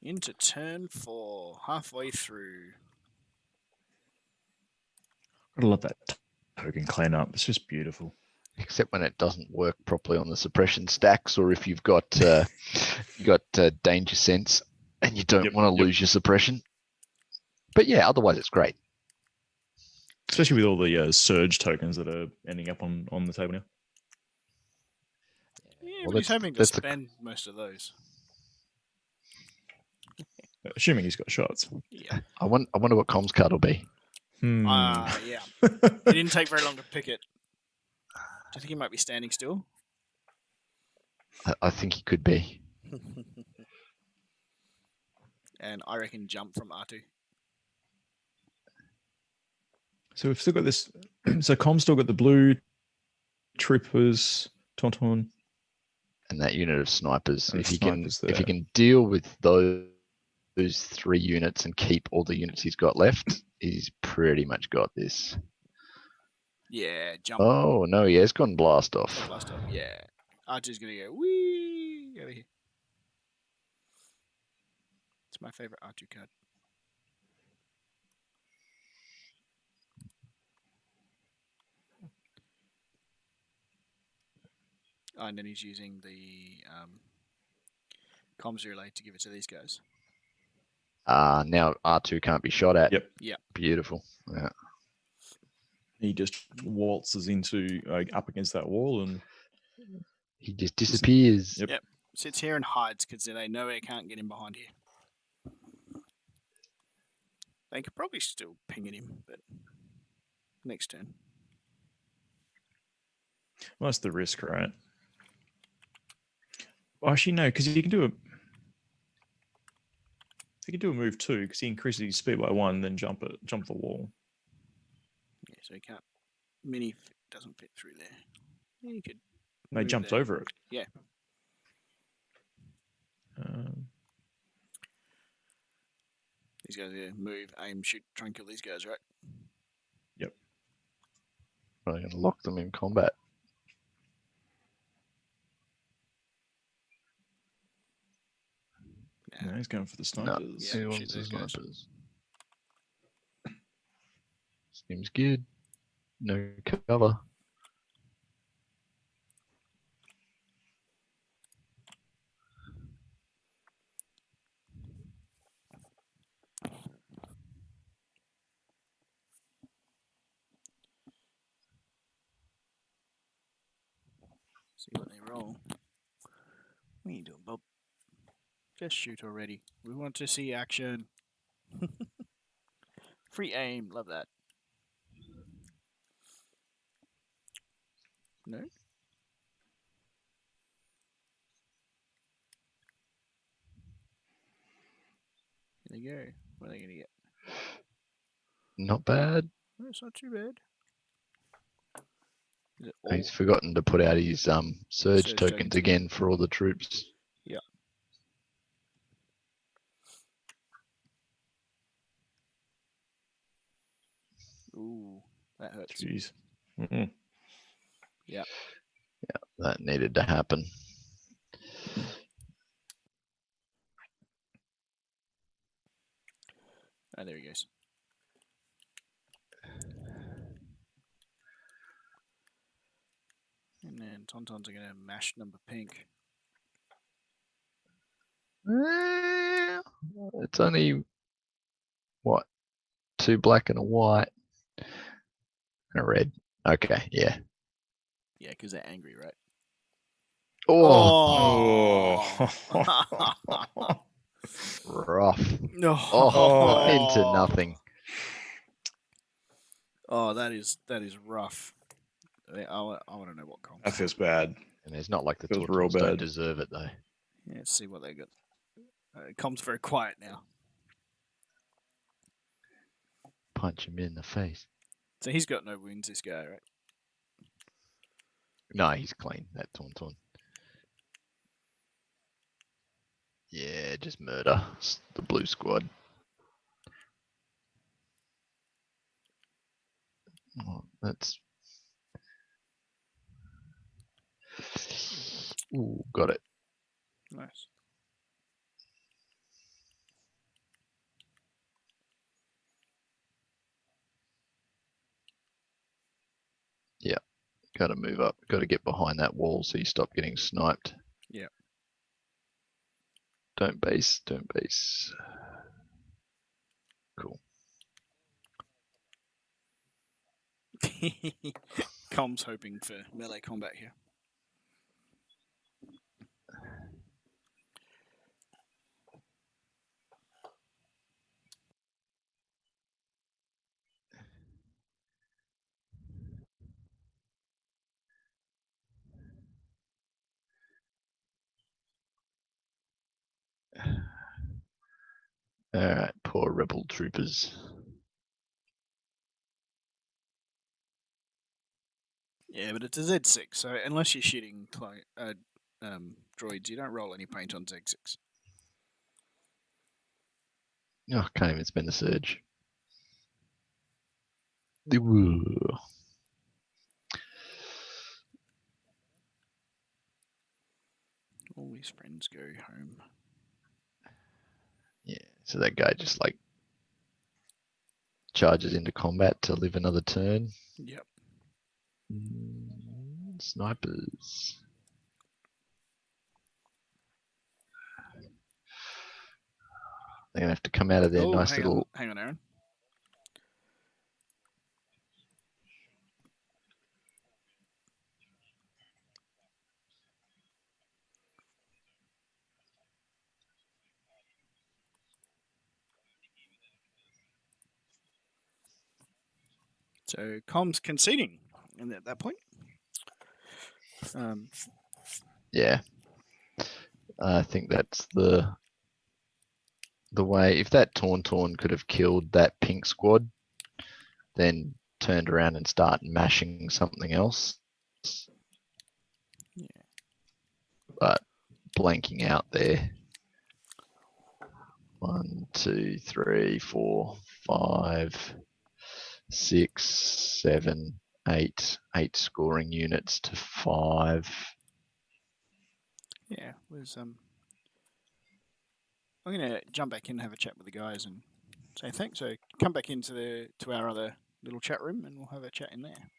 Into turn 4, halfway through. I love that token cleanup. It's just beautiful. Except when it doesn't work properly on the suppression stacks, or if you've got danger sense and you don't want to lose your suppression. But yeah, otherwise it's great. Especially with all the surge tokens that are ending up on the table now. Yeah, Well, but he's that's- hoping to that's the- spend most of those. Assuming he's got shots. Yeah. I wonder what Colm's card will be. Yeah. It didn't take very long to pick it. Do you think he might be standing still? I think he could be. And I reckon jump from R2. So we've still got this. So Colm's still got the blue troopers, TaunTaun. And that unit of snipers. And If he snipers there. can deal with those 3 units and keep all the units he's got left, he's pretty much got this. Yeah, jump. Oh no, he has gone blast off. Blast off. Yeah. R2's going to go wee over here. It's my favorite R2 card. Oh, and then he's using the comms relay to give it to these guys. Now R2 can't be shot at. Yep. Beautiful. Yeah. He just waltzes into up against that wall and He just disappears. Yep. Sits here and hides because they know they can't get him behind here. They could probably still ping at him, but next turn. well, that's the risk, right? Well, actually, no, because he can do a move too, because he increases his speed by 1, then jump the wall. Yeah, so he can't. Mini doesn't fit through there. Yeah, he could. No, he move jumps there. over it. Yeah. These guys are move, aim, shoot, try and kill these guys, right? Yep. Probably going to lock them in combat. No, he's going for the snipers. He Yeah, wants shoot the those guys. snipers. Seems good. No cover. See what they roll. What are you doing, Bob? Just shoot already. We want to see action. Free aim, love that. No? There you go. What are they going to get? Not bad. Oh, it's not too bad. Is it He's all- forgotten to put out his surge Surge tokens tokens again for all the troops. Yeah. Ooh, that hurts. Jeez. Mm-mm. That needed to happen. Oh, there he goes. And then TaunTaun's are going to mash number pink. It's only what? 2 black and a white. And a red. Okay, yeah. Yeah, because they're angry, right? Oh, Oh. rough. No. Oh, into nothing. Oh, that is rough. I want to know what comms. That feels bad. And it's not like the Feels real TaunTauns don't bad. deserve it though. Yeah, let's see what they got. Comms very quiet now. Punch him in the face. So he's got no wounds, this guy, right? No, he's clean, that TaunTaun. Yeah, just murder. It's the blue squad. Oh, that's... Ooh, got it. Nice. Got to move up. Got to get behind that wall so you stop getting sniped. Yeah. Don't base. Don't base. Cool. Colm's hoping for melee combat here. All right, poor rebel troopers. Yeah, but it's a Z6, so unless you're shooting droids, you don't roll any paint on Z6. Oh, can't even spend the surge. All his friends go home. Yeah, so that guy just like charges into combat to live another turn. Yep. Snipers. They're gonna have to come out of their nice little. Hang on, Aaron. So Colm's conceding, and at that point, Yeah, I think that's the way. If that TaunTaun could have killed that pink squad, then turned around and start mashing something else. Yeah. But blanking out there. 1, 2, 3, 4, 5, 6, 7, 8. 8 scoring units to 5. yeah, was I'm gonna jump back in and have a chat with the guys and say thanks. So come back into our other little chat room and we'll have a chat in there.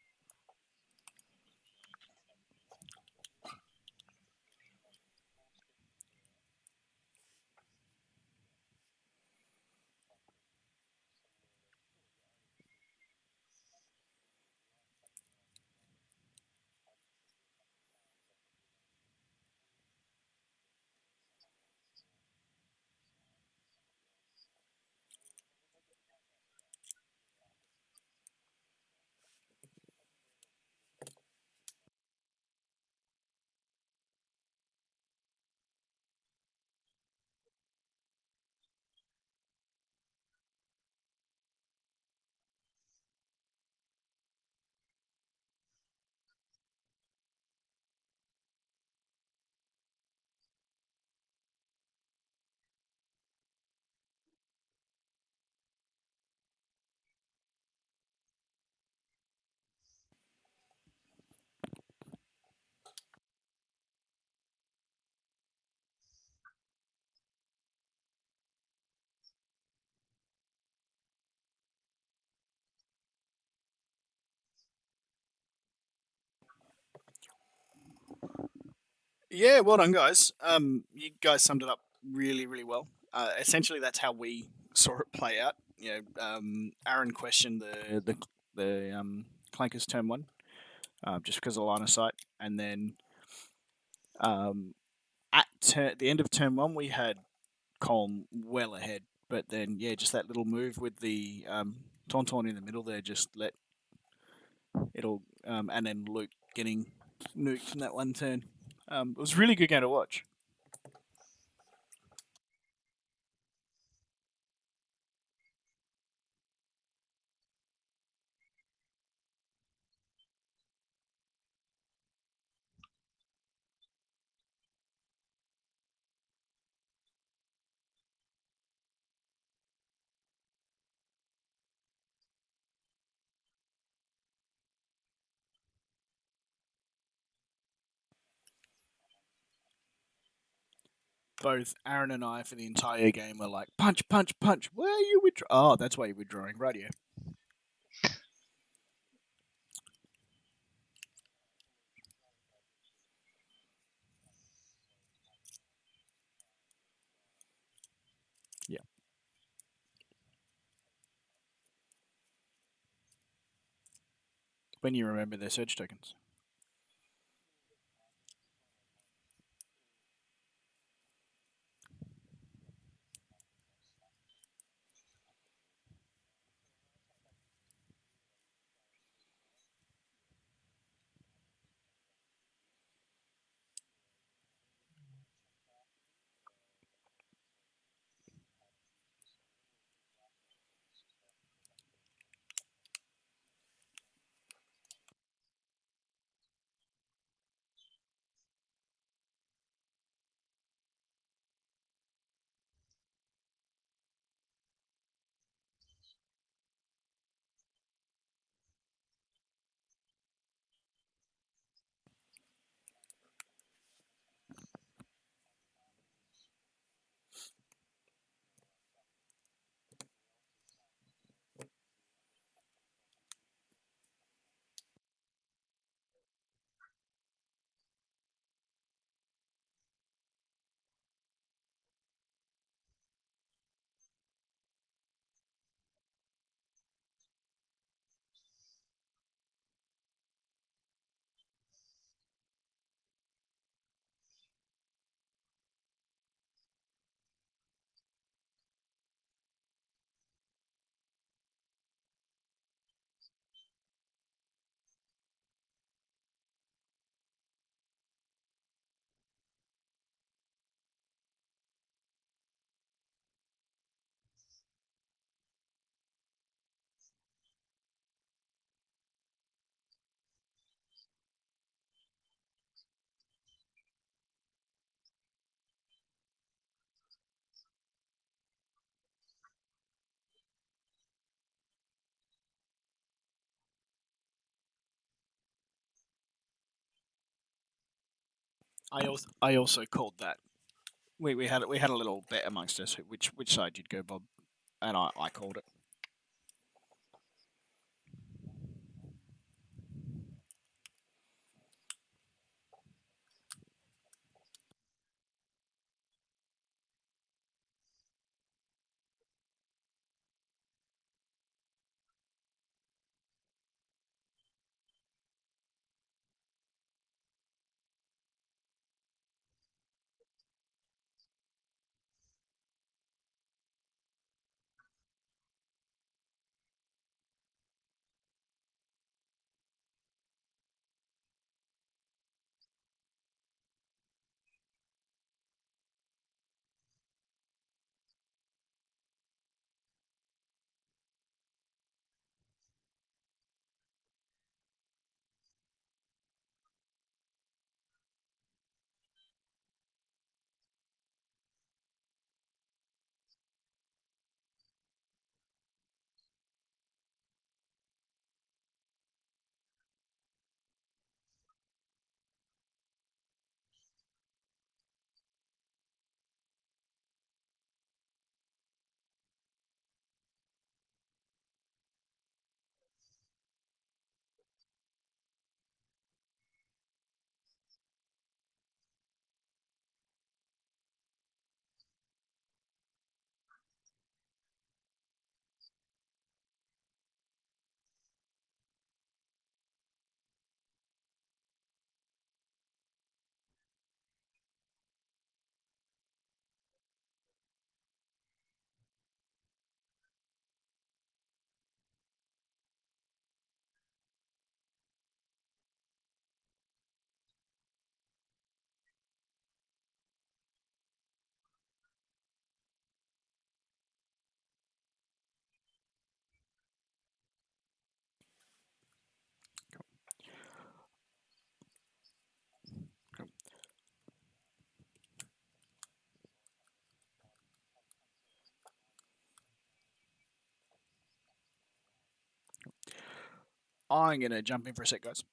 Yeah, well done, guys. You guys summed it up really, really well. Essentially, that's how we saw it play out. You know, Aaron questioned the clankers turn one, just because of line of sight, and then at the end of turn one, we had Colm well ahead. But then, yeah, just that little move with the TaunTaun in the middle there just let it all, and then Luke getting nuked in that one turn. It was a really good game to watch. Both Aaron and I for the entire game were like, punch, punch, punch. Where are you withdrawing? Oh, that's why you're withdrawing. Radio. Yeah. When you remember their surge tokens. I also called that. We had a little bet amongst us which side you'd go, Bob, and I called it. I'm gonna jump in for a sec, guys.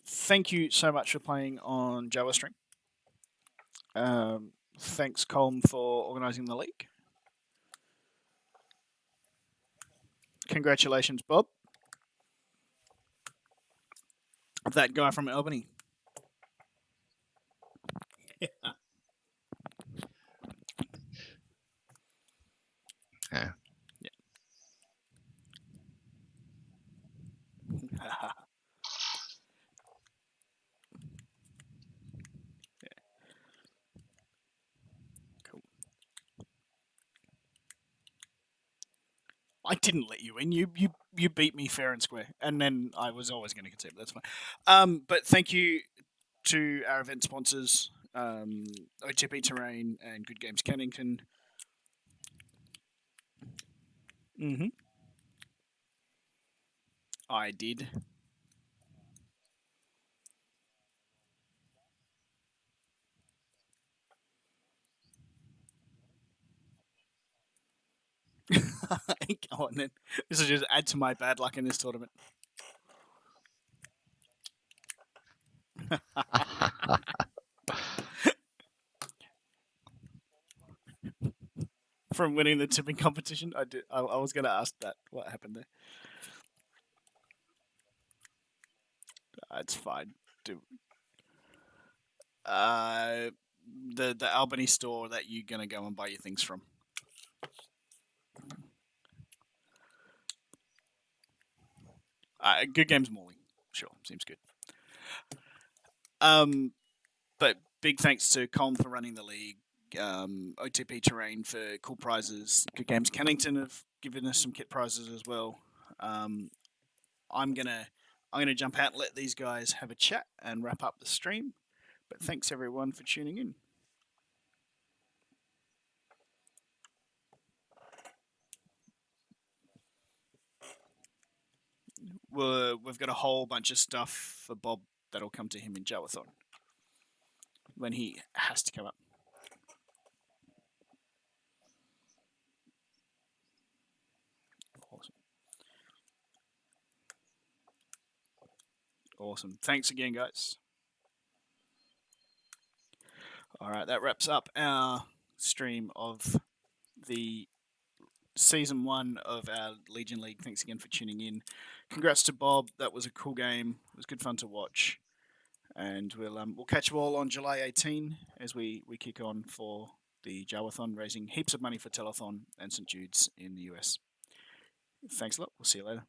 Thank you so much for playing on JAWA stream. Thanks, Colm, for organising the league. Congratulations, Bob. That guy from Albany. I didn't let you in. You beat me fair and square, and then I was always going to concede. That's fine. But thank you to our event sponsors, OTP Terrain and Good Games Kennington. Mm-hmm. I did. Go on then. This will just add to my bad luck in this tournament. From winning the tipping competition, I was going to ask that. What happened there? It's fine. Do the Albany store that you're going to go and buy your things from. Good Games Morley. Sure, seems good. But big thanks to Colm for running the league. OTP Terrain for cool prizes. Good Games Kennington have given us some kit prizes as well. I'm gonna jump out and let these guys have a chat and wrap up the stream. But thanks everyone for tuning in. We've got a whole bunch of stuff for Bob that'll come to him in JAWA when he has to come up. Awesome. Thanks again, guys. All right, that wraps up our stream of the Season 1 of our Legion League. Thanks again for tuning in. Congrats to Bob. That was a cool game. It was good fun to watch. And we'll catch you all on July 18 as we kick on for the JAWA-thon, raising heaps of money for Telethon and St. Jude's in the US. Thanks a lot. We'll see you later.